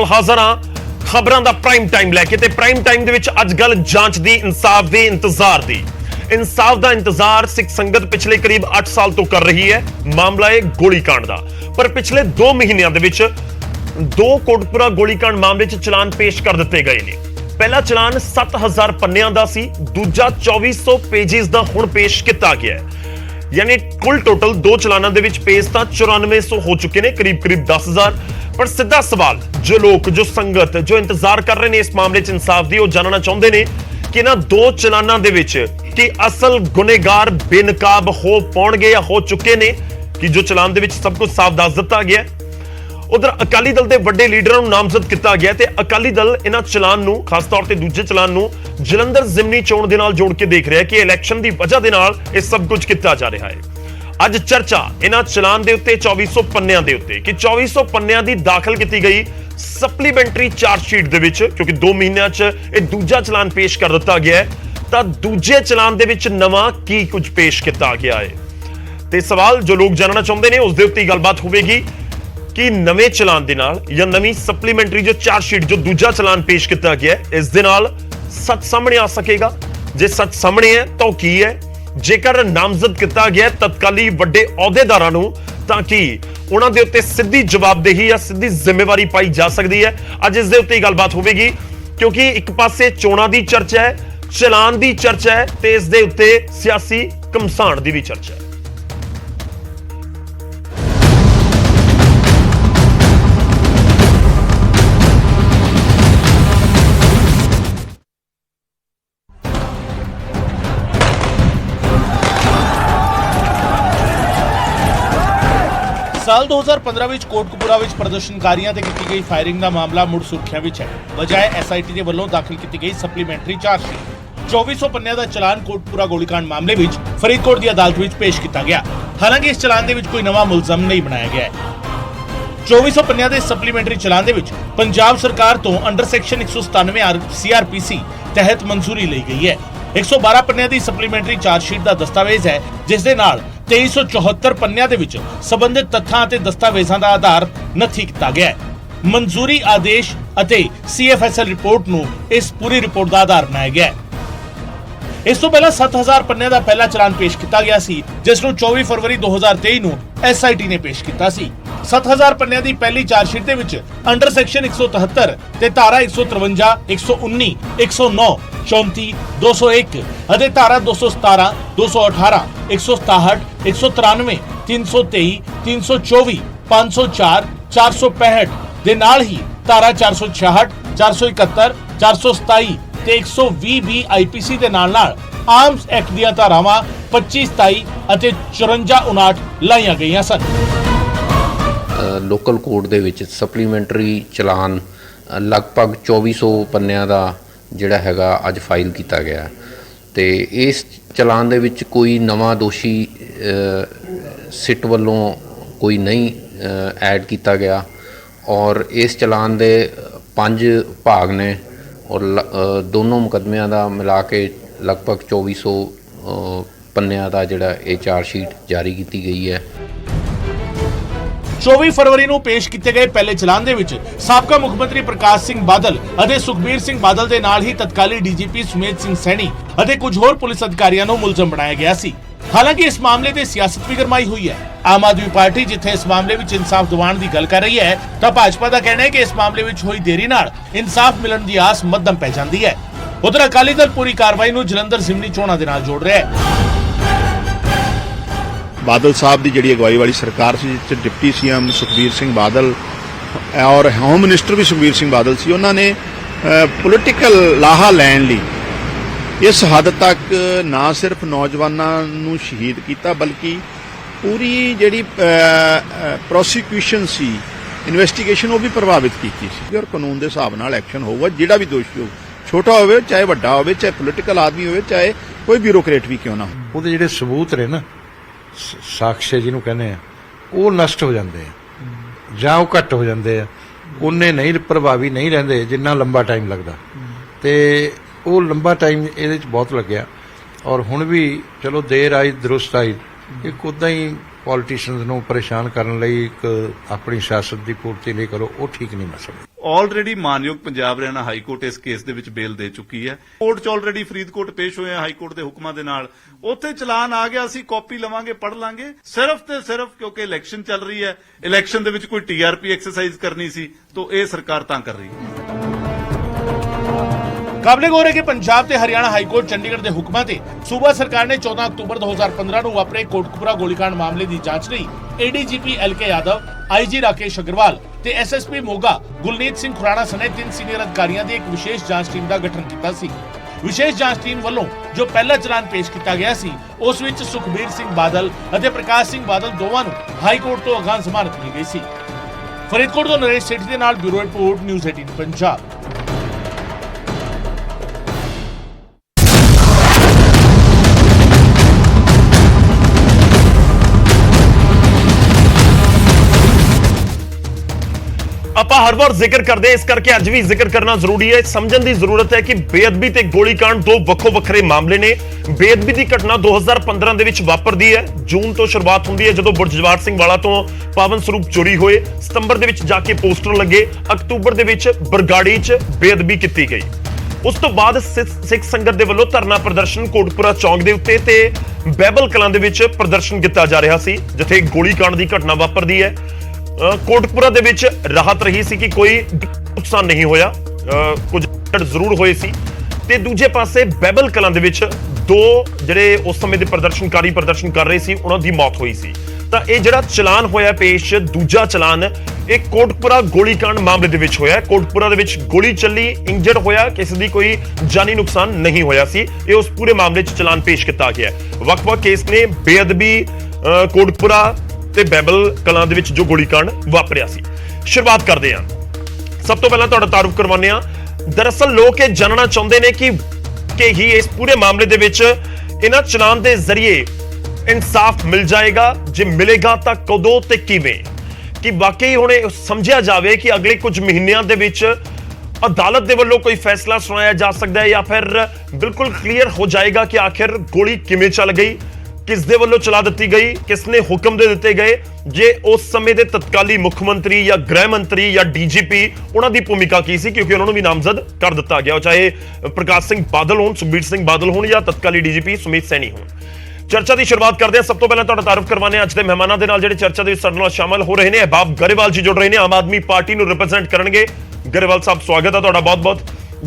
हाज़र हाँ खबरां the prime time लैके ते प्राइम टाइम दे विच अज गल जांच दी इंसाफ दे इंतजार दी। इंसाफ दा इंतजार सिख संगत पिछले करीब 8 साल तो कर रही है। मामला है गोलीकांड दा, पर पिछले 2 महीनों दे विच 2 कोटपुरा गोलीकांड मामले च चलान पेश कर दिते गए ने। पहला चलान 7000 पन्नियां दा सी, दूजा 2400 पेजेस दा हुण पेश किया गया है। यानी कुल टोटल 2 चलाना दे विच पेज तां 9400 हो चुके ने, करीब 10000। पर सीधा सवाल जो लोग, जो संगत, जो इंतजार कर रहे हैं इस मामले च इंसाफ दी, वो जानना चाहते हैं कि ना 2 चलाना दे विच कि असल गुनेगार बेनकाब हो पाउणगे या हो चुके ने, कि जो चलान दे विच सब कुछ साफ दस दिता गया। उधर अकाली दल के वड्डे लीडरां नूं नामजद किया गया ते अकाली दल इन्हां चलान नूं, खास तौर ते दूजे चलान नूं जलंधर जिमनी चोण दे नाल जोड़ के देख रहा है कि इलैक्शन की वजह दे नाल यह सब कुछ किया जा रहा है। अज चर्चा इन्हां चलान दे उत्ते 2400 पन्नियां दे उत्ते कि 2400 पन्नियां दी दाखिल की गई सप्लीमेंटरी चार्जशीट दे विच, क्योंकि 2 महीनों च यह दूजा चलान पेश कर दिता गया है, तां दूजे चलान दे विच नवां की कुछ पेश किया गया है। ते सवाल जो लोग जानना चाहते हैं उस दे उत्ते गलबात होवेगी कि नवे चलान दे नाल या नवी सप्लीमेंटरी जो चार्जशीट जो दूजा चलान पेश किया गया है, इस दे नाल सच सामने आ सकेगा। जे सच सामने है तो की है, जेकर नामजद किया गया तत्काली वड्डे अहुदेदारां नूं ताकि उन्हां दे उत्ते सीधी जवाबदेही या सीधी जिम्मेवारी पाई जा सकती है। अज इस दे उत्ते गलबात होवेगी, क्योंकि एक पासे चोणां दी चर्चा है, चलान दी चर्चा है, ते इस दे उत्ते सियासी घमसान दी भी चर्चा है। साल 2015 ਵਿੱਚ ਕੋਟਕਪੂਰਾ ਵਿੱਚ ਪ੍ਰਦਰਸ਼ਨਕਾਰੀਆਂ ਤੇ ਕੀਤੀ ਗਈ ਫਾਇਰਿੰਗ ਦਾ ਮਾਮਲਾ ਮੁੜ ਸੁਰਖੀਆਂ ਵਿੱਚ ਹੈ। ਬਜਾਏ ਐਸਆਈਟੀ ਦੇ ਵੱਲੋਂ ਦਾਖਲ ਕੀਤੀ ਗਈ ਸਪਲੀਮੈਂਟਰੀ ਚਾਰਜਸ਼ੀਟ 2400 ਪੰਨਿਆਂ ਦਾ ਚਲਾਨ ਕੋਟਕਪੂਰਾ ਗੋਲੀकांड ਮਾਮਲੇ ਵਿੱਚ ਫਰੀਦਕੋਟ ਦੀ ਅਦਾਲਤ ਵਿੱਚ ਪੇਸ਼ ਕੀਤਾ ਗਿਆ। ਹਾਲਾਂਕਿ ਇਸ ਚਲਾਨ ਦੇ ਵਿੱਚ ਕੋਈ ਨਵਾਂ ਮੁਲਜ਼ਮ ਨਹੀਂ ਬਣਾਇਆ ਗਿਆ ਹੈ। 2400 ਪੰਨਿਆਂ ਦੇ ਸਪਲੀਮੈਂਟਰੀ ਚਲਾਨ ਦੇ ਵਿੱਚ ਪੰਜਾਬ ਸਰਕਾਰ ਤੋਂ ਅੰਡਰ ਸੈਕਸ਼ਨ 197 ਸੀਆਰਪੀਸੀ ਤਹਿਤ ਮਨਜ਼ੂਰੀ ਲਈ ਗਈ ਹੈ। 112 ਪੰਨਿਆਂ ਦੀ ਸਪਲੀਮੈਂਟਰੀ ਚਾਰਜਸ਼ੀਟ ਦਾ ਦਸਤਾਵੇਜ਼ ਹੈ, ਜਿਸ ਦੇ ਨਾਲ 2374 ਪੰਨਿਆਂ ਦੇ ਵਿੱਚ ਸੰਬੰਧਿਤ ਤੱਥਾਂ ਅਤੇ ਦਸਤਾਵੇਜ਼ਾਂ ਦਾ ਆਧਾਰ ਨੱਥੀ ਕੀਤਾ ਗਿਆ ਹੈ। ਮਨਜ਼ੂਰੀ ਆਦੇਸ਼ ਅਤੇ ਸੀਐਫਐਸਐਲ ਰਿਪੋਰਟ ਨੂੰ ਇਸ ਪੂਰੀ ਰਿਪੋਰਟ ਦਾ ਆਧਾਰ ਬਣਾਇਆ ਗਿਆ ਹੈ। ਇਸ ਤੋਂ ਪਹਿਲਾਂ 7000 ਪੰਨਿਆਂ ਦਾ ਪਹਿਲਾ ਚਲਾਨ ਪੇਸ਼ ਕੀਤਾ ਗਿਆ ਸੀ, ਜਿਸ ਨੂੰ 24 ਫਰਵਰੀ 2023 ਨੂੰ ਐਸਆਈਟੀ ਨੇ ਪੇਸ਼ ਕੀਤਾ ਸੀ। 7000 ਪੰਨਿਆਂ ਦੀ ਪਹਿਲੀ ਚਾਰਜਸ਼ੀਟ ਦੇ ਵਿੱਚ ਅੰਡਰ ਸੈਕਸ਼ਨ 173 ਤੇ ਧਾਰਾ 153, 119, 109, 34, 201 ਅਤੇ ਧਾਰਾ 217, 218, 167, 193, 323, 324, 504, 465 ਦੇ ਨਾਲ ਹੀ ਧਾਰਾ 466, 471, 427 ਤੇ 120 ਵੀ ਆਈਪੀਸੀ ਦੇ ਨਾਲ ਆਰਮਸ ਐਕਟ ਦੀਆਂ ਧਾਰਾਵਾਂ 25, 27 ਅਤੇ 54, 59 ਲਾਈਆਂ ਗਈਆਂ ਸਨ। ਲੋਕਲ ਕੋਡ ਦੇ ਵਿੱਚ ਸਪਲੀਮੈਂਟਰੀ ਚਲਾਨ ਲਗਭਗ 2400 ਪੰਨਿਆਂ ਦਾ ਜਿਹੜਾ ਹੈਗਾ ਅੱਜ ਫਾਈਲ ਕੀਤਾ ਗਿਆ ਤੇ ਇਸ ਚਲਾਨ ਦੇ ਵਿੱਚ ਕੋਈ ਨਵਾਂ ਦੋਸ਼ੀ ਸਿੱਟ ਵੱਲੋਂ ਕੋਈ ਨਹੀਂ ਐਡ ਕੀਤਾ ਗਿਆ ਔਰ ਇਸ ਚਲਾਨ ਦੇ 5 ਭਾਗ ਨੇ ਔਰ ਦੋਨੋਂ ਮੁਕੱਦਮਿਆਂ ਦਾ ਮਿਲਾ ਕੇ ਲਗਭਗ 2400 ਪੰਨਿਆਂ ਦਾ ਜਿਹੜਾ ਇਹ ਚਾਰਜਸ਼ੀਟ ਜਾਰੀ ਕੀਤੀ ਗਈ ਹੈ। 24 ਫਰਵਰੀ ਨੂੰ ਪੇਸ਼ ਕੀਤੇ ਗਏ ਪਹਿਲੇ ਚਲਾਨ ਦੇ ਵਿੱਚ ਸਾਬਕਾ ਮੁੱਖ ਮੰਤਰੀ ਪ੍ਰਕਾਸ਼ ਸਿੰਘ ਬਾਦਲ ਅਤੇ ਸੁਖਬੀਰ ਸਿੰਘ ਬਾਦਲ ਦੇ ਨਾਲ ਹੀ ਤਤਕਾਲੀ ਡੀਜੀਪੀ ਸੁਮੇਧ ਸਿੰਘ ਸੈਣੀ ਅਤੇ ਕੁਝ ਹੋਰ ਪੁਲਿਸ ਅਧਿਕਾਰੀਆਂ ਨੂੰ ਮੁਲਜ਼ਮ ਬਣਾਇਆ ਗਿਆ ਸੀ। ਹਾਲਾਂਕਿ ਇਸ ਮਾਮਲੇ ਤੇ ਸਿਆਸਤ ਵੀ ਗਰਮਾਈ ਹੋਈ ਹੈ। ਆਮ ਆਦਮੀ ਪਾਰਟੀ ਜਿੱਥੇ ਇਸ ਮਾਮਲੇ ਵਿੱਚ ਇਨਸਾਫ ਦਿਵਾਉਣ ਦੀ ਗੱਲ ਕਰ ਰਹੀ ਹੈ, ਤਾਂ ਭਾਜਪਾ ਦਾ ਕਹਿਣਾ ਹੈ ਕਿ ਇਸ ਮਾਮਲੇ ਵਿੱਚ ਹੋਈ ਦੇਰੀ ਨਾਲ ਇਨਸਾਫ ਮਿਲਣ ਦੀ ਆਸ ਮੱਧਮ ਪੈ ਜਾਂਦੀ ਹੈ। ਉਧਰ ਅਕਾਲੀ ਦਲ ਪੂਰੀ ਕਾਰਵਾਈ ਨੂੰ ਜਲੰਧਰ ਜ਼ਿਮਨੀ ਚੋਣਾਂ ਦੇ ਨਾਲ ਜੋੜ ਰਿਹਾ ਹੈ। बादल साहब की जी अगवाई वाली सरकार सी, डिप्टी सीएम सुखबीर सिंह बादल और होम मिनिस्टर भी सुखबीर सिंह बादल सी, उन्होंने पोलिटिकल लाहा लैन ली इस हद तक ना सिर्फ नौजवानों नूं शहीद किया, बल्कि पूरी जी प्रोसीक्यूशन सी, इन्वेस्टिगेशन वो भी प्रभावित की और कानून के हिसाब नाल एक्शन होगा। जिहड़ा भी दोषी हो, छोटा हो चाहे वड्डा हो, चाहे पोलिटिकल आदमी हो, चाहे कोई ब्यूरोक्रेट भी क्यों ना हो, ਉਹਦੇ ਜਿਹੜੇ ਸਬੂਤ ਨੇ ਨਾ ਸਾਕਸ਼ ਜਿਹਨੂੰ ਕਹਿੰਦੇ ਆ ਉਹ ਨਸ਼ਟ ਹੋ ਜਾਂਦੇ ਆ ਜਾਂ ਉਹ ਘੱਟ ਹੋ ਜਾਂਦੇ ਆ, ਉਹਨੇ ਨਹੀਂ ਪ੍ਰਭਾਵੀ ਨਹੀਂ ਰਹਿੰਦੇ ਜਿੰਨਾ ਲੰਬਾ ਟਾਈਮ ਲੱਗਦਾ। ਤੇ ਉਹ ਲੰਬਾ ਟਾਈਮ ਇਹਦੇ 'ਚ ਬਹੁਤ ਲੱਗਿਆ ਔਰ ਹੁਣ ਵੀ ਚਲੋ ਦੇਰ ਆਈ ਦਰੁਸਤ ਆਈ, ਇੱਕ ਉੱਦਾਂ ਹੀ ਪੋਲੀਟੀਸ਼ੀਅਨਸ ਨੂੰ ਪਰੇਸ਼ਾਨ ਕਰਨ ਲਈ ਇੱਕ ਆਪਣੀ ਸਿਆਸਤ ਦੀ ਪੂਰਤੀ ਲਈ ਕਰੋ, ਉਹ ਠੀਕ ਨਹੀਂ ਮੈਂ ਸਮਝਦਾ। ਆਲਰੇਡੀ ਮਾਨਯੋਗ ਪੰਜਾਬ ਹਰਿਆਣਾ ਹਾਈ ਕੋਰਟ ਇਸ ਕੇਸ ਦੇ ਵਿੱਚ ਬੇਲ ਦੇ ਚੁੱਕੀ ਹੈ। ਕੋਰਟ 'ਚ ਆਲਰੇਡੀ ਫਰੀਦਕੋਟ ਪੇਸ਼ ਹੋਏ ਆ ਹਾਈ ਕੋਰਟ ਦੇ ਹੁਕਮਾਂ ਦੇ ਨਾਲ, ਉੱਥੇ ਚਲਾਨ ਆ ਗਿਆ, ਅਸੀਂ ਕਾਪੀ ਲਵਾਂਗੇ, ਪੜ੍ਹ ਲਾਂਗੇ। ਸਿਰਫ ਤੇ ਸਿਰਫ ਕਿਉਂਕਿ ਇਲੈਕਸ਼ਨ ਚੱਲ ਰਹੀ ਹੈ, ਇਲੈਕਸ਼ਨ ਦੇ ਵਿੱਚ ਕੋਈ TRP ਐਕਸਰਸਾਈਜ਼ ਕਰਨੀ ਸੀ, ਤਾਂ ਇਹ ਸਰਕਾਰ ਤਾਂ ਕਰ ਰਹੀ ਹੈ। ਕਾਬਲੇ ਗੌਰ ਹੈ ਕਿ ਪੰਜਾਬ ਤੇ ਹਰਿਆਣਾ ਹਾਈ ਕੋਰਟ ਚੰਡੀਗੜ੍ਹ ਦੇ ਹੁਕਮਾਂ ਤੇ ਸੂਬਾ ਸਰਕਾਰ ਨੇ 14 ਅਕਤੂਬਰ 2015 ਨੂੰ ਵਾਪਰੇ ਕੋਟਕਪੂਰਾ ਗੋਲੀकांड ਮਾਮਲੇ ਦੀ ਜਾਂਚ ਲਈ ADGP LK Yadav, IG Rakesh Agarwal ਤੇ SSP ਮੋਗਾ ਗੁਲਨੀਤ ਸਿੰਘ ਖੁਰਾਣਾ ਸਣੇ 3 ਸੀਨੀਅਰ ਅਧਿਕਾਰੀਆਂ ਦੀ ਇੱਕ ਵਿਸ਼ੇਸ਼ ਜਾਂਚ ਟੀਮ ਦਾ ਗਠਨ ਕੀਤਾ ਸੀ। ਵਿਸ਼ੇਸ਼ ਜਾਂਚ ਟੀਮ ਵੱਲੋਂ ਜੋ ਪਹਿਲਾ ਚਲਾਨ ਪੇਸ਼ ਕੀਤਾ ਗਿਆ ਸੀ, ਉਸ ਵਿੱਚ ਸੁਖਬੀਰ ਸਿੰਘ ਬਾਦਲ ਅਤੇ ਪ੍ਰਕਾਸ਼ ਸਿੰਘ ਬਾਦਲ ਦੋਵਾਂ ਨੂੰ ਹਾਈ ਕੋਰਟ ਤੋਂ ਅਗਾਂਹ ਜ਼ਮਾਨਤ ਮਿਲ ਗਈ ਸੀ। ਫਰੀਦਕੋਟ ਤੋਂ ਨਰੇਸ਼ ਸੇਠੀ ਦੇ ਨਾਲ ਬਿਊਰੋ ਰਿਪੋਰਟ, ਨਿਊਜ਼ 18 ਪੰਜਾਬ। ਆਪਾਂ ਹਰ ਵਾਰ ਜ਼ਿਕਰ ਕਰਦੇ ਇਸ ਕਰਕੇ ਅੱਜ ਵੀ ਜ਼ਿਕਰ ਕਰਨਾ ਜ਼ਰੂਰੀ ਹੈ। ਸਮਝਣ ਦੀ ਜ਼ਰੂਰਤ ਹੈ ਕਿ ਬੇਅਦਬੀ ਤੇ ਗੋਲੀकांड ਦੋ ਵੱਖੋ ਵੱਖਰੇ ਮਾਮਲੇ ਨੇ। ਬੇਅਦਬੀ ਦੀ ਘਟਨਾ 2015 ਦੇ ਵਿੱਚ ਵਾਪਰਦੀ ਹੈ। ਜੂਨ ਤੋਂ ਸ਼ੁਰੂਆਤ ਹੁੰਦੀ ਹੈ ਜਦੋਂ ਬੁਰਜਵਾਰ ਸਿੰਘ ਵਾਲਾ ਤੋਂ ਪਾਵਨ ਸਰੂਪ ਚੋਰੀ ਹੋਏ। ਸਤੰਬਰ ਦੇ ਵਿੱਚ ਜਾ ਕੇ ਪੋਸਟਰ ਲੱਗੇ। ਅਕਤੂਬਰ ਦੇ ਵਿੱਚ ਬਰਗਾੜੀ 'ਚ ਬੇਅਦਬੀ ਕੀਤੀ ਗਈ। ਉਸ ਤੋਂ ਬਾਅਦ ਸਿੱਖ ਸੰਗਤ ਦੇ ਵੱਲੋਂ ਧਰਨਾ ਪ੍ਰਦਰਸ਼ਨ ਕੋਟਕਪੂਰਾ ਚੌਂਕ ਦੇ ਉੱਤੇ ਤੇ ਬੈਬਲ ਕਲਾਂ ਦੇ ਵਿੱਚ ਪ੍ਰਦਰਸ਼ਨ ਕੀਤਾ ਜਾ ਰਿਹਾ ਸੀ, ਜਿੱਥੇ ਗੋਲੀकांड ਦੀ ਘਟਨਾ ਵਾਪਰਦੀ ਹੈ। ਕੋਟਕਪੂਰਾ ਦੇ ਵਿੱਚ ਰਾਹਤ ਰਹੀ ਸੀ ਕਿ ਕੋਈ ਨੁਕਸਾਨ ਨਹੀਂ ਹੋਇਆ, ਕੁਝ ਜ਼ਰੂਰ ਹੋਏ ਸੀ। ਤੇ ਦੂਜੇ ਪਾਸੇ ਬੈਬਲ ਕਲਾਂ ਦੇ ਵਿੱਚ ਦੋ ਜਿਹੜੇ ਉਸ ਸਮੇਂ ਦੇ ਪ੍ਰਦਰਸ਼ਨ ਕਰ ਰਹੇ ਸੀ, ਉਹਨਾਂ ਦੀ ਮੌਤ ਹੋਈ ਸੀ। ਤਾਂ ਇਹ ਜਿਹੜਾ ਚਲਾਨ ਹੋਇਆ ਪੇਸ਼, ਦੂਜਾ ਚਲਾਨ, ਇਹ ਕੋਟਕਪੂਰਾ ਗੋਲੀकांड ਮਾਮਲੇ ਦੇ ਵਿੱਚ ਹੋਇਆ। ਕੋਟਕਪੂਰਾ ਦੇ ਵਿੱਚ ਗੋਲੀ ਚੱਲੀ, ਇੰਜਰਡ ਹੋਇਆ, ਕਿਸੇ ਦੀ ਕੋਈ ਜਾਨੀ ਨੁਕਸਾਨ ਨਹੀਂ ਹੋਇਆ ਸੀ। ਇਹ ਉਸ ਪੂਰੇ ਮਾਮਲੇ 'ਚ ਚਲਾਨ ਪੇਸ਼ ਕੀਤਾ ਗਿਆ। ਵੱਖ-ਵੱਖ ਕੇਸ ਨੇ, ਬੇਅਦਬੀ, ਕੋਟਕਪੂਰਾ ਤੇ ਬੈਬਲ ਕਲਾਂ ਦੇ ਵਿੱਚ ਜੋ ਗੋਲੀकांड ਵਾਪਰਿਆ ਸੀ। ਸ਼ੁਰੂਆਤ ਕਰਦੇ ਹਾਂ। ਸਭ ਤੋਂ ਪਹਿਲਾਂ ਤੁਹਾਡਾ ਤਾਰਫ ਕਰਵਾਉਂਦੇ ਹਾਂ। ਦਰਅਸਲ ਲੋਕ ਇਹ ਜਾਣਨਾ ਚਾਹੁੰਦੇ ਨੇ ਕਿ ਹੀ ਇਸ ਪੂਰੇ ਮਾਮਲੇ ਦੇ ਵਿੱਚ ਇਹਨਾਂ ਚਲਾਨ ਦੇ ਜ਼ਰੀਏ ਇਨਸਾਫ ਮਿਲ ਜਾਏਗਾ, ਜੇ ਮਿਲੇਗਾ ਤਾਂ ਕਦੋਂ ਤੇ ਕਿਵੇਂ, ਕਿ ਵਾਕਈ ਹੁਣ ਇਹ ਸਮਝਿਆ ਜਾਵੇ ਕਿ ਅਗਲੇ ਕੁਝ ਮਹੀਨਿਆਂ ਦੇ ਵਿੱਚ ਅਦਾਲਤ ਦੇ ਵੱਲੋਂ ਕੋਈ ਫੈਸਲਾ ਸੁਣਾਇਆ ਜਾ ਸਕਦਾ ਹੈ, ਜਾਂ ਫਿਰ ਬਿਲਕੁਲ ਕਲੀਅਰ ਹੋ ਜਾਏਗਾ ਕਿ ਆਖਿਰ ਗੋਲੀ ਕਿਵੇਂ ਚੱਲ ਗਈ, ਕਿਸ ਦੇ ਵੱਲੋਂ ਚਲਾ ਦਿੱਤੀ ਗਈ, ਕਿਸ ਨੇ ਹੁਕਮ ਦੇ ਦਿੱਤੇ ਗਏ। ਜੇ ਉਸ ਸਮੇਂ ਦੇ ਤਤਕਾਲੀ ਮੁੱਖ ਮੰਤਰੀ ਜਾਂ ਗ੍ਰਹਿ ਮੰਤਰੀ ਜਾਂ DGP, ਉਹਨਾਂ ਦੀ ਭੂਮਿਕਾ ਕੀ ਸੀ, ਕਿਉਂਕਿ ਉਹਨਾਂ ਨੂੰ ਵੀ ਨਾਮਜ਼ਦ ਕਰ ਦਿੱਤਾ ਗਿਆ, ਚਾਹੇ ਪ੍ਰਕਾਸ਼ ਸਿੰਘ ਬਾਦਲ ਹੋਣ, ਸੁਖਬੀਰ ਸਿੰਘ ਬਾਦਲ ਹੋਣ ਜਾਂ ਤਤਕਾਲੀ DGP ਸੁਮੀਤ ਸੈਣੀ ਹੋਣ। ਚਰਚਾ ਦੀ ਸ਼ੁਰੂਆਤ ਕਰਦੇ ਹਾਂ। ਸਭ ਤੋਂ ਪਹਿਲਾਂ ਤੁਹਾਡਾ ਤਾਰਫ ਕਰਵਾਉਂਦੇ ਹਾਂ ਅੱਜ ਦੇ ਮਹਿਮਾਨਾਂ ਦੇ ਨਾਲ, ਜਿਹੜੇ ਚਰਚਾ ਦੇ ਵਿੱਚ ਸਾਡੇ ਨਾਲ ਸ਼ਾਮਲ ਹੋ ਰਹੇ ਨੇ। ਅਹਿਬਾਬ ਗਰੇਵਾਲ ਜੀ ਜੁੜ ਰਹੇ ਨੇ, ਆਮ ਆਦਮੀ ਪਾਰਟੀ ਨੂੰ ਰਿਪਰੈਜ਼ੈਂਟ ਕਰਨਗੇ। ਗਰੇਵਾਲ ਸਾਹਿਬ, ਸਵਾਗਤ ਹੈ ਤੁਹਾਡਾ ਬਹੁਤ-ਬਹੁਤ।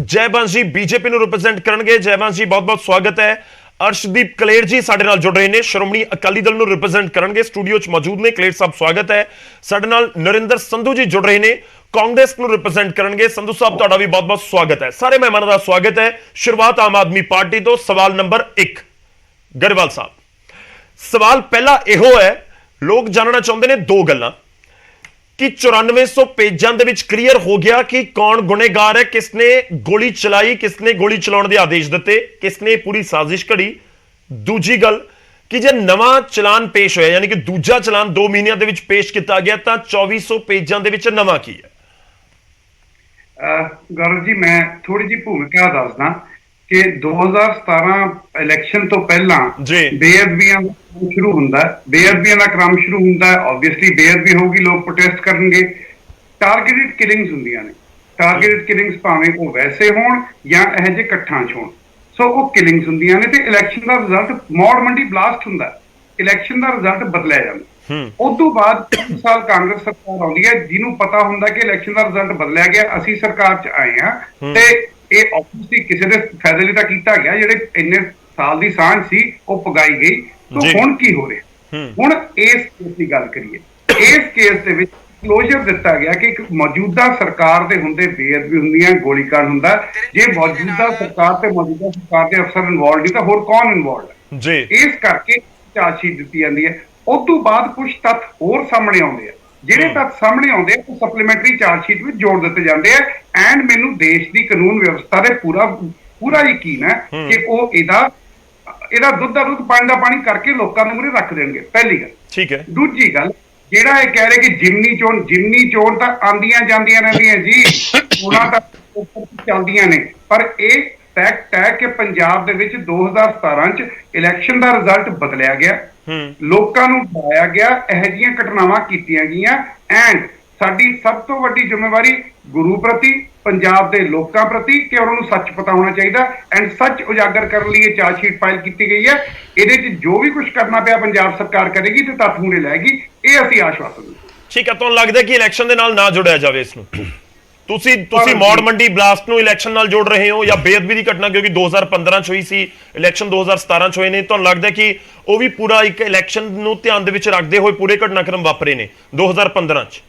ਜੈਬੰਸ ਜੀ BJP ਨੂੰ ਰਿਪਰੈਜ਼ੈਂਟ ਕਰਨਗੇ। ਜੈਬੰਸ ਜੀ, ਬਹੁਤ-ਬਹੁਤ ਸਵਾਗਤ ਹੈ। ਅਰਸ਼ਦੀਪ ਕਲੇਰ ਜੀ ਸਾਡੇ ਨਾਲ ਜੁੜ ਰਹੇ ਨੇ, ਸ਼੍ਰੋਮਣੀ ਅਕਾਲੀ ਦਲ ਨੂੰ ਰਿਪਰੈਜ਼ੈਂਟ ਕਰਨਗੇ, ਸਟੂਡੀਓ 'ਚ ਮੌਜੂਦ ਨੇ। ਕਲੇਰ ਸਾਹਿਬ, ਸਵਾਗਤ ਹੈ। ਸਾਡੇ ਨਾਲ ਨਰਿੰਦਰ ਸੰਧੂ ਜੀ ਜੁੜ ਰਹੇ ਨੇ, ਕਾਂਗਰਸ ਨੂੰ ਰਿਪਰੈਜ਼ੈਂਟ ਕਰਨਗੇ। ਸੰਧੂ ਸਾਹਿਬ, ਤੁਹਾਡਾ ਵੀ ਬਹੁਤ-ਬਹੁਤ ਸਵਾਗਤ ਹੈ। ਸਾਰੇ ਮਹਿਮਾਨਾਂ ਦਾ ਸਵਾਗਤ ਹੈ। ਸ਼ੁਰੂਆਤ ਆਮ ਆਦਮੀ ਪਾਰਟੀ ਤੋਂ। ਸਵਾਲ ਨੰਬਰ 1, ਗਰੇਵਾਲ ਸਾਹਿਬ, ਸਵਾਲ ਪਹਿਲਾ ਇਹੋ ਹੈ, ਲੋਕ ਜਾਣਨਾ ਚਾਹੁੰਦੇ ਨੇ ਦੋ ਗੱਲਾਂ, ਕਿ 9400 ਪੇਜਾਂ ਦੇ ਵਿੱਚ ਕਲੀਅਰ ਹੋ ਗਿਆ ਕਿ ਕੌਣ ਗੁਨੇਗਾਰ ਹੈ, ਕਿਸਨੇ ਗੋਲੀ ਚਲਾਈ, ਕਿਸਨੇ ਗੋਲੀ ਚਲਾਉਣ ਦੇ ਆਦੇਸ਼ ਦਿੱਤੇ, ਕਿਸਨੇ ਪੂਰੀ ਸਾਜ਼ਿਸ਼ ਘੜੀ। ਦੂਜੀ ਗੱਲ ਕਿ ਜੇ ਨਵਾਂ ਚਲਾਨ ਪੇਸ਼ ਹੋਇਆ, ਯਾਨੀ ਕਿ ਦੂਜਾ ਚਲਾਨ 2 ਮਹੀਨਿਆਂ ਦੇ ਵਿੱਚ ਪੇਸ਼ ਕੀਤਾ ਗਿਆ, ਤਾਂ 2400 ਪੇਜਾਂ ਦੇ ਵਿੱਚ ਨਵਾਂ ਕੀ ਹੈ? ਗੌਰਵ ਜੀ, ਮੈਂ ਥੋੜੀ ਜਿਹੀ ਭੂਮਿਕਾ ਦੱਸਦਾ ਕਿ 2017 ਇਲੈਕਸ਼ਨ ਤੋਂ ਪਹਿਲਾਂ ਬੇਅਦਬੀਆਂ ਦਾ ਸ਼ੁਰੂ ਹੁੰਦਾ, ਬੇਅਦਬੀਆਂ ਦਾ ਕ੍ਰਮ ਸ਼ੁਰੂ ਹੁੰਦਾ। ਆਬਵੀਅਸਲੀ ਬੇਅਦਬੀ ਹੋਊਗੀ, ਲੋਕ ਪ੍ਰੋਟੈਸਟ ਕਰਨਗੇ। ਟਾਰਗੇਟਡ ਕਿਲਿੰਗਸ ਹੁੰਦੀਆਂ ਨੇ। ਟਾਰਗੇਟਡ ਕਿਲਿੰਗਸ ਭਾਵੇਂ ਉਹ ਵੈਸੇ ਹੋਣ ਜਾਂ ਇਹੋ ਜਿਹੇ ਇਕੱਠਾਂ 'ਚ ਹੋਣ, ਸੋ ਉਹ ਕਿਲਿੰਗਸ ਹੁੰਦੀਆਂ ਨੇ। ਤੇ ਇਲੈਕਸ਼ਨ ਦਾ ਰਿਜ਼ਲਟ ਮੌੜ ਮੰਡੀ ਬਲਾਸਟ ਹੁੰਦਾ, ਇਲੈਕਸ਼ਨ ਦਾ ਰਿਜ਼ਲਟ ਬਦਲਿਆ ਜਾਂਦਾ। ਉਸ ਤੋਂ ਬਾਅਦ 3 ਸਾਲ ਕਾਂਗਰਸ ਸਰਕਾਰ ਆਉਂਦੀ ਹੈ, ਜਿਹਨੂੰ ਪਤਾ ਹੁੰਦਾ ਕਿ ਇਲੈਕਸ਼ਨ ਦਾ ਰਿਜ਼ਲਟ ਬਦਲਿਆ ਗਿਆ, ਅਸੀਂ ਸਰਕਾਰ 'ਚ ਆਏ ਹਾਂ, ਤੇ ਇਹ ਆਬਵੀਅਸਲੀ ਕਿਸੇ ਦੇ ਫਾਇਦੇ ਲਈ ਤਾਂ ਕੀਤਾ ਗਿਆ। ਜਿਹੜੇ ਇੰਨੇ ਸਾਲ ਦੀ ਸਾਂਝ ਸੀ ਉਹ ਪਗਾਈ ਗਈ। ਤਾਂ ਹੁਣ ਕੀ ਹੋ ਰਿਹਾ? ਹੁਣ ਇਸ ਕੇਸ ਦੀ ਗੱਲ ਕਰੀਏ। ਇਸ ਕੇਸ ਦੇ ਵਿੱਚ ਕਲੋਜ਼ਰ ਦਿੱਤਾ ਗਿਆ ਕਿ ਇੱਕ ਮੌਜੂਦਾ ਸਰਕਾਰ ਦੇ ਹੁੰਦੇ ਬੇਅਦਬੀ ਹੁੰਦੀਆਂ, ਗੋਲੀकांड ਹੁੰਦਾ। ਜੇ ਮੌਜੂਦਾ ਸਰਕਾਰ ਤੇ ਮੌਜੂਦਾ ਸਰਕਾਰ ਦੇ ਅਫਸਰ ਇਨਵੋਲਡ ਨਹੀਂ ਤਾਂ ਹੋਰ ਕੌਣ ਇਨਵੋਲਡ ਹੈ ਜੀ? ਇਸ ਕਰਕੇ ਚਾਰਜਸ਼ੀਟ ਦਿੱਤੀ ਜਾਂਦੀ ਹੈ। ਉਸ ਤੋਂ ਬਾਅਦ ਕੁਝ ਤੱਥ ਹੋਰ ਸਾਹਮਣੇ ਆਉਂਦੇ ਆ। ਜਿਹੜੇ ਤੱਥ ਸਾਹਮਣੇ ਆਉਂਦੇ ਆ ਉਹ ਸਪਲੀਮੈਂਟਰੀ ਚਾਰਜਸ਼ੀਟ ਵਿੱਚ ਜੋੜ ਦਿੱਤੇ ਜਾਂਦੇ ਆ। ਐਂਡ ਮੈਨੂੰ ਦੇਸ਼ ਦੀ ਕਾਨੂੰਨ ਵਿਵਸਥਾ ਦੇ ਪੂਰਾ ਯਕੀਨ ਹੈ ਕਿ ਉਹ ਇਹਦਾ ਦੁੱਧ ਦਾ ਦੁੱਧ, ਪਾਣੀ ਦਾ ਪਾਣੀ ਕਰਕੇ ਲੋਕਾਂ ਦੇ ਮੂਹਰੇ ਰੱਖ ਦੇਣਗੇ। ਪਹਿਲੀ ਗੱਲ। ਠੀਕ ਹੈ। ਦੂਜੀ ਗੱਲ, ਜਿਹੜਾ ਇਹ ਕਹਿ ਰਹੇ ਕਿ ਜਿਮਨੀ ਚੋਣ ਤਾਂ ਆਂਦੀਆਂ ਜਾਂਦੀਆਂ ਰਹਿੰਦੀਆਂ ਜੀ, ਉਹਨਾਂ ਤਾਂ ਉੱਪਰ ਚੱਲਦੀਆਂ ਨੇ, ਪਰ ਇਹ ਫੈਕਟ ਹੈ ਕਿ ਪੰਜਾਬ ਦੇ ਵਿੱਚ 2017 ਚ ਇਲੈਕਸ਼ਨ ਦਾ ਰਿਜ਼ਲਟ ਬਦਲਿਆ ਗਿਆ, ਲੋਕਾਂ ਨੂੰ ਡਰਾਇਆ ਗਿਆ, ਇਹੋ ਜਿਹੀਆਂ ਘਟਨਾਵਾਂ ਕੀਤੀਆਂ ਗਈਆਂ। ਐਂਡ ਸਾਡੀ ਸਭ ਤੋਂ ਵੱਡੀ ਜ਼ਿੰਮੇਵਾਰੀ ਗੁਰੂ ਪ੍ਰਤੀ, ਪੰਜਾਬ ਦੇ ਲੋਕਾਂ ਪ੍ਰਤੀ, ਕਿ ਉਹਨਾਂ ਨੂੰ ਸੱਚ ਪਤਾ ਹੋਣਾ ਚਾਹੀਦਾ। ਐਂਡ ਸੱਚ ਉਜਾਗਰ ਕਰਨ ਲਈ ਇਹ ਚਾਰਜ ਸ਼ੀਟ ਫਾਈਲ ਕੀਤੀ ਗਈ ਹੈ। ਇਹਦੇ 'ਚ ਜੋ ਵੀ ਕੁਝ ਕਰਨਾ ਪਿਆ ਪੰਜਾਬ ਸਰਕਾਰ ਕਰੇਗੀ ਤੇ ਤੱਥ ਮੂਹਰੇ ਲਾਏਗੀ, ਇਹ ਅਸੀਂ ਆਸ਼ਵਾਸਨ ਦਿੰਦੇ। ਠੀਕ ਹੈ, ਤੁਹਾਨੂੰ ਲੱਗਦਾ ਕਿ ਇਲੈਕਸ਼ਨ ਦੇ ਨਾਲ ਨਾ ਜੋੜਿਆ ਜਾਵੇ ਇਸ ਨੂੰ? ਤੁਸੀਂ ਮੌੜ ਮੰਡੀ ਬਲਾਸਟ ਨੂੰ ਇਲੈਕਸ਼ਨ ਨਾਲ ਜੋੜ ਰਹੇ ਹੋ, ਜਾਂ ਬੇਅਦਬੀ ਦੀ ਘਟਨਾ ਕਿਉਂਕਿ 2015 ਚ ਹੋਈ ਸੀ, ਇਲੈਕਸ਼ਨ 2017 ਚ ਹੋਏ ਨੇ, ਤੁਹਾਨੂੰ ਲੱਗਦਾ ਕਿ ਉਹ ਵੀ ਪੂਰਾ ਇੱਕ ਇਲੈਕਸ਼ਨ ਨੂੰ ਧਿਆਨ ਦੇ ਵਿੱਚ ਰੱਖਦੇ ਹੋਏ ਪੂਰੇ ਘਟਨਾਕ੍ਰਮ ਵਾਪਰੇ ਨੇ 2015 ਚ?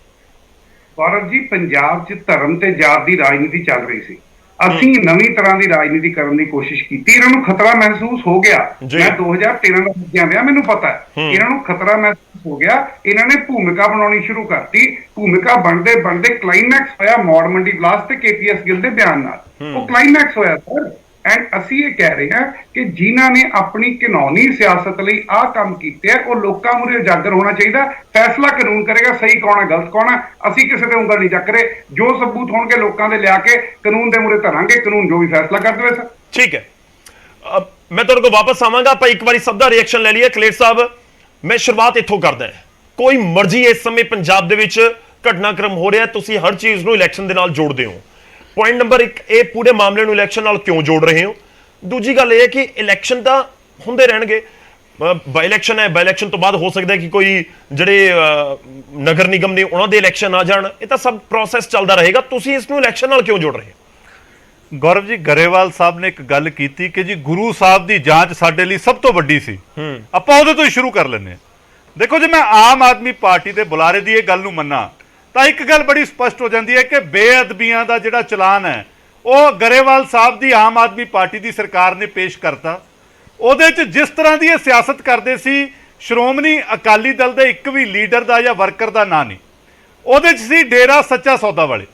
ਗੌਰਵ ਜੀ, ਪੰਜਾਬ 'ਚ ਧਰਮ ਤੇ ਜਾਤ ਦੀ ਰਾਜਨੀਤੀ ਚੱਲ ਰਹੀ ਸੀ। ਅਸੀਂ ਨਵੀਂ ਤਰ੍ਹਾਂ ਦੀ ਰਾਜਨੀਤੀ ਕਰਨ ਦੀ ਕੋਸ਼ਿਸ਼ ਕੀਤੀ। ਇਹਨਾਂ ਨੂੰ ਖਤਰਾ ਮਹਿਸੂਸ ਹੋ ਗਿਆ। ਮੈਂ 2013 ਦਾ ਲੱਗਿਆ ਹੋਇਆ, ਮੈਨੂੰ ਪਤਾ ਹੈ ਇਹਨਾਂ ਨੂੰ ਖਤਰਾ ਮਹਿਸੂਸ ਹੋ ਗਿਆ। ਇਹਨਾਂ ਨੇ ਭੂਮਿਕਾ ਬਣਾਉਣੀ ਸ਼ੁਰੂ ਕਰਤੀ। ਭੂਮਿਕਾ ਬਣਦੇ ਬਣਦੇ ਕਲਾਈਮੈਕਸ ਹੋਇਆ ਮੌੜ ਮੰਡੀ ਬਲਾਸਟ ਤੇ KPS ਗਿੱਲ ਦੇ ਬਿਆਨ ਨਾਲ। ਉਹ ਕਲਾਈਮੈਕਸ ਹੋਇਆ ਸਰ। ਐਂਡ ਅਸੀਂ ਇਹ ਕਹਿ ਰਹੇ ਹਾਂ ਕਿ ਜਿਨ੍ਹਾਂ ਨੇ ਆਪਣੀ ਕਾਨੂੰਨੀ ਸਿਆਸਤ ਲਈ ਆਹ ਕੰਮ ਕੀਤੇ ਆ, ਉਹ ਲੋਕਾਂ ਮੂਹਰੇ ਉਜਾਗਰ ਹੋਣਾ ਚਾਹੀਦਾ। ਫੈਸਲਾ ਕਾਨੂੰਨ ਕਰੇਗਾ, ਸਹੀ ਕੌਣ ਹੈ ਗਲਤ ਕੌਣ ਹੈ। ਅਸੀਂ ਕਿਸੇ ਤੇ ਉਂਗਲ ਨਹੀਂ ਚੱਕ ਰਹੇ। ਜੋ ਸਬੂਤ ਹੋਣਗੇ ਲੋਕਾਂ ਦੇ ਲਿਆ ਕੇ ਕਾਨੂੰਨ ਦੇ ਮੂਹਰੇ ਧਰਾਂਗੇ, ਕਾਨੂੰਨ ਜੋ ਵੀ ਫੈਸਲਾ ਕਰ ਦੇਵੇ ਸਰ। ਠੀਕ ਹੈ, ਮੈਂ ਤੁਹਾਡੇ ਕੋਲ ਵਾਪਸ ਆਵਾਂਗਾ। ਆਪਾਂ ਇੱਕ ਵਾਰੀ ਸਭ ਦਾ ਰਿਐਕਸ਼ਨ ਲੈ ਲਈਏ। ਕਲੇਰ ਸਾਹਿਬ, ਮੈਂ ਸ਼ੁਰੂਆਤ ਇੱਥੋਂ ਕਰਦਾ ਹਾਂ। ਕੋਈ ਮਰਜ਼ੀ ਇਸ ਸਮੇਂ ਪੰਜਾਬ ਦੇ ਵਿੱਚ ਘਟਨਾਕ੍ਰਮ ਹੋ ਰਿਹਾ, ਤੁਸੀਂ ਹਰ ਚੀਜ਼ ਨੂੰ ਇਲੈਕਸ਼ਨ ਦੇ ਨਾਲ ਜੋੜਦੇ ਹੋ। ਪੁਆਇੰਟ ਨੰਬਰ 1, ਇਹ ਪੂਰੇ ਮਾਮਲੇ ਨੂੰ ਇਲੈਕਸ਼ਨ ਨਾਲ ਕਿਉਂ ਜੋੜ ਰਹੇ ਹੋ? ਦੂਜੀ ਗੱਲ ਇਹ ਹੈ ਕਿ ਇਲੈਕਸ਼ਨ ਤਾਂ ਹੁੰਦੇ ਰਹਿਣਗੇ, ਬਾਈ ਇਲੈਕਸ਼ਨ ਹੈ, ਬਾਈ ਇਲੈਕਸ਼ਨ ਤੋਂ ਬਾਅਦ ਹੋ ਸਕਦਾ ਹੈ ਕਿ ਕੋਈ ਜਿਹੜੇ ਨਗਰ ਨਿਗਮ ਨੇ ਉਹਨਾਂ ਦੇ ਇਲੈਕਸ਼ਨ ਆ ਜਾਣ। ਇਹ ਤਾਂ ਸਭ ਪ੍ਰੋਸੈਸ ਚੱਲਦਾ ਰਹੇਗਾ। ਤੁਸੀਂ ਇਸ ਨੂੰ ਇਲੈਕਸ਼ਨ ਨਾਲ ਕਿਉਂ ਜੋੜ ਰਹੇ ਹੋ? ਗੌਰਵ ਜੀ, ਗਰੇਵਾਲ ਸਾਹਿਬ ਨੇ ਇੱਕ ਗੱਲ ਕੀਤੀ ਕਿ ਜੀ ਗੁਰੂ ਸਾਹਿਬ ਦੀ ਜਾਂਚ ਸਾਡੇ ਲਈ ਸਭ ਤੋਂ ਵੱਡੀ ਸੀ। ਆਪਾਂ ਉਹਦੇ ਤੋਂ ਹੀ ਸ਼ੁਰੂ ਕਰ ਲੈਂਦੇ ਹਾਂ। ਦੇਖੋ, ਜੇ ਮੈਂ ਆਮ ਆਦਮੀ ਪਾਰਟੀ ਦੇ ਬੁਲਾਰੇ ਦੀ ਇਹ ਗੱਲ ਨੂੰ ਮੰਨਾਂ ਤਾਂ ਇੱਕ ਗੱਲ ਬੜੀ ਸਪਸ਼ਟ ਹੋ ਜਾਂਦੀ ਹੈ ਕਿ ਬੇਅਦਬੀਆਂ ਦਾ ਜਿਹੜਾ ਚਲਾਨ ਹੈ ਉਹ ਗਰੇਵਾਲ ਸਾਹਿਬ ਦੀ ਆਮ ਆਦਮੀ ਪਾਰਟੀ ਦੀ ਸਰਕਾਰ ਨੇ ਪੇਸ਼ ਕਰਤਾ। ਉਹਦੇ 'ਚ ਜਿਸ ਤਰ੍ਹਾਂ ਦੀ ਇਹ ਸਿਆਸਤ ਕਰਦੇ ਸੀ, ਸ਼੍ਰੋਮਣੀ ਅਕਾਲੀ ਦਲ ਦੇ ਇੱਕ ਵੀ ਲੀਡਰ ਦਾ ਜਾਂ ਵਰਕਰ ਦਾ ਨਾਂ ਨਹੀਂ। ਉਹਦੇ 'ਚ ਸੀ ਡੇਰਾ ਸੱਚਾ ਸੌਦਾ ਵਾਲੇ।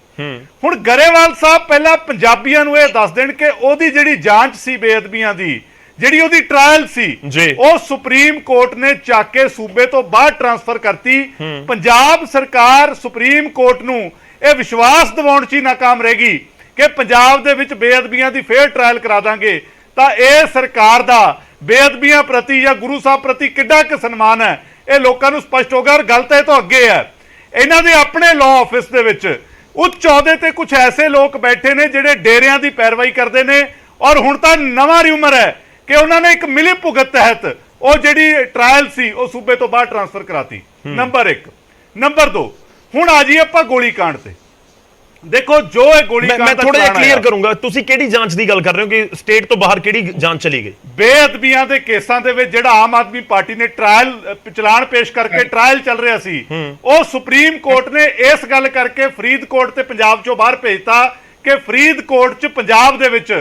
ਹੁਣ ਗਰੇਵਾਲ ਸਾਹਿਬ ਪਹਿਲਾਂ ਪੰਜਾਬੀਆਂ ਨੂੰ ਇਹ ਦੱਸ ਦੇਣ ਕਿ ਉਹਦੀ ਜਿਹੜੀ ਜਾਂਚ ਸੀ ਬੇਅਦਬੀਆਂ ਦੀ, ਜਿਹੜੀ ਉਹਦੀ ਟ੍ਰਾਇਲ ਸੀ, ਉਹ ਸੁਪਰੀਮ ਕੋਰਟ ਨੇ ਚੱਕ ਕੇ ਸੂਬੇ ਤੋਂ ਬਾਹਰ ਟ੍ਰਾਂਸਫਰ ਕਰਤੀ। ਪੰਜਾਬ ਸਰਕਾਰ ਸੁਪਰੀਮ ਕੋਰਟ ਨੂੰ ਇਹ ਵਿਸ਼ਵਾਸ ਦਿਵਾਉਣ 'ਚ ਹੀ ਨਾਕਾਮ ਰਹੇਗੀ ਕਿ ਪੰਜਾਬ ਦੇ ਵਿੱਚ ਬੇਅਦਬੀਆਂ ਦੀ ਫੇਰ ਟ੍ਰਾਇਲ ਕਰਾ ਦਾਂਗੇ। ਤਾਂ ਇਹ ਸਰਕਾਰ ਦਾ ਬੇਅਦਬੀਆਂ ਪ੍ਰਤੀ ਜਾਂ ਗੁਰੂ ਸਾਹਿਬ ਪ੍ਰਤੀ ਕਿੱਡਾ ਕੁ ਸਨਮਾਨ ਹੈ, ਇਹ ਲੋਕਾਂ ਨੂੰ ਸਪਸ਼ਟ ਹੋ ਗਿਆ। ਔਰ ਗੱਲ ਤਾਂ ਇਹ ਤੋਂ ਅੱਗੇ ਹੈ, ਇਹਨਾਂ ਦੇ ਆਪਣੇ ਲਾਅ ਆਫਿਸ ਦੇ ਵਿੱਚ ਉੱਚ ਅਹੁਦੇ ਤੇ ਕੁਝ ਐਸੇ ਲੋਕ ਬੈਠੇ ਨੇ ਜਿਹੜੇ ਡੇਰਿਆਂ ਦੀ ਪੈਰਵਾਈ ਕਰਦੇ ਨੇ। ਔਰ ਹੁਣ ਤਾਂ ਨਵਾਂ ਰਿਊਮਰ ਹੈ ਕਿ ਉਹਨਾਂ ਨੇ ਇੱਕ ਮਿਲੀ ਭੁਗਤ ਤਹਿਤ ਉਹ ਜਿਹੜੀ ਟ੍ਰਾਇਲ ਸੀ ਉਹ ਸੂਬੇ ਤੋਂ ਬਾਹਰ ਟ੍ਰਾਂਸਫਰ ਕਰਾਤੀ। ਨੰਬਰ 1। ਨੰਬਰ 2, ਹੁਣ ਆ ਜੀ ਆਪਾਂ ਗੋਲੀकांड ਤੇ। ਦੇਖੋ, ਜੋ ਇਹ ਗੋਲੀकांड ਮੈਂ ਥੋੜਾ ਜਿਹਾ ਕਲੀਅਰ ਕਰੂੰਗਾ, ਤੁਸੀਂ ਕਿਹੜੀ ਜਾਂਚ ਦੀ ਗੱਲ ਕਰ ਰਹੇ ਹੋ ਕਿ ਸਟੇਟ ਤੋਂ ਬਾਹਰ ਕਿਹੜੀ ਜਾਂਚ ਚਲੀ ਗਈ? ਬੇਅਦਬੀਆਂ ਦੇ ਕੇਸਾਂ ਦੇ ਵਿੱਚ ਜਿਹੜਾ ਆਮ ਆਦਮੀ ਪਾਰਟੀ ਨੇ ਟ੍ਰਾਇਲ ਚਲਾਨ ਪੇਸ਼ ਕਰਕੇ ਟ੍ਰਾਇਲ ਚੱਲ ਰਿਹਾ ਸੀ, ਉਹ ਸੁਪਰੀਮ ਕੋਰਟ ਨੇ ਇਸ ਗੱਲ ਕਰਕੇ ਫਰੀਦਕੋਟ ਤੇ ਪੰਜਾਬ ਚੋਂ ਬਾਹਰ ਭੇਜਤਾ ਕਿ ਫਰੀਦਕੋਟ 'ਚ ਪੰਜਾਬ ਦੇ ਵਿੱਚ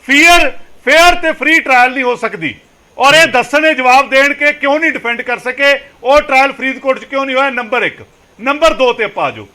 ਫੇਅਰ ਤੇ ਫ੍ਰੀ ਟ੍ਰਾਇਲ ਨਹੀਂ ਹੋ ਸਕਦੀ। ਔਰ ਇਹ ਦੱਸਣੇ ਜਵਾਬ ਦੇਣ ਕਿ ਕਿਉਂ ਨਹੀਂ ਡਿਫੈਂਡ ਕਰ ਸਕੇ, ਉਹ ਟ੍ਰਾਇਲ ਫਰੀਦਕੋਟ 'ਚ ਕਿਉਂ ਨਹੀਂ ਹੋਇਆ। ਨੰਬਰ 1। ਨੰਬਰ 2 ਤੇ ਆਪਾਂ ਆ ਜਾਓ।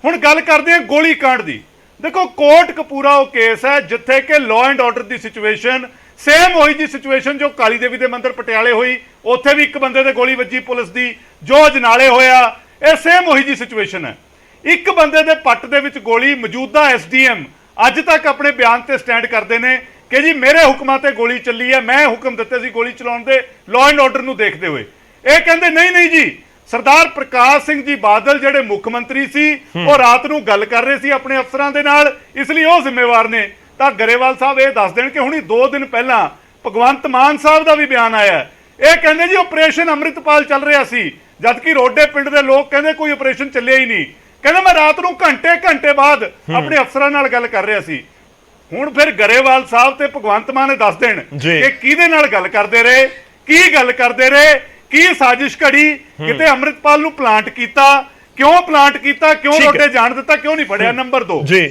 ਹੁਣ ਗੱਲ ਕਰਦੇ ਹਾਂ ਗੋਲੀकांड ਦੀ। ਦੇਖੋ, ਕੋਟ ਕਪੂਰਾ ਉਹ ਕੇਸ ਹੈ ਜਿੱਥੇ ਕਿ law and order the situation same ਹੋਈ ਜੀ ਸਿਚੁਏਸ਼ਨ ਜੋ ਕਾਲੀ ਦੇਵੀ ਦੇ ਮੰਦਿਰ ਪਟਿਆਲੇ ਹੋਈ। ਉੱਥੇ ਵੀ ਇੱਕ ਬੰਦੇ ਤੇ ਗੋਲੀ ਵੱਜੀ ਪੁਲਿਸ ਦੀ, ਜੋ ਅਜਨਾਲੇ ਹੋਇਆ, ਇਹ ਸੇਮ ਹੋਈ ਜੀ ਸਿਚੁਏਸ਼ਨ ਹੈ। ਇੱਕ ਬੰਦੇ ਦੇ ਪੱਟ ਦੇ ਵਿੱਚ ਗੋਲੀ। ਮੌਜੂਦਾ SDM ਅੱਜ ਤੱਕ ਆਪਣੇ ਬਿਆਨ ਤੇ ਸਟੈਂਡ ਕਰਦੇ ਨੇ ਕਿ ਜੀ ਮੇਰੇ ਹੁਕਮਾਂ ਤੇ ਗੋਲੀ ਚੱਲੀ ਹੈ, ਮੈਂ ਹੁਕਮ ਦਿੱਤੇ ਸੀ ਗੋਲੀ ਚਲਾਉਣ ਦੇ, ਲਾਅ ਐਂਡ ਆਰਡਰ ਨੂੰ ਦੇਖਦੇ ਹੋਏ। ਇਹ ਕਹਿੰਦੇ ਨਹੀਂ ਜੀ, ਸਰਦਾਰ ਪ੍ਰਕਾਸ਼ ਸਿੰਘ ਜੀ ਬਾਦਲ ਜਿਹੜੇ ਮੁੱਖ ਮੰਤਰੀ ਸੀ, ਉਹ ਰਾਤ ਨੂੰ ਗੱਲ ਕਰ ਰਹੇ ਸੀ ਆਪਣੇ ਅਫਸਰਾਂ ਦੇ ਨਾਲ, ਇਸ ਲਈ ਉਹ ਜ਼ਿੰਮੇਵਾਰ ਨੇ। ਤਾਂ ਗਰੇਵਾਲ ਸਾਹਿਬ ਇਹ ਦੱਸ ਦੇਣ ਕਿ ਹੁਣੀ 2 ਦਿਨ ਪਹਿਲਾਂ ਭਗਵੰਤ ਮਾਨ ਸਾਹਿਬ ਦਾ ਵੀ ਬਿਆਨ ਆਇਆ। ਇਹ ਕਹਿੰਦੇ ਜੀ ਆਪਰੇਸ਼ਨ ਅੰਮ੍ਰਿਤਪਾਲ ਚੱਲ ਰਿਹਾ ਸੀ, ਜਦਕਿ ਰੋਡੇ ਪਿੰਡ ਦੇ ਲੋਕ ਕਹਿੰਦੇ ਕੋਈ ਆਪਰੇਸ਼ਨ ਚੱਲਿਆ ਹੀ ਨਹੀਂ। ਕਹਿੰਦਾ ਮੈਂ ਰਾਤ ਨੂੰ ਘੰਟੇ ਬਾਅਦ ਆਪਣੇ ਅਫਸਰਾਂ ਨਾਲ ਗੱਲ ਕਰ ਰਿਹਾ ਸੀ। ਹੁਣ ਫਿਰ ਗਰੇਵਾਲ ਸਾਹਿਬ ਤੇ ਭਗਵੰਤ ਮਾਨ ਨੇ ਦੱਸ ਦੇਣ ਕਿ ਕਿਹਦੇ ਨਾਲ ਗੱਲ ਕਰਦੇ ਰਹੇ, ਕੀ ਗੱਲ ਕਰਦੇ ਰਹੇ, ਕੀ ਸਾਜ਼ਿਸ਼ ਘੜੀ, ਕਿਤੇ ਅੰਮ੍ਰਿਤਪਾਲ ਨੂੰ ਪਲਾਂਟ ਕੀਤਾ, ਕਿਉਂ ਪਲਾਂਟ ਕੀਤਾ, ਕਿਉਂ ਰੋਡੇ ਜਾਣ ਦਿੱਤਾ, ਕਿਉਂ ਨਹੀਂ ਫੜਿਆ। ਨੰਬਰ 2 ਜੀ,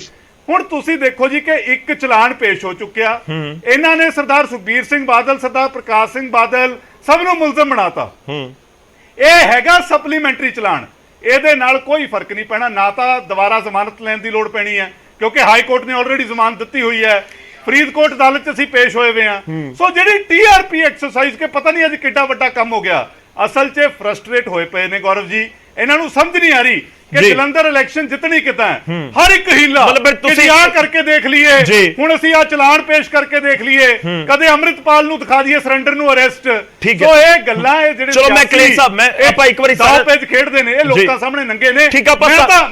ਹੁਣ ਤੁਸੀਂ ਦੇਖੋ ਜੀ ਕਿ ਇੱਕ ਚਲਾਨ ਪੇਸ਼ ਹੋ ਚੁੱਕਿਆ। ਇਹਨਾਂ ਨੇ ਸਰਦਾਰ ਸੁਖਬੀਰ ਸਿੰਘ ਬਾਦਲ, ਸਰਦਾਰ ਪ੍ਰਕਾਸ਼ ਸਿੰਘ ਬਾਦਲ ਸਭ ਨੂੰ ਮੁਲਜ਼ਮ ਬਣਾਤਾ। ਇਹ ਹੈਗਾ ਸਪਲੀਮੈਂਟਰੀ ਚਲਾਨ, ਇਹਦੇ ਨਾਲ ਕੋਈ ਫਰਕ ਨਹੀਂ ਪੈਣਾ। ਨਾ ਤਾਂ ਦੁਬਾਰਾ ਜ਼ਮਾਨਤ ਲੈਣ ਦੀ ਲੋੜ ਪੈਣੀ ਹੈ ਕਿਉਂਕਿ ਹਾਈ ਕੋਰਟ ਨੇ ਆਲਰੇਡੀ ਜ਼ਮਾਨਤ ਦਿੱਤੀ ਹੋਈ ਹੈ। ਫਰੀਦਕੋਟ ਅਦਾਲਤ 'ਚ ਅਸੀਂ ਪੇਸ਼ ਹੋਏ ਹੋਏ ਹਾਂ। ਸੋ ਜਿਹੜੀ TRP ਐਕਸਰਸਾਈਜ਼ ਕੇ ਪਤਾ ਨਹੀਂ ਅੱਜ ਕਿੱਡਾ ਵੱਡਾ ਕੰਮ ਹੋ ਗਿਆ, ਅਸਲ 'ਚ ਫਰਸਟ੍ਰੇਟ ਹੋਏ ਪਏ ਨੇ ਗੌਰਵ ਜੀ। ਇਹਨਾਂ ਨੂੰ ਸਮਝ ਨਹੀਂ ਆ ਰਹੀ ਕਿ ਜੀ। ਜਲੰਧਰ ਇਲੈਕਸ਼ਨ ਜਿੱਤਣੀ ਕਿਤਾ ਹੈ, ਹਰ ਇੱਕ ਹੀਲਾ ਮਤਲਬ ਫਿਰ ਤੁਸੀਂ- ਤੁਸੀਂ ਆਹ ਕਰਕੇ ਦੇਖ ਲਈਏ, ਜੀ। ਹੁਣ ਅਸੀਂ ਆ ਚਲਾਨ ਪੇਸ਼ ਕਰਕੇ ਦੇਖ ਲਈਏ, ਕਦੇ ਅੰਮ੍ਰਿਤਪਾਲ ਨੂੰ ਦਿਖਾ ਦਈਏ ਸਰੈਂਡਰ ਨੂੰ ਅਰੈਸਟ। ਠੀਕ ਹੈ। ਸੋ ਇਹ ਗੱਲਾਂ ਇਹ ਜਿਹੜੇ ਚਲੋ ਮੈਂ ਕਲੇਸ਼ ਸਾਹਿਬ, ਮੈਂ ਆਪਾਂ ਇੱਕ ਵਾਰੀ ਸਾਰਾ ਪੇਜ ਖੇਡਦੇ ਨੇ, ਇਹ ਲੋਕਾਂ ਸਾਹਮਣੇ ਨੰਗੇ ਨੇ। ਠੀਕ ਆ,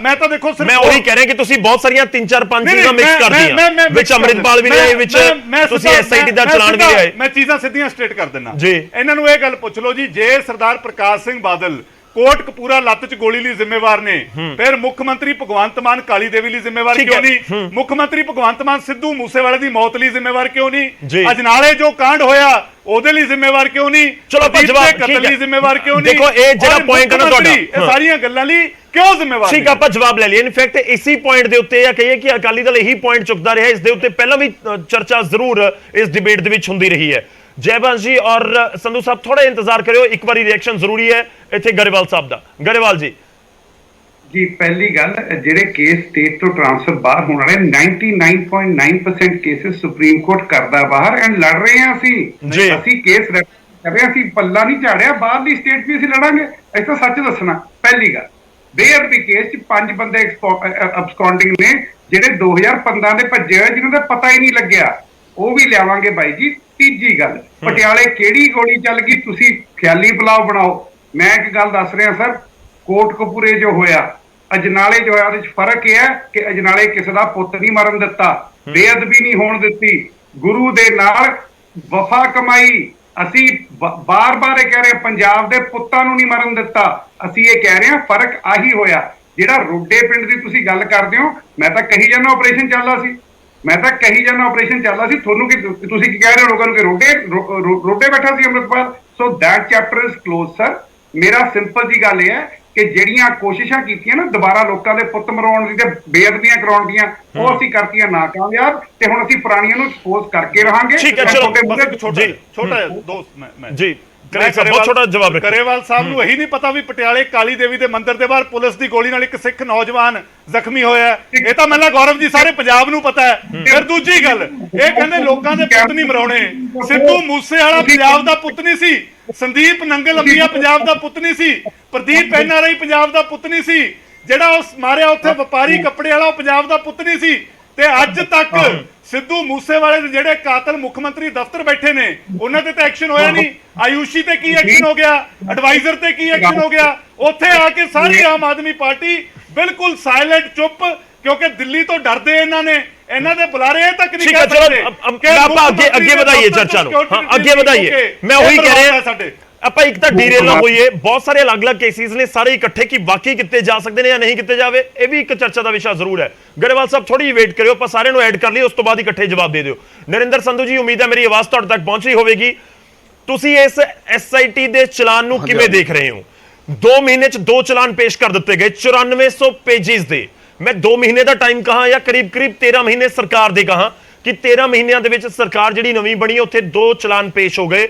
ਮੈਂ ਤਾਂ ਦੇਖੋ ਸਿਰਫ ਮੈਂ ਉਹੀ ਕਹਿ ਰਿਹਾ ਕਿ ਤੁਸੀਂ ਬਹੁਤ ਸਾਰੀਆਂ 3-4-5 ਨਹੀਂ, ਚੀਜ਼ਾਂ ਮਿਕਸ ਮੈਂ- ਕਰਦੀਆਂ ਮੈਂ- ਮੈਂ ਵਿੱਚ mix ਅੰਮ੍ਰਿਤਪਾਲ ਵੀ ਮੈਂ- ਰਹੇ, ਵਿੱਚ ਮੈਂ ਤੁਸੀਂ ਸਿੱਧਾ- ਐਸਆਈਟੀ ਦਾ ਮੈਂ ਚਲਾਨ ਵੀ ਸਿੱਧਾ- ਲਿਆਏ। ਮੈਂ ਚੀਜ਼ਾਂ ਸਿੱਧੀਆਂ ਸਟੇਟ ਕਰ ਦਿੰਦਾ ਜੀ। ਇਹਨਾਂ ਨੂੰ ਇਹ ਗੱਲ ਪੁੱਛ ਲਓ ਜੀ, ਜੇ ਸਰਦਾਰ ਪ੍ਰਕਾਸ਼ ਸਿੰਘ ਬਾਦਲ ਕੋਟਕਪੂਰਾ ਲੱਤ 'ਚ ਗੋਲੀ ਲਈ ਜ਼ਿੰਮੇਵਾਰ ਨੇ, ਫਿਰ ਮੁੱਖ ਮੰਤਰੀ ਭਗਵੰਤ ਮਾਨ ਕਾਲੀ ਦੇਵੀ ਲਈ ਜ਼ਿੰਮੇਵਾਰ ਠੀਕ ਕਿਉਂ ਹੈ। ਨਹੀਂ? ਮੁੱਖ ਮੰਤਰੀ ਭਗਵੰਤ ਮਾਨ ਸਿੱਧੂ ਮੂਸੇਵਾਲੇ ਦੀ ਮੌਤ ਲਈ ਜ਼ਿੰਮੇਵਾਰ ਕਿਉਂ ਜੀ। ਨਹੀਂ? ਅਜਨਾਲੇ ਜੋ ਕਾਂਡ ਹੋਇਆ ਉਹਦੇ ਲਈ ਜ਼ਿੰਮੇਵਾਰ ਕਿਉਂ ਨਹੀਂ? ਚਲੋ ਆਪਾਂ ਪ੍ਰਦੀਪ ਜਵਾਬ- ਦੇ ਕਤਲ ਠੀਕ ਹੈ। ਲਈ ਜ਼ਿੰਮੇਵਾਰ ਕਿਉਂ ਨਹੀਂ? ਦੇਖੋ, ਇਹ ਜਿਹੜਾ ਔਰ point ਹੈ ਨਾ ਮੁੱਖ ਮੰਤਰੀ ਤੁਹਾਡਾ, ਇਹ ਸਾਰੀਆਂ ਗੱਲਾਂ ਲਈ ਕਿਉਂ ਜ਼ਿੰਮੇਵਾਰ ਠੀਕ, ਆਪਾਂ ਜਵਾਬ ਲੈ ਲਈਏ। ਇਨਫੈਕਟ ਇਸੀ ਪੁਆਇੰਟ ਦੇ ਉੱਤੇ ਜਾਂ ਕਹੀਏ ਕਿ ਅਕਾਲੀ ਦਲ ਇਹੀ ਪੁਆਇੰਟ ਚੁੱਕਦਾ ਰਿਹਾ, ਇਸ ਦੇ ਉੱਤੇ ਪਹਿਲਾਂ ਵੀ ਚਰਚਾ ਜ਼ਰੂਰ ਇਸ ਡਿਬੇਟ ਦੇ ਵਿੱਚ ਹੁੰਦੀ ਰਹੀ ਹੈ। ਜੈਵੰਸ਼ ਜੀ ਔਰ ਸੰਧੂ ਸਾਹਿਬ ਥੋੜਾ ਇੰਤਜ਼ਾਰ ਕਰਿਓ, ਇੱਕ ਵਾਰੀ ਰਿਐਕਸ਼ਨ ਜ਼ਰੂਰੀ ਹੈ ਇੱਥੇ ਗਰੇਵਾਲ ਸਾਹਿਬ ਦਾ। ਗਰੇਵਾਲ ਜੀ ਜੀ, ਪਹਿਲੀ ਗੱਲ, ਜਿਹੜੇ ਕੇਸ ਸਟੇਟ ਤੋਂ ਟ੍ਰਾਂਸਫਰ ਬਾਹਰ ਹੋਣ ਵਾਲੇ 99.9% ਕੇਸਿਸ ਸੁਪਰੀਮ ਕੋਰਟ ਕਰਦਾ ਬਾਹਰ, ਐਂਡ ਲੜ ਰਹੇ ਹਾਂ ਅਸੀਂ ਕੇਸ ਕਰ ਰਹੇ ਹਾਂ, ਅਸੀਂ ਪੱਲਾ ਨਹੀਂ ਝਾੜਿਆ, ਬਾਹਰਲੀ ਸਟੇਟ ਵੀ ਅਸੀਂ ਲੜਾਂਗੇ। ਅਸੀਂ ਤਾਂ ਸੱਚ ਦੱਸਣਾ। ਪਹਿਲੀ ਗੱਲ, ਬੇਅਦਬੀ ਕੇਸ 'ਚ 5 ਬੰਦੇ ਅਬਸਕੌਂਡਿੰਗ ਨੇ ਜਿਹੜੇ 2015 ਦੇ ਭੱਜੇ ਹੋਏ, ਜਿਨ੍ਹਾਂ ਦਾ ਪਤਾ ਹੀ ਨਹੀਂ ਲੱਗਿਆ, ਉਹ ਵੀ ਲਿਆਵਾਂਗੇ ਬਾਈ ਜੀ। ਤੀਜੀ ਗੱਲ, ਪਟਿਆਲੇ ਕਿਹੜੀ ਗੋਲੀ ਚੱਲ ਗਈ, ਤੁਸੀਂ ਖਿਆਲੀ ਪੁਲਾਓ ਬਣਾਓ। ਮੈਂ ਇੱਕ ਗੱਲ ਦੱਸ ਰਿਹਾ ਸਰ, ਕੋਟਕਪੂਰੇ ਜੋ ਹੋਇਆ, ਅਜਨਾਲੇ ਜੋ ਹੋਇਆ, ਉਹਦੇ 'ਚ ਫਰਕ ਇਹ ਹੈ ਕਿ ਅਜਨਾਲੇ ਕਿਸੇ ਦਾ ਪੁੱਤ ਨਹੀਂ ਮਰਨ ਦਿੱਤਾ, ਬੇਅਦਬੀ ਨਹੀਂ ਹੋਣ ਦਿੱਤੀ, ਗੁਰੂ ਦੇ ਨਾਲ ਵਫਾ ਕਮਾਈ। ਅਸੀਂ ਬਾਰ-ਬਾਰ ਇਹ ਕਹਿ ਰਹੇ ਹਾਂ, ਪੰਜਾਬ ਦੇ ਪੁੱਤਾਂ ਨੂੰ ਨਹੀਂ ਮਰਨ ਦਿੱਤਾ। ਅਸੀਂ ਇਹ ਕਹਿ ਰਹੇ ਹਾਂ, ਫਰਕ ਆਹੀ ਹੋਇਆ। ਜਿਹੜਾ ਰੋਡੇ ਪਿੰਡ ਦੀ ਤੁਸੀਂ ਗੱਲ ਕਰਦੇ ਹੋ, ਮੈਂ ਤਾਂ ਕਹੀ ਜਾਂਦਾ ਆਪਰੇਸ਼ਨ ਚੱਲਦਾ ਸੀ, ਤੁਹਾਨੂੰ ਕੀ, ਤੁਸੀਂ ਕੀ ਕਹਿ ਰਹੇ ਹੋ ਲੋਕਾਂ ਨੂੰ ਕਿ ਰੋਡੇ ਬੈਠਾ ਸੀ Amritpal? So that chapter is close sir. ਮੇਰਾ ਸਿੰਪਲ ਜੀ ਗੱਲ ਇਹ ਹੈ ਕਿ ਜਿਹੜੀਆਂ ਕੋਸ਼ਿਸ਼ਾਂ ਕੀਤੀਆਂ ਨਾ ਦੁਬਾਰਾ ਲੋਕਾਂ ਦੇ ਪੁੱਤ ਮਰਾਉਣ ਦੀ ਤੇ ਬੇਅਦਬੀਆਂ ਕਰਾਉਣ ਦੀਆਂ, ਉਹ ਅਸੀਂ ਕਰਤੀਆਂ ਨਾਕਾਮਯਾਬ, ਤੇ ਹੁਣ ਅਸੀਂ ਪੁਰਾਣੀਆਂ ਨੂੰ ਐਕਸਪੋਜ਼ ਕਰਕੇ ਰਹਾਂਗੇ। ਠੀਕ ਹੈ, ਚਲੋ ਛੋਟਾ ਦੋਸਤ ਮੈਂ ਜੀ ਬਹੁਤ ਛੋਟਾ ਜਵਾਬ ਰੱਖਿਆ। ਗਰੇਵਾਲ ਸਾਹਿਬ ਨੂੰ ਇਹੀ ਨਹੀਂ ਪਤਾ ਵੀ ਪਟਿਆਲੇ ਕਾਲੀ ਦੇਵੀ ਦੇ ਮੰਦਿਰ ਦੇ ਬਾਹਰ ਪੁਲਿਸ ਦੀ ਗੋਲੀ ਨਾਲ ਇੱਕ ਸਿੱਖ ਨੌਜਵਾਨ ਜ਼ਖਮੀ ਹੋਇਆ। ਇਹ ਤਾਂ ਮੈਨੂੰ ਗੌਰਵ ਜੀ ਸਾਰੇ ਪੰਜਾਬ ਨੂੰ ਪਤਾ ਹੈ। ਫਿਰ ਦੂਜੀ ਗੱਲ, ਇਹ ਕਹਿੰਦੇ ਲੋਕਾਂ ਦੇ ਪੁੱਤ ਨਹੀਂ ਮਰਾਉਣੇ। ਸਿੱਧੂ ਮੂਸੇਵਾਲਾ ਪੰਜਾਬ ਦਾ ਪੁੱਤ ਨਹੀਂ ਸੀ, ਸੰਦੀਪ ਨੰਗਲ ਅੰਬੀਆ ਪੰਜਾਬ ਦਾ ਪੁੱਤ ਨਹੀਂ ਸੀ, ਪ੍ਰਦੀਪ NRI ਪੰਜਾਬ ਦਾ ਪੁੱਤ ਨਹੀਂ ਸੀ, ਜਿਹੜਾ ਉਸ ਮਾਰਿਆ ਉੱਥੇ ਵਪਾਰੀ ਕੱਪੜੇ ਵਾਲਾ ਉਹ ਪੰਜਾਬ ਦਾ ਪੁੱਤ ਨਹੀਂ ਸੀ। ਤੇ ਅੱਜ ਤੱਕ ਸਿੱਧੂ ਮੂਸੇਵਾਲੇ ਦੇ ਜਿਹੜੇ ਕਾਤਲ ਮੁੱਖ ਮੰਤਰੀ ਦਫ਼ਤਰ ਬੈਠੇ ਨੇ, ਉਹਨਾਂ ਤੇ ਤਾਂ ਐਕਸ਼ਨ ਹੋਇਆ ਨਹੀਂ। ਆਯੂਸ਼ੀ ਤੇ ਕੀ ਐਕਸ਼ਨ ਹੋ ਗਿਆ? ਐਡਵਾਈਜ਼ਰ ਤੇ ਕੀ ਐਕਸ਼ਨ ਹੋ ਗਿਆ? ਉੱਥੇ ਆ ਕੇ ਸਾਰੀ ਆਮ ਆਦਮੀ ਪਾਰਟੀ ਬਿਲਕੁਲ ਸਾਇਲੈਂਟ, ਚੁੱਪ, ਕਿਉਂਕਿ ਦਿੱਲੀ ਤੋਂ ਡਰਦੇ ਇਹਨਾਂ ਦੇ ਬੁਲਾਰੇ ਇਹ ਤੱਕ ਨਹੀਂ ਕਹਿ ਸਕਦੇ। ਆਪਾਂ ਅੱਗੇ ਵਧਾਈਏ ਚਰਚਾ ਨੂੰ, ਹਾਂ ਅੱਗੇ ਵਧਾਈਏ। ਮੈਂ ਉਹੀ ਕਹਿ ਰਿਹਾ, ਸਾਡੇ ਆਪਾਂ ਇੱਕ ਤਾਂ ਡੀਰੇਲ ਨਾ ਹੋਈਏ, ਬਹੁਤ ਸਾਰੇ ਅਲੱਗ-ਅਲੱਗ ਕੇਸਿਸ ਨੇ, ਸਾਰੇ ਇਕੱਠੇ ਕੀ ਵਾਕਈ ਕਿਤੇ ਜਾ ਸਕਦੇ ਨੇ ਜਾਂ ਨਹੀਂ ਕਿਤੇ ਜਾਵੇ, ਇਹ ਵੀ ਇੱਕ ਚਰਚਾ ਦਾ ਵਿਸ਼ਾ ਜ਼ਰੂਰ ਹੈ। ਗਰੇਵਾਲ ਸਾਹਿਬ ਥੋੜੀ ਜਿਹੀ ਵੇਟ ਕਰਿਓ, ਆਪਾਂ ਸਾਰਿਆਂ ਨੂੰ ਐਡ ਕਰ ਲਈ, ਉਸ ਤੋਂ ਬਾਅਦ ਇਕੱਠੇ ਜਵਾਬ ਦੇ ਦਿਓ। ਨਰਿੰਦਰ ਸੰਧੂ ਜੀ, ਉਮੀਦ ਹੈ ਮੇਰੀ ਆਵਾਜ਼ ਤੁਹਾਡੇ ਤੱਕ ਪਹੁੰਚ ਰਹੀ ਹੋਵੇਗੀ। ਤੁਸੀਂ ਇਸ SIT ਦੇ ਚਲਾਨ ਨੂੰ ਕਿਵੇਂ ਦੇਖ ਰਹੇ ਹੋ? 2 ਮਹੀਨੇ 'ਚ 2 ਚਲਾਨ ਪੇਸ਼ ਕਰ ਦਿੱਤੇ ਗਏ 9400 ਪੇਜਿਸ ਦੇ। ਮੈਂ 2 ਮਹੀਨੇ ਦਾ ਟਾਈਮ ਕਹਾਂ ਜਾਂ ਕਰੀਬ 13 ਮਹੀਨੇ ਸਰਕਾਰ ਦੇ ਕਹਾਂ, ਕਿ 13 ਮਹੀਨਿਆਂ ਦੇ ਵਿੱਚ ਸਰਕਾਰ ਜਿਹੜੀ ਨਵੀਂ ਬਣੀ ਉੱਥੇ 2 ਚਲਾਨ ਪੇਸ਼ ਹੋ ਗਏ,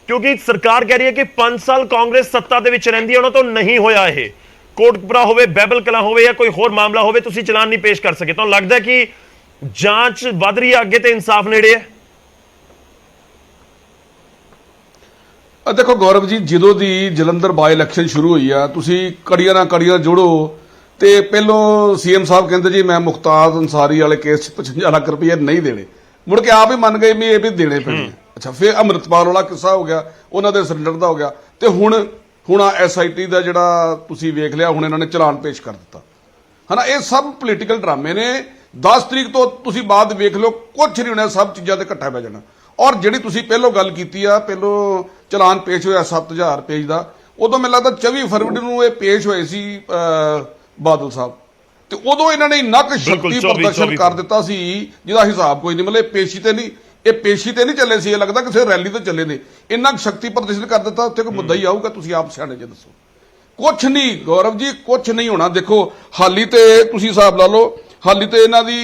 ਕਿਉਂਕਿ ਸਰਕਾਰ ਕਹਿ ਰਹੀ ਹੈ ਕਿ 5 ਸਾਲ ਕਾਂਗਰਸ ਸੱਤਾ ਦੇ ਵਿੱਚ ਰਹਿੰਦੀ ਹੈ, ਉਹਨਾਂ ਤੋਂ ਨਹੀਂ ਹੋਇਆ ਇਹ। ਕੋਟਕਪੂਰਾ ਹੋਵੇ, ਬਹਿਬਲ ਕਲਾਂ ਹੋਵੇ ਜਾਂ ਕੋਈ ਹੋਰ ਮਾਮਲਾ ਹੋਵੇ, ਤੁਸੀਂ ਚਲਾਨ ਨਹੀਂ ਪੇਸ਼ ਕਰ ਸਕੇ। ਤੁਹਾਨੂੰ ਲੱਗਦਾ ਕਿ ਜਾਂਚ ਵੱਧ ਰਹੀ ਹੈ ਅੱਗੇ ਤੇ ਇਨਸਾਫ ਨੇੜੇ ਹੈ? ਦੇਖੋ ਗੌਰਵ ਜੀ, ਜਦੋਂ ਦੀ ਜਲੰਧਰ ਬਾਈ ਇਲੈਕਸ਼ਨ ਸ਼ੁਰੂ ਹੋਈ ਆ, ਤੁਸੀਂ ਕੜੀਆਂ ਨਾਲ ਕੜੀਆਂ ਜੋੜੋ, ਤੇ ਪਹਿਲੋਂ CM ਸਾਹਿਬ ਕਹਿੰਦੇ ਜੀ ਮੈਂ ਮੁਖਤਾਰ ਅੰਸਾਰੀ ਵਾਲੇ ਕੇਸ 'ਚ 55 ਲੱਖ ਰੁਪਏ ਨਹੀਂ ਦੇਣੇ, ਮੁੜ ਕੇ ਆਪ ਹੀ ਮੰਨ ਗਏ ਵੀ ਇਹ ਵੀ ਦੇਣੇ ਪੈਣੇ। ਅੱਛਾ, ਫਿਰ ਅੰਮ੍ਰਿਤਪਾਲ ਵਾਲਾ ਕਿੱਸਾ ਹੋ ਗਿਆ, ਉਹਨਾਂ ਦੇ ਸਰੈਂਡਰ ਦਾ ਹੋ ਗਿਆ, ਤੇ ਹੁਣ SIT ਦਾ ਜਿਹੜਾ ਤੁਸੀਂ ਵੇਖ ਲਿਆ, ਹੁਣ ਇਹਨਾਂ ਨੇ ਚਲਾਨ ਪੇਸ਼ ਕਰ ਦਿੱਤਾ, ਹਨਾ। ਇਹ ਸਭ ਪੋਲੀਟੀਕਲ ਡਰਾਮੇ ਨੇ। 10 ਤਰੀਕ ਤੋਂ ਤੁਸੀਂ ਬਾਅਦ ਵੇਖ ਲਓ, ਕੁਝ ਨਹੀਂ ਹੋਣਾ, ਸਭ ਚੀਜ਼ਾਂ ਤੇ ਇਕੱਠਾ ਪੈ ਜਾਣਾ। ਔਰ ਜਿਹੜੀ ਤੁਸੀਂ ਪਹਿਲੋਂ ਗੱਲ ਕੀਤੀ ਆ, ਪਹਿਲੋਂ ਚਲਾਨ ਪੇਸ਼ ਹੋਇਆ 7000 ਪੇਜ ਦਾ, ਉਦੋਂ ਮੈਨੂੰ ਲੱਗਦਾ 24 ਫਰਵਰੀ ਨੂੰ ਇਹ ਪੇਸ਼ ਹੋਏ ਸੀ ਬਾਦਲ ਸਾਹਿਬ, ਤੇ ਉਦੋਂ ਇਹਨਾਂ ਨੇ ਇੰਨਾ ਕੁ ਸ਼ਕਤੀ ਪ੍ਰਦਰਸ਼ਨ ਕਰ ਦਿੱਤਾ ਸੀ ਜਿਹਦਾ ਹਿਸਾਬ ਕੋਈ ਨਹੀਂ। ਮਤਲਬ ਪੇਸ਼ੀ ਤੇ ਨਹੀਂ ਚੱਲੇ ਸੀ, ਇਹ ਲੱਗਦਾ ਕਿਸੇ ਰੈਲੀ ਤੇ ਚੱਲੇ ਨੇ। ਇੰਨਾ ਕੁ ਸ਼ਕਤੀ ਪ੍ਰਦਰਸ਼ਨ ਕਰ ਦਿੱਤਾ, ਉੱਥੇ ਕੋਈ ਮੁੱਦਾ ਹੀ ਆਊਗਾ। ਤੁਸੀਂ ਆਪ ਸਿਆਣੇ ਜੇ ਦੱਸੋ। ਕੁਛ ਨਹੀਂ ਗੌਰਵ ਜੀ, ਕੁਛ ਨਹੀਂ ਹੋਣਾ। ਦੇਖੋ ਹਾਲੀ ਤੇ ਤੁਸੀਂ ਹਿਸਾਬ ਲਾ ਲਓ, ਹਾਲੀ ਤੇ ਇਹਨਾਂ ਦੀ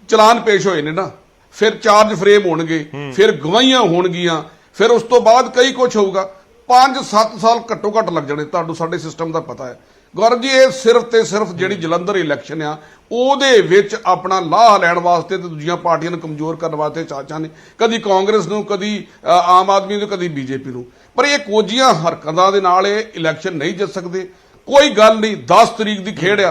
ਚਲਾਨ ਪੇਸ਼ ਹੋਏ ਨੇ ਨਾ, ਫਿਰ ਚਾਰਜ ਫਰੇਮ ਹੋਣਗੇ, ਫਿਰ ਗਵਾਹੀਆਂ ਹੋਣਗੀਆਂ, ਫਿਰ ਉਸ ਤੋਂ ਬਾਅਦ ਕਈ ਕੁਛ ਹੋਊਗਾ। 5-7 ਸਾਲ ਘੱਟੋ ਘੱਟ ਲੱਗ ਜਾਣੇ। ਤੁਹਾਨੂੰ ਸਾਡੇ ਸਿਸਟਮ ਦਾ ਪਤਾ ਹੈ ਗੌਰਵ ਜੀ। ਇਹ ਸਿਰਫ ਤੇ ਸਿਰਫ ਜਿਹੜੀ ਜਲੰਧਰ ਇਲੈਕਸ਼ਨ ਆ, ਉਹਦੇ ਵਿੱਚ ਆਪਣਾ ਲਾਹਾ ਲੈਣ ਵਾਸਤੇ ਤੇ ਦੂਜੀਆਂ ਪਾਰਟੀਆਂ ਨੂੰ ਕਮਜ਼ੋਰ ਕਰਨ ਵਾਸਤੇ ਚਾਚਾ ਨੇ, ਕਦੀ ਕਾਂਗਰਸ ਨੂੰ, ਕਦੀ ਆਮ ਆਦਮੀ ਨੂੰ, ਕਦੀ BJP ਨੂੰ। ਪਰ ਇਹ ਕੋਝੀਆਂ ਹਰਕਤਾਂ ਦੇ ਨਾਲ ਇਹ ਇਲੈਕਸ਼ਨ ਨਹੀਂ ਜਿੱਤ ਸਕਦੇ। ਕੋਈ ਗੱਲ ਨਹੀਂ, 10 ਤਰੀਕ ਦੀ ਖੇਡ ਆ,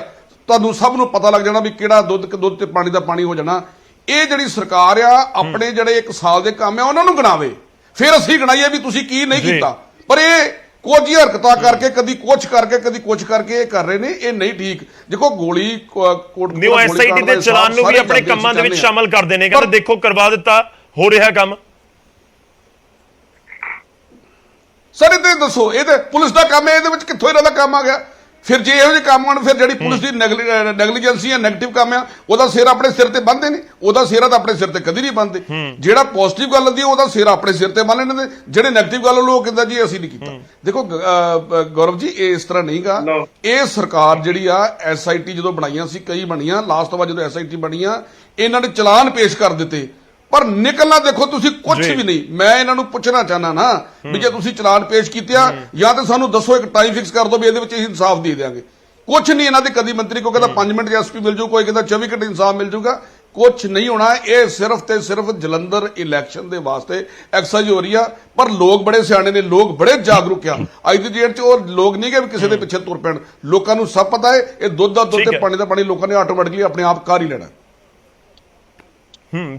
ਤੁਹਾਨੂੰ ਸਭ ਨੂੰ ਪਤਾ ਲੱਗ ਜਾਣਾ ਵੀ ਕਿਹੜਾ ਦੁੱਧ ਤੇ ਪਾਣੀ ਦਾ ਪਾਣੀ ਹੋ ਜਾਣਾ। ਇਹ ਜਿਹੜੀ ਸਰਕਾਰ ਆ ਆਪਣੇ ਜਿਹੜੇ 1 ਸਾਲ ਦੇ ਕੰਮ ਆ ਉਹਨਾਂ ਨੂੰ ਗਿਣਾਵੇ, ਫਿਰ ਅਸੀਂ ਗਿਣਾਈਏ ਵੀ ਤੁਸੀਂ ਕੀ ਨਹੀਂ ਕੀਤਾ। ਪਰ ਇਹ ਕੁਝ ਹੀ ਹਰਕਤਾਂ ਕਰਕੇ, ਕਦੀ ਕੁਛ ਕਰਕੇ, ਕਦੀ ਕੁਛ ਕਰਕੇ ਇਹ ਕਰ ਰਹੇ ਨੇ, ਇਹ ਨਹੀਂ ਠੀਕ। ਦੇਖੋ ਗੋਲੀ ਨਿਊ ਐਸਆਈਟੀ ਦੇ ਚਲਾਨ ਨੂੰ ਵੀ ਆਪਣੇ ਕੰਮਾਂ ਦੇ ਵਿੱਚ ਸ਼ਾਮਲ ਕਰਦੇ ਨੇ, ਕਹਿੰਦੇ ਦੇਖੋ ਕਰਵਾ ਦਿੱਤਾ, ਹੋ ਰਿਹਾ ਕੰਮ। ਸਰ ਇਹ ਦੱਸੋ, ਇਹ ਤੇ ਪੁਲਿਸ ਦਾ ਕੰਮ ਹੈ, ਇਹਦੇ ਵਿੱਚ ਕਿੱਥੋਂ ਇਹਨਾਂ ਦਾ ਕੰਮ ਆ ਗਿਆ? ਫਿਰ ਜੇ ਇਹੋ ਜਿਹੇ ਕੰਮ ਹੋਣ, ਫਿਰ ਜਿਹੜੀ ਪੁਲਿਸ ਦੀ ਨੈਗਲੀਜੈਂਸੀ ਹੈ, ਨੈਗੇਟਿਵ ਕੰਮ ਆ, ਉਹਦਾ ਸਿਰ ਆਪਣੇ ਸਿਰ ਤੇ ਬੰਨ੍ਹਦੇ ਨੇ। ਉਹਦਾ ਸਿਰ ਤਾਂ ਆਪਣੇ ਸਿਰ ਤੇ ਕਦੀ ਨਹੀਂ ਬੰਨ੍ਹਦੇ। ਜਿਹੜਾ ਪੋਜ਼ਿਟਿਵ ਗੱਲ ਹੁੰਦੀ ਹੈ ਉਹਦਾ ਸਿਰ ਆਪਣੇ ਸਿਰ ਤੇ ਬੰਨ ਲੈਂਦੇ, ਜਿਹੜੇ ਨੈਗੇਟਿਵ ਗੱਲ ਲੋਕ ਕਹਿੰਦਾ ਜੀ ਅਸੀਂ ਨਹੀਂ ਕੀਤਾ। ਦੇਖੋ ਗੌਰਵ ਜੀ, ਇਹ ਇਸ ਤਰ੍ਹਾਂ ਨਹੀਂਗਾ। ਇਹ ਸਰਕਾਰ ਜਿਹੜੀ ਆ ਐਸਆਈਟੀ ਜਦੋਂ ਬਣਾਈਆਂ ਸੀ, ਕਈ ਬਣੀਆਂ, ਲਾਸਟ ਤੋਂ ਬਾਅਦ ਜਦੋਂ ਐਸਆਈਟੀ ਬਣੀਆਂ ਇਹਨਾਂ ਨੇ ਚਲਾਨ ਪੇਸ਼ ਕਰ ਦਿੱਤੇ, ਪਰ ਨਿਕਲਣਾ ਦੇਖੋ ਤੁਸੀਂ ਕੁਝ ਵੀ ਨਹੀਂ। ਮੈਂ ਇਹਨਾਂ ਨੂੰ ਪੁੱਛਣਾ ਚਾਹਨਾ ਨਾ ਵੀ ਜੇ ਤੁਸੀਂ ਚਲਾਨ ਪੇਸ਼ ਕੀਤੇ ਆ, ਜਾਂ ਤਾਂ ਸਾਨੂੰ ਦੱਸੋ, ਇੱਕ ਟਾਈਮ ਫਿਕਸ ਕਰ ਦਿਓ ਵੀ ਇਹਦੇ ਵਿੱਚ ਅਸੀਂ ਇਨਸਾਫ ਦੇ ਦੇਵਾਂਗੇ। ਕੁਝ ਨਹੀਂ ਇਹਨਾਂ ਦੇ, ਕਦੀ ਮੰਤਰੀ ਕੋ ਕਹਿੰਦਾ 5 ਮਿੰਟ ਐਸਪੀ ਮਿਲ ਜੂ, ਕੋਈ ਕਹਿੰਦਾ 24 ਘੰਟੇ ਇਨਸਾਫ ਮਿਲ ਜੂਗਾ, ਕੁਝ ਨਹੀਂ ਹੋਣਾ। ਇਹ ਸਿਰਫ ਤੇ ਸਿਰਫ ਜਲੰਧਰ ਇਲੈਕਸ਼ਨ ਦੇ ਵਾਸਤੇ ਐਕਸਰਸਾਈਜ਼ ਹੋ ਰਹੀ ਆ। ਪਰ ਲੋਕ ਬੜੇ ਸਿਆਣੇ ਨੇ, ਲੋਕ ਬੜੇ ਜਾਗਰੂਕ ਆ। ਅੱਜ ਦੀ ਡੇਟ 'ਚ ਉਹ ਲੋਕ ਨਹੀਂ ਕਿ ਕਿਸੇ ਦੇ ਪਿੱਛੇ ਤੁਰ ਪੈਣ। ਲੋਕਾਂ ਨੂੰ ਸਭ ਪਤਾ ਹੈ ਇਹ ਦੁੱਧ ਦਾ ਦੁੱਧ ਤੇ ਪਾਣੀ ਦਾ ਪਾਣੀ ਲੋਕਾਂ ਨੇ ਆਟੋਮੈਟਿਕਲੀ ਆਪਣੇ ਆਪ ਕਰ ਹੀ ਲੈਣਾ।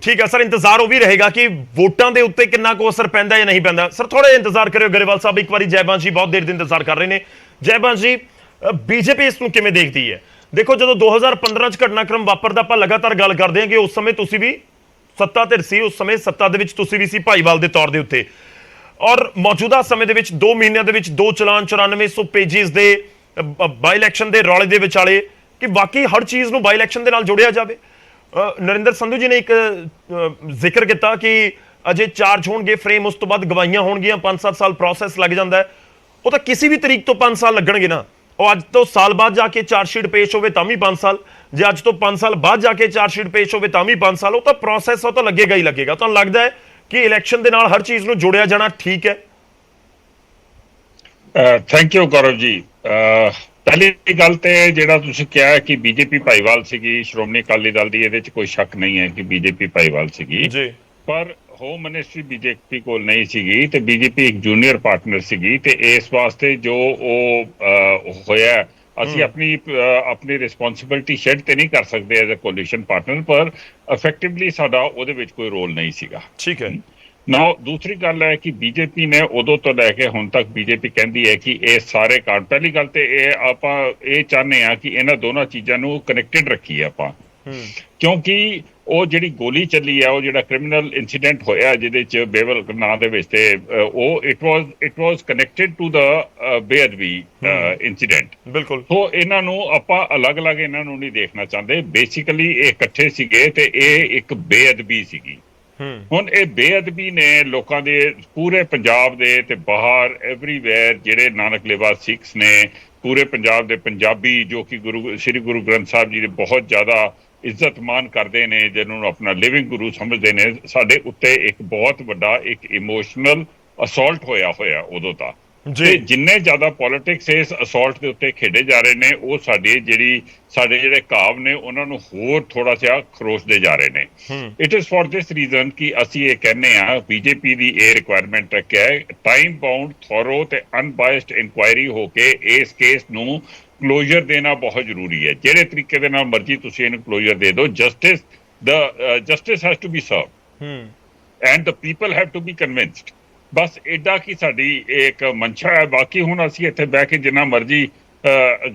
ਠੀਕ ਹੈ ਸਰ, ਇੰਤਜ਼ਾਰ ਉਹ ਵੀ ਰਹੇਗਾ ਕਿ ਵੋਟਾਂ ਦੇ ਉੱਤੇ ਕਿੰਨਾ ਕੁ ਅਸਰ ਪੈਂਦਾ ਜਾਂ ਨਹੀਂ ਪੈਂਦਾ। ਸਰ ਥੋੜਾ ਜਿਹਾ ਇੰਤਜ਼ਾਰ ਕਰਿਓ। ਗਰੇਵਾਲ ਸਾਹਿਬ ਇੱਕ ਵਾਰੀ ਜੈਬਾਂਸ਼ ਜੀ ਬਹੁਤ ਦੇਰ ਦੇ ਇੰਤਜ਼ਾਰ ਕਰ ਰਹੇ ਨੇ। ਜੈਬਾਂਸ਼ ਜੀ, ਬੀਜੇਪੀ ਇਸ ਨੂੰ ਕਿਵੇਂ ਦੇਖਦੀ ਹੈ? ਦੇਖੋ ਜਦੋਂ 2015 ਚ ਘਟਨਾਕ੍ਰਮ ਵਾਪਰਦਾ, ਆਪਾਂ ਲਗਾਤਾਰ ਗੱਲ ਕਰਦੇ ਹਾਂ ਕਿ ਉਸ ਸਮੇਂ ਤੁਸੀਂ ਵੀ ਸੱਤਾ ਧਿਰ ਸੀ, ਉਸ ਸਮੇਂ ਸੱਤਾ ਦੇ ਵਿੱਚ ਤੁਸੀਂ ਵੀ ਸੀ ਭਾਈਵਾਲ ਦੇ ਤੌਰ ਦੇ ਉੱਤੇ, ਔਰ ਮੌਜੂਦਾ ਸਮੇਂ ਦੇ ਵਿੱਚ 2 ਮਹੀਨਿਆਂ ਦੇ ਵਿੱਚ 2 ਚਲਾਨ 9400 ਪੇਜਿਸ ਦੇ ਬਾਈ ਇਲੈਕਸ਼ਨ ਦੇ ਰੌਲੇ ਦੇ ਵਿਚਾਲੇ ਕਿ ਵਾਕਈ ਹਰ ਚੀਜ਼ ਨੂੰ ਬਾਈ ਇਲੈਕਸ਼ਨ ਦੇ ਨਾਲ ਜੋੜਿਆ ਜਾਵੇ। ਨਰਿੰਦਰ ਸੰਧੂ ਜੀ ਨੇ ਇੱਕ ਜ਼ਿਕਰ ਕੀਤਾ ਕਿ ਅਜੇ ਚਾਰਜ ਹੋਣਗੇ ਫਰੇਮ, ਉਸ ਤੋਂ ਬਾਅਦ ਗਵਾਹੀਆਂ ਹੋਣਗੀਆਂ, 5-7 ਸਾਲ ਪ੍ਰੋਸੈਸ ਲੱਗ ਜਾਂਦਾ ਹੈ। ਉਹ ਤਾਂ ਕਿਸੇ ਵੀ ਤਰੀਕ ਤੋਂ 5 ਸਾਲ ਲੱਗਣਗੇ ਨਾ। ਉਹ ਅੱਜ ਤੋਂ ਸਾਲ ਬਾਅਦ ਜਾ ਕੇ ਚਾਰਜਸ਼ੀਟ ਪੇਸ਼ ਹੋਵੇ ਤਾਂ ਵੀ 5 ਸਾਲ, ਜੇ ਅੱਜ ਤੋਂ 5 ਸਾਲ ਬਾਅਦ ਜਾ ਕੇ ਚਾਰਜਸ਼ੀਟ ਪੇਸ਼ ਹੋਵੇ ਤਾਂ ਵੀ 5 ਸਾਲ। ਉਹ ਤਾਂ ਪ੍ਰੋਸੈਸ ਉਹ ਤਾਂ ਲੱਗੇਗਾ ਹੀ ਲੱਗੇਗਾ। ਤੁਹਾਨੂੰ ਲੱਗਦਾ ਹੈ ਕਿ ਇਲੈਕਸ਼ਨ ਦੇ ਨਾਲ ਹਰ ਚੀਜ਼ ਨੂੰ ਜੋੜਿਆ ਜਾਣਾ ਠੀਕ ਹੈ? Thank you Gaurav ji. ਪਹਿਲੀ ਗੱਲ ਤੇ ਜਿਹੜਾ ਤੁਸੀਂ ਕਿਹਾ ਕਿ ਬੀਜੇਪੀ ਭਾਈਵਾਲ ਸੀਗੀ ਸ਼੍ਰੋਮਣੀ ਅਕਾਲੀ ਦਲ ਦੀ, ਇਹਦੇ 'ਚ ਕੋਈ ਸ਼ੱਕ ਨਹੀਂ ਹੈ ਕਿ ਬੀਜੇਪੀ ਭਾਈਵਾਲ ਸੀਗੀ ਜੀ। ਪਰ ਹੋਮ ਮਿਨਿਸਟਰੀ ਬੀਜੇਪੀ ਕੋਲ ਨਹੀਂ ਸੀਗੀ ਤੇ ਬੀਜੇਪੀ ਇੱਕ ਜੂਨੀਅਰ ਪਾਰਟਨਰ ਸੀਗੀ, ਤੇ ਇਸ ਵਾਸਤੇ ਜੋ ਉਹ ਹੋਇਆ, ਅਸੀਂ ਆਪਣੀ ਰਿਸਪੌਂਸਿਬਿਲਿਟੀ ਸ਼ੇਡ ਤੇ ਨਹੀਂ ਕਰ ਸਕਦੇ ਐਜ਼ ਅ ਕੋਲੀਸ਼ਨ ਪਾਰਟਨਰ, ਪਰ ਇਫੈਕਟਿਵਲੀ ਸਾਡਾ ਉਹਦੇ ਵਿੱਚ ਕੋਈ ਰੋਲ ਨਹੀਂ ਸੀਗਾ। ਠੀਕ ਹੈ ਨਾ। ਦੂਸਰੀ ਗੱਲ ਹੈ ਕਿ ਬੀਜੇਪੀ ਨੇ ਉਦੋਂ ਤੋਂ ਲੈ ਕੇ ਹੁਣ ਤੱਕ ਬੀਜੇਪੀ ਕਹਿੰਦੀ ਹੈ ਕਿ ਇਹ ਸਾਰੇ ਕਾਂਡ, ਪਹਿਲੀ ਗੱਲ ਤੇ ਇਹ ਆਪਾਂ ਇਹ ਚਾਹੁੰਦੇ ਹਾਂ ਕਿ ਇਹਨਾਂ ਦੋਨਾਂ ਚੀਜ਼ਾਂ ਨੂੰ ਕਨੈਕਟਡ ਰੱਖੀਏ ਆਪਾਂ, ਕਿਉਂਕਿ ਉਹ ਜਿਹੜੀ ਗੋਲੀ ਚੱਲੀ ਹੈ, ਉਹ ਜਿਹੜਾ ਕ੍ਰਿਮੀਨਲ ਇਨਸੀਡੈਂਟ ਹੋਇਆ ਜਿਹਦੇ ਚ ਬੇਵਲ ਨਾਂ ਦੇ ਵਿੱਚ, ਤੇ ਉਹ ਇਟ ਵਾਸ ਕਨੈਕਟਡ ਟੂ ਦਾ ਬੇਅਦਬੀ ਇਨਸੀਡੈਂਟ। ਬਿਲਕੁਲ। ਸੋ ਇਹਨਾਂ ਨੂੰ ਆਪਾਂ ਅਲੱਗ-ਅਲੱਗ ਇਹਨਾਂ ਨੂੰ ਨਹੀਂ ਦੇਖਣਾ ਚਾਹੁੰਦੇ। ਬੇਸਿਕਲੀ ਇਹ ਇਕੱਠੇ ਸੀਗੇ ਤੇ ਇਹ ਇੱਕ ਬੇਅਦਬੀ ਸੀਗੀ। ਹੁਣ ਇਹ ਬੇਅਦਬੀ ਨੇ ਲੋਕਾਂ ਦੇ ਪੂਰੇ ਪੰਜਾਬ ਦੇ ਤੇ ਬਾਹਰ ਐਵਰੀਵੇਅਰ ਜਿਹੜੇ ਨਾਨਕ ਲੇਵਾ ਸਿੱਖਸ ਨੇ, ਪੂਰੇ ਪੰਜਾਬ ਦੇ ਪੰਜਾਬੀ ਜੋ ਕਿ ਸ੍ਰੀ ਗੁਰੂ ਗ੍ਰੰਥ ਸਾਹਿਬ ਜੀ ਦੇ ਬਹੁਤ ਜ਼ਿਆਦਾ ਇੱਜ਼ਤ ਮਾਨ ਕਰਦੇ ਨੇ, ਜਿਹਨਾਂ ਨੂੰ ਆਪਣਾ ਲਿਵਿੰਗ ਗੁਰੂ ਸਮਝਦੇ ਨੇ, ਸਾਡੇ ਉੱਤੇ ਇੱਕ ਬਹੁਤ ਵੱਡਾ ਇੱਕ ਇਮੋਸ਼ਨਲ ਅਸੌਲਟ ਹੋਇਆ ਉਦੋਂ ਤਾਂ। ਤੇ ਜਿੰਨੇ ਜ਼ਿਆਦਾ ਪੋਲਿਟਿਕਸ ਇਸ ਅਸੌਲਟ ਦੇ ਉੱਤੇ ਖੇਡੇ ਜਾ ਰਹੇ ਨੇ, ਉਹ ਸਾਡੇ ਜਿਹੜੇ ਕਾਵ ਨੇ ਉਹਨਾਂ ਨੂੰ ਹੋਰ ਥੋੜਾ ਜਿਹਾ ਖਰੋਸ਼ਦੇ ਜਾ ਰਹੇ ਨੇ। It is for this reason ਕਿ ਅਸੀਂ ਇਹ ਕਹਿੰਦੇ ਆ, ਬੀਜੇਪੀ ਦੀ ਇਹ ਰਿਕੁਆਇਰਮੈਂਟ ਰੱਖਿਆ ਹੈ, ਟਾਈਮ ਬਾਉਂਡ, ਥੋਰੋ ਤੇ ਅਨਬਾਇਸਡ ਇਨਕੁਆਇਰੀ ਹੋ ਕੇ ਇਸ ਕੇਸ ਨੂੰ ਕਲੋਜ਼ਰ ਦੇਣਾ ਬਹੁਤ ਜ਼ਰੂਰੀ ਹੈ। ਜਿਹੜੇ ਤਰੀਕੇ ਦੇ ਨਾਲ ਮਰਜ਼ੀ ਤੁਸੀਂ ਇਹਨੂੰ ਕਲੋਜ਼ਰ ਦੇ ਦਿਓ, justice has to be served and the people have to be convinced. ਬਸ ਏਡਾ ਕਿ ਸਾਡੀ ਇੱਕ ਮਨਸ਼ਾ ਹੈ। ਬਾਕੀ ਹੁਣ ਅਸੀਂ ਇੱਥੇ ਬਹਿ ਕੇ ਜਿੰਨਾ ਮਰਜ਼ੀ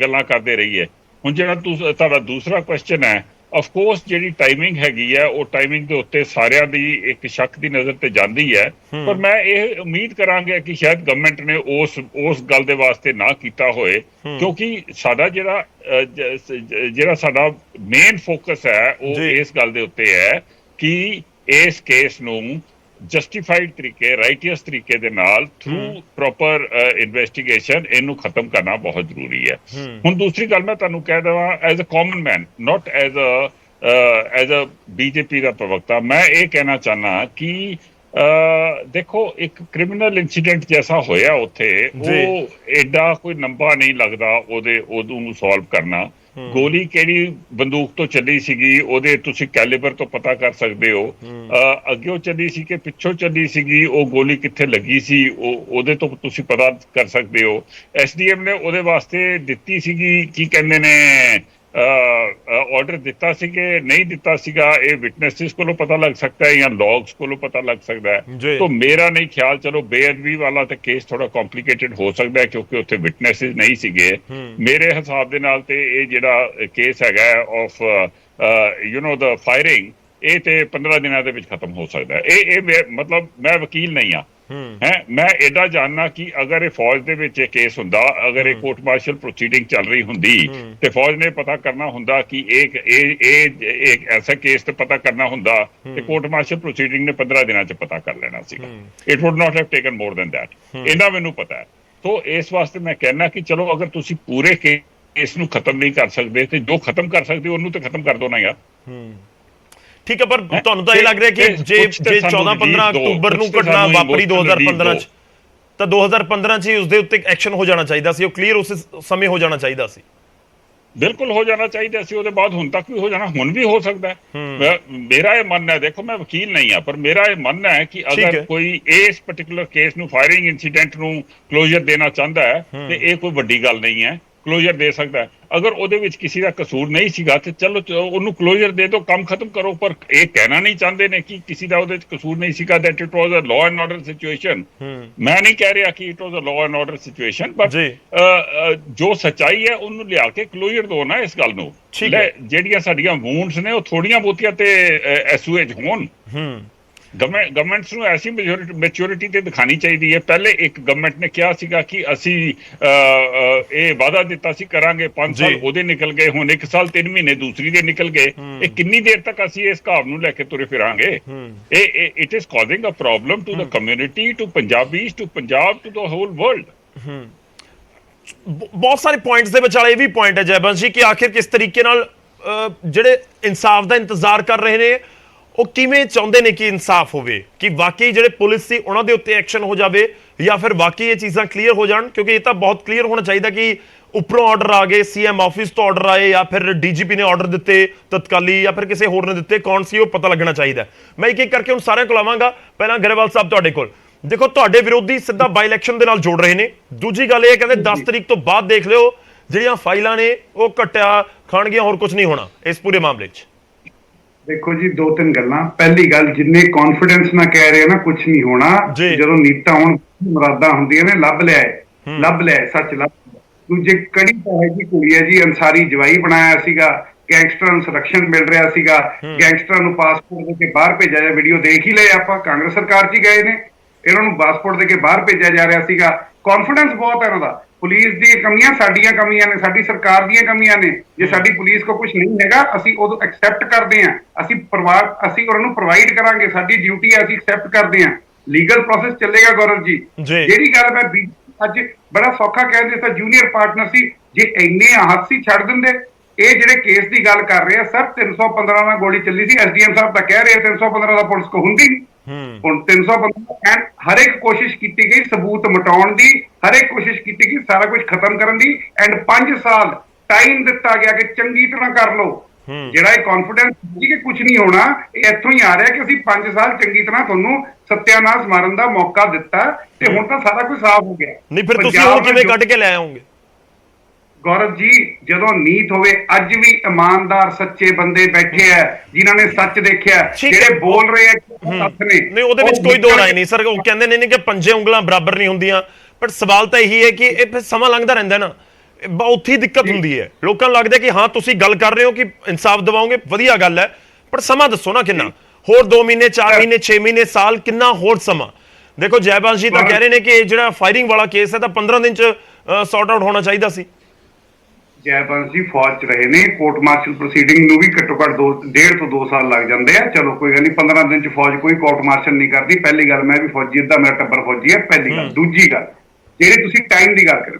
ਗੱਲਾਂ ਕਰਦੇ ਰਹੀਏ। ਹੁਣ ਜਿਹੜਾ ਤੁਹਾਡਾ ਦੂਸਰਾ ਕੁਐਸਚਨ ਹੈ, ਆਫ ਕੋਰਸ ਜਿਹੜੀ ਟਾਈਮਿੰਗ ਹੈਗੀ ਹੈ, ਉਹ ਟਾਈਮਿੰਗ ਦੇ ਉੱਤੇ ਸਾਰਿਆਂ ਦੀ ਇੱਕ ਸ਼ੱਕ ਦੀ ਨਜ਼ਰ ਤੇ ਜਾਂਦੀ ਹੈ, ਪਰ ਮੈਂ ਇਹ ਉਮੀਦ ਕਰਾਂਗਾ ਕਿ ਸ਼ਾਇਦ ਗਵਰਨਮੈਂਟ ਨੇ ਉਸ ਗੱਲ ਦੇ ਵਾਸਤੇ ਨਾ ਕੀਤਾ ਹੋਏ, ਕਿਉਂਕਿ ਸਾਡਾ ਜਿਹੜਾ ਸਾਡਾ ਮੇਨ ਫੋਕਸ ਹੈ ਉਹ ਇਸ ਗੱਲ ਦੇ ਉੱਤੇ ਹੈ ਕਿ ਇਸ ਕੇਸ ਨੂੰ ਜਸਟੀਫਾਈਡ ਤਰੀਕੇ, ਰਾਈਟੀਅਸ ਤਰੀਕੇ ਦੇ ਨਾਲ ਥਰੂ ਪ੍ਰੋਪਰ ਇਨਵੈਸਟੀਗੇਸ਼ਨ ਇਹਨੂੰ ਖਤਮ ਕਰਨਾ ਬਹੁਤ ਜ਼ਰੂਰੀ ਹੈ। ਹੁਣ ਦੂਸਰੀ ਗੱਲ ਮੈਂ ਤੁਹਾਨੂੰ ਕਹਿ ਦੇਵਾਂ, as a common man, not as a BJP ਦਾ ਪ੍ਰਵਕਤਾ, ਮੈਂ ਇਹ ਕਹਿਣਾ ਚਾਹਨਾ ਕਿ ਦੇਖੋ ਇੱਕ ਕ੍ਰਿਮੀਨਲ ਇਨਸੀਡੈਂਟ ਜੈਸਾ ਹੋਇਆ ਉੱਥੇ, ਉਹ ਐਡਾ ਕੋਈ ਲੰਬਾ ਨਹੀਂ ਲੱਗਦਾ ਉਹਨੂੰ ਸੋਲਵ ਕਰਨਾ। ਗੋਲੀ ਕਿਹੜੀ ਬੰਦੂਕ ਤੋਂ ਚੱਲੀ ਸੀਗੀ ਉਹਦੇ ਤੁਸੀਂ ਕੈਲੀਬਰ ਤੋਂ ਪਤਾ ਕਰ ਸਕਦੇ ਹੋ। ਅੱਗਿਓਂ ਚੱਲੀ ਸੀ ਕਿ ਪਿੱਛੋਂ ਚੱਲੀ ਸੀਗੀ, ਉਹ ਗੋਲੀ ਕਿੱਥੇ ਲੱਗੀ ਸੀ ਉਹਦੇ ਤੋਂ ਤੁਸੀਂ ਪਤਾ ਕਰ ਸਕਦੇ ਹੋ। ਐਸਡੀਐਮ ਨੇ ਉਹਦੇ ਵਾਸਤੇ ਦਿੱਤੀ ਸੀਗੀ, ਕੀ ਕਹਿੰਦੇ ਨੇ, ਆਰਡਰ ਦਿੱਤਾ ਸੀ ਕਿ ਨਹੀਂ ਦਿੱਤਾ ਸੀਗਾ, ਇਹ ਵਿਟਨੈਸਿਸ ਕੋਲੋਂ ਪਤਾ ਲੱਗ ਸਕਦਾ ਹੈ ਜਾਂ ਲੌਗਸ ਕੋਲੋਂ ਪਤਾ ਲੱਗ ਸਕਦਾ ਹੈ। ਤਾਂ ਮੇਰਾ ਨਹੀਂ ਖਿਆਲ, ਚਲੋ ਬੇਅਦਬੀ ਵਾਲਾ ਤਾਂ ਕੇਸ ਥੋੜਾ ਕੰਪਲਿਕੇਟਡ ਹੋ ਸਕਦਾ ਹੈ ਕਿਉਂਕਿ ਉੱਥੇ ਵਿਟਨੈਸਿਸ ਨਹੀਂ ਸੀਗੇ। ਮੇਰੇ ਹਿਸਾਬ ਦੇ ਨਾਲ ਤੇ ਇਹ ਜਿਹੜਾ ਕੇਸ ਹੈਗਾ ਆਫ ਦਾ ਫਾਇਰਿੰਗ, ਇਹ ਤੇ 15 ਦਿਨਾਂ ਦੇ ਵਿੱਚ ਖਤਮ ਹੋ ਸਕਦਾ ਹੈ। ਇਹ ਮਤਲਬ ਮੈਂ ਵਕੀਲ ਨਹੀਂ ਆ, ਮੈਂ ਏਡਾ ਜਾਣਨਾ ਕਿ ਅਗਰ ਇਹ ਫੌਜ ਦੇ ਵਿੱਚ ਇਹ ਕੇਸ ਹੁੰਦਾ, ਅਗਰ ਇਹ ਕੋਰਟ ਮਾਰਸ਼ਲ ਪ੍ਰੋਸੀਡਿੰਗ ਚੱਲ ਰਹੀ ਹੁੰਦੀ ਤੇ ਫੌਜ ਨੇ ਪਤਾ ਕਰਨਾ ਹੁੰਦਾ ਕਿ ਇਹ ਐਸਾ ਕੇਸ ਤੇ ਪਤਾ ਕਰਨਾ ਹੁੰਦਾ ਤੇ ਕੋਰਟ ਮਾਰਸ਼ਲ ਪ੍ਰੋਸੀਡਿੰਗ ਨੇ 15 ਦਿਨਾਂ ਚ ਪਤਾ ਕਰ ਲੈਣਾ ਸੀਗਾ। It wood not have taken more than that, ਇਹਨਾਂ ਮੈਨੂੰ ਪਤਾ ਹੈ। तो ਇਸ ਵਾਸਤੇ ਮੈਂ ਕਹਿਣਾ ਕਿ ਚਲੋ ਅਗਰ ਤੁਸੀਂ ਪੂਰੇ ਕੇਸ ਨੂੰ ਖਤਮ ਨਹੀਂ ਕਰ ਸਕਦੇ ਤੇ ਜੋ ਖਤਮ ਕਰ ਸਕਦੇ ਉਹਨੂੰ ਤੇ ਖਤਮ ਕਰ ਦੋ ਨਾ ਯਾਰ। ਠੀਕ ਹੈ, ਪਰ ਤੁਹਾਨੂੰ ਤਾਂ ਇਹ ਲੱਗ ਰਿਹਾ ਕਿ ਜੇ 14-15 ਅਕਤੂਬਰ ਨੂੰ ਘਟਨਾ ਵਾਪਰੀ 2015 ਚ, ਤਾਂ 2015 ਚ ਹੀ ਉਸਦੇ ਉੱਤੇ ਐਕਸ਼ਨ ਹੋ ਜਾਣਾ ਚਾਹੀਦਾ ਸੀ, ਉਹ ਕਲੀਅਰ ਉਸ ਸਮੇਂ ਹੋ ਜਾਣਾ ਚਾਹੀਦਾ ਸੀ। ਬਿਲਕੁਲ ਹੋ ਜਾਣਾ ਚਾਹੀਦਾ ਸੀ, ਉਹਦੇ ਬਾਅਦ ਹੁਣ ਤੱਕ ਵੀ ਹੋ ਜਾਣਾ, ਹੁਣ ਵੀ ਹੋ ਸਕਦਾ ਹੈ। ਮੇਰਾ ਇਹ ਮੰਨਣਾ ਹੈ, ਦੇਖੋ ਮੈਂ ਵਕੀਲ ਨਹੀਂ ਆ, ਪਰ ਮੇਰਾ ਇਹ ਮੰਨਣਾ ਹੈ ਕਿ ਅਗਰ ਕੋਈ ਇਸ ਪਾਰਟਿਕੂਲਰ ਕੇਸ ਨੂੰ, ਫਾਇਰਿੰਗ ਇਨਸੀਡੈਂਟ ਨੂੰ ਕਲੋਜ਼ਰ ਦੇਣਾ ਚਾਹੁੰਦਾ ਹੈ ਤੇ ਇਹ ਕੋਈ ਵੱਡੀ ਗੱਲ ਨਹੀਂ ਹੈ, ਕਲੋਜ਼ਰ ਦੇ ਸਕਦਾ ਹੈ। ਅਗਰ ਉਹਦੇ ਵਿੱਚ ਕਿਸੇ ਦਾ ਕਸੂਰ ਨਹੀਂ ਸੀਗਾ ਤੇ ਚਲੋ ਉਹਨੂੰ ਕਲੋਜ਼ਰ ਦੇ ਦਿਓ, ਕੰਮ ਖਤਮ ਕਰੋ। ਪਰ ਇਹ ਕਹਿਣਾ ਨਹੀਂ ਚਾਹੁੰਦੇ ਨੇ ਕਿ ਕਿਸੇ ਦਾ ਉਹਦੇ ਚ ਕਸੂਰ ਨਹੀਂ ਸੀਗਾ, that it was a law and order situation. ਮੈਂ ਨਹੀਂ ਕਹਿ ਰਿਹਾ ਕਿ it was a law and order situation, but ਜੋ ਸੱਚਾਈ ਹੈ ਉਹਨੂੰ ਲਿਆ ਕੇ ਕਲੋਜ਼ਰ ਦਿਓ ਨਾ ਇਸ ਗੱਲ ਨੂੰ। ਜਿਹੜੀਆਂ ਸਾਡੀਆਂ ਵੂੰਡਸ ਨੇ ਉਹ ਥੋੜੀਆਂ ਬਹੁਤੀਆਂ ਤੇ ਐਸੂਏਜ ਹੋਣ। ਗਵਰਨਮੈਂਟਸ ਨੂੰ ਐਸੀ ਮੈਚੁਰਿਟੀ ਤੇ ਦਿਖਾਣੀ ਚਾਹੀਦੀ ਹੈ। ਪਹਿਲੇ ਇੱਕ ਗਵਰਨਮੈਂਟ ਨੇ ਕਿਹਾ ਸੀਗਾ ਕਿ ਅਸੀਂ ਇਹ ਵਾਅਦਾ ਦਿੱਤਾ ਸੀ ਕਰਾਂਗੇ, 5 ਸਾਲ ਉਹਦੇ ਨਿਕਲ ਗਏ, ਹੁਣ 1 ਸਾਲ 3 ਮਹੀਨੇ ਦੂਸਰੀ ਦੇ ਨਿਕਲ ਗਏ। ਇਹ ਕਿੰਨੀ ਦੇਰ ਤੱਕ ਅਸੀਂ ਇਸ ਘਾਵ ਨੂੰ ਲੈ ਕੇ ਤੁਰੇ ਫਿਰਾਂਗੇ? It is causing a problem to the community, to Punjabis, to Punjab, to the whole world. ਬਹੁਤ ਸਾਰੇ ਪੁਆਇੰਟਸ ਦੇ ਵਿਚਾਲੇ ਇਹ ਵੀ ਪੁਆਇੰਟ ਹੈ ਜੈਬੰਸ਼ ਜੀ ਕਿ ਆਖਿਰ ਕਿਸ ਤਰੀਕੇ ਨਾਲ ਜਿਹੜੇ ਇਨਸਾਫ ਦਾ ਇੰਤਜ਼ਾਰ ਕਰ ਰਹੇ ਨੇ ਉਹ ਕਿਵੇਂ ਚਾਹੁੰਦੇ ਨੇ ਕਿ ਇਨਸਾਫ ਹੋਵੇ, ਕਿ ਵਾਕਈ ਜਿਹੜੇ ਪੁਲਿਸ ਸੀ ਉਹਨਾਂ ਦੇ ਉੱਤੇ ਐਕਸ਼ਨ ਹੋ ਜਾਵੇ ਜਾਂ ਫਿਰ ਵਾਕਈ ਇਹ ਚੀਜ਼ਾਂ ਕਲੀਅਰ ਹੋ ਜਾਣ। ਕਿਉਂਕਿ ਇਹ ਤਾਂ ਬਹੁਤ ਕਲੀਅਰ ਹੋਣਾ ਚਾਹੀਦਾ ਕਿ ਉੱਪਰੋਂ ਆਰਡਰ ਆ ਗਏ, ਸੀਐਮ ਆਫਿਸ ਤੋਂ ਆਰਡਰ ਆਏ ਜਾਂ ਫਿਰ ਡੀਜੀਪੀ ਨੇ ਆਰਡਰ ਦਿੱਤੇ ਤਤਕਾਲੀ ਜਾਂ ਫਿਰ ਕਿਸੇ ਹੋਰ ਨੇ ਦਿੱਤੇ, ਕੌਣ ਸੀ ਉਹ ਪਤਾ ਲੱਗਣਾ ਚਾਹੀਦਾ। ਮੈਂ ਇੱਕ ਇੱਕ ਕਰਕੇ ਹੁਣ ਸਾਰਿਆਂ ਕੋਲ ਆਵਾਂਗਾ। ਪਹਿਲਾਂ ਗਰੇਵਾਲ ਸਾਹਿਬ ਤੁਹਾਡੇ ਕੋਲ, ਦੇਖੋ ਤੁਹਾਡੇ ਵਿਰੋਧੀ ਸਿੱਧਾ ਬਾਈ ਇਲੈਕਸ਼ਨ ਦੇ ਨਾਲ ਜੋੜ ਰਹੇ ਨੇ। ਦੂਜੀ ਗੱਲ ਇਹ ਕਹਿੰਦੇ 10 ਤਰੀਕ ਤੋਂ ਬਾਅਦ ਦੇਖ ਲਿਓ ਜਿਹੜੀਆਂ ਫਾਈਲਾਂ ਨੇ ਉਹ ਘਟਿਆ ਖਾਣਗੀਆਂ, ਹੋਰ ਕੁਝ ਨਹੀਂ ਹੋਣਾ ਇਸ ਪੂਰੇ ਮਾਮਲੇ 'ਚ। ਦੇਖੋ ਜੀ, 2-3 ਗੱਲਾਂ। ਪਹਿਲੀ ਗੱਲ, ਜਿੰਨੇ ਕੌਨਫੀਡੈਂਸ ਨਾਲ ਕਹਿ ਰਹੇ ਨਾ ਕੁਝ ਨਹੀਂ ਹੋਣਾ, ਜਦੋਂ ਨੀਤਾਂ ਹੁਣ ਮੁਰਾਦਾਂ ਹੁੰਦੀਆਂ ਨੇ ਲੱਭ ਲਿਆ ਸੱਚ ਲੱਭ। ਦੂਜੇ ਕੜੀ ਤਾਂ ਹੈ ਜੀ, ਕੁੜੀ ਹੈ ਜੀ, ਅੰਸਾਰੀ ਜਵਾਈ ਬਣਾਇਆ ਸੀਗਾ, ਗੈਂਗਸਟਰਾਂ ਨੂੰ ਸੰਰਕਸ਼ਣ ਮਿਲ ਰਿਹਾ ਸੀਗਾ, ਗੈਂਗਸਟਰਾਂ ਨੂੰ ਪਾਸਪੋਰਟ ਦੇ ਕੇ ਬਾਹਰ ਭੇਜਿਆ ਜਾ, ਵੀਡੀਓ ਦੇਖ ਹੀ ਲਏ ਆਪਾਂ, ਕਾਂਗਰਸ ਸਰਕਾਰ 'ਚ ਹੀ ਗਏ ਨੇ, ਇਹਨਾਂ ਨੂੰ ਪਾਸਪੋਰਟ ਦੇ ਕੇ ਬਾਹਰ ਭੇਜਿਆ ਜਾ ਰਿਹਾ ਸੀਗਾ। ਕੌਨਫੀਡੈਂਸ ਬਹੁਤ ਹੈ ਇਹਨਾਂ ਦਾ। ਪੁਲਿਸ ਦੀਆਂ ਕਮੀਆਂ ਸਾਡੀਆਂ ਕਮੀਆਂ ਨੇ, ਸਾਡੀ ਸਰਕਾਰ ਦੀਆਂ ਕਮੀਆਂ ਨੇ। ਜੇ ਸਾਡੀ ਪੁਲਿਸ ਕੋ ਕੁਝ ਨਹੀਂ ਹੈਗਾ ਅਸੀਂ ਉਦੋਂ ਐਕਸੈਪਟ ਕਰਦੇ ਹਾਂ, ਅਸੀਂ ਉਹਨਾਂ ਨੂੰ ਪ੍ਰੋਵਾਈਡ ਕਰਾਂਗੇ, ਸਾਡੀ ਡਿਊਟੀ ਹੈ, ਅਸੀਂ ਐਕਸੈਪਟ ਕਰਦੇ ਹਾਂ। ਲੀਗਲ ਪ੍ਰੋਸੈਸ ਚੱਲੇਗਾ ਗੌਰਵ ਜੀ। ਜਿਹੜੀ ਗੱਲ ਮੈਂ ਅੱਜ ਬੜਾ ਸੌਖਾ ਕਹਿ ਦਿੱਤਾ, ਜੂਨੀਅਰ ਪਾਰਟਨਰ ਸੀ, ਜੇ ਇੰਨੇ ਹਾਦਸੇ ਛੱਡ ਦਿੰਦੇ। ਇਹ ਜਿਹੜੇ ਕੇਸ ਦੀ ਗੱਲ ਕਰ ਰਹੇ ਆ ਸਰ, 315 ਨਾਲ ਗੋਲੀ ਚੱਲੀ ਸੀ, ਐਸਡੀਐਮ ਸਾਹਿਬ ਤਾਂ ਕਹਿ ਰਹੇ 315 ਦਾ ਪੁਲਿਸ ਕੋ ਹੁੰਦੀ ਨਹੀਂ। ਹੁਣ 315 ਹਰ ਇੱਕ ਕੋਸ਼ਿਸ਼ ਕੀਤੀ ਗਈ ਸਬੂਤ ਮਿਟਾਉਣ ਦੀ, ਹਰ ਇੱਕ ਕੋਸ਼ਿਸ਼ ਕੀਤੀ ਗਈ ਸਾਰਾ ਕੁਝ ਖਤਮ ਕਰਨ ਦੀ, ਐਂਡ 5 ਸਾਲ ਟਾਈਮ ਦਿੱਤਾ ਗਿਆ ਕਿ ਚੰਗੀ ਤਰ੍ਹਾਂ ਕਰ ਲਓ। ਜਿਹੜਾ ਇਹ ਕੌਨਫੀਡੈਂਸ ਸੀ ਕਿ ਕੁਝ ਨਹੀਂ ਹੋਣਾ, ਇਹ ਇੱਥੋਂ ਹੀ ਆ ਰਿਹਾ ਕਿ ਅਸੀਂ 5 ਸਾਲ ਚੰਗੀ ਤਰ੍ਹਾਂ ਤੁਹਾਨੂੰ ਸਤਿਆਨਾਸ਼ ਮਾਰਨ ਦਾ ਮੌਕਾ ਦਿੱਤਾ ਤੇ ਹੁਣ ਤਾਂ ਸਾਰਾ ਕੁਝ ਸਾਫ਼ ਹੋ ਗਿਆ। ਨਹੀਂ ਫਿਰ ਤੁਸੀਂ ਹੁਣ ਕਿਵੇਂ ਕੱਢ ਕੇ ਲੈ ਆਓਗੇ? ਗੌਰਵ ਜੀ, ਜਦੋਂ ਨੀਤ ਹੋਵੇ, ਅੱਜ ਵੀ ਇਮਾਨਦਾਰ ਸੱਚੇ ਬੰਦੇ ਬੈਠੇ ਆ ਜਿਨ੍ਹਾਂ ਨੇ ਸੱਚ ਦੇਖਿਆ, ਜਿਹੜੇ ਬੋਲ ਰਹੇ ਆ ਸੱਚ ਨੇ। ਨਹੀਂ, ਉਹਦੇ ਵਿੱਚ ਕੋਈ ਦੋ ਰਾਏ ਨਹੀਂ ਸਰ। ਉਹ ਕਹਿੰਦੇ ਨੇ ਕਿ 5 ਉਂਗਲਾਂ ਬਰਾਬਰ ਨਹੀਂ ਹੁੰਦੀਆਂ, ਪਰ ਸਵਾਲ ਤਾਂ ਇਹੀ ਹੈ ਕਿ ਇਹ ਫਿਰ ਸਮਾਂ ਲੰਘਦਾ ਰਹਿੰਦਾ ਨਾ, ਉੱਥੇ ਹੀ ਦਿੱਕਤ ਹੁੰਦੀ ਹੈ। ਲੋਕਾਂ ਨੂੰ ਲੱਗਦਾ ਕਿ ਹਾਂ ਤੁਸੀਂ ਗੱਲ ਕਰ ਰਹੇ ਹੋ ਕਿ ਇਨਸਾਫ ਦਿਵਾਓਗੇ, ਵਧੀਆ ਗੱਲ ਹੈ, ਪਰ ਸਮਾਂ ਦੱਸੋ ਨਾ ਕਿੰਨਾ ਹੋਰ? 2 ਮਹੀਨੇ, 4 ਮਹੀਨੇ, 6 ਮਹੀਨੇ, ਸਾਲ, ਕਿੰਨਾ ਹੋਰ ਸਮਾਂ? ਦੇਖੋ ਜੈਬੰਸ਼ ਜੀ ਤਾਂ ਕਹਿ ਰਹੇ ਨੇ ਕਿ ਜਿਹੜਾ ਫਾਇਰਿੰਗ ਵਾਲਾ ਕੇਸ ਹੈ ਤਾਂ 15 ਦਿਨ 'ਚ ਸੌਰਟ ਆਊਟ ਹੋਣਾ ਚਾਹੀਦਾ ਸੀ। ਜੈਬੰਸ਼ ਜੀ ਫੌਜ 'ਚ ਰਹੇ ਨੇ, ਕੋਰਟ ਮਾਰਸ਼ਲ ਪ੍ਰੋਸੀਡਿੰਗ ਨੂੰ ਵੀ ਘੱਟੋ ਘੱਟ 1.5 ਤੋਂ 2 ਸਾਲ ਲੱਗ ਜਾਂਦੇ ਆ। ਚਲੋ ਕੋਈ ਗੱਲ ਨਹੀਂ, 15 ਦਿਨ 'ਚ ਫੌਜ ਕੋਈ ਕੋਰਟ ਮਾਰਸ਼ਲ ਨਹੀਂ ਕਰਦੀ। ਪਹਿਲੀ ਗੱਲ, ਮੈਂ ਵੀ ਫੌਜੀ ਦਾ, ਮੇਰਾ ਟੱਬਰ ਫੌਜੀ ਹੈ, ਪਹਿਲੀ ਗੱਲ। ਦੂਜੀ ਗੱਲ, ਜਿਹੜੇ ਤੁਸੀਂ ਟਾਈਮ ਦੀ ਗੱਲ ਕਰ,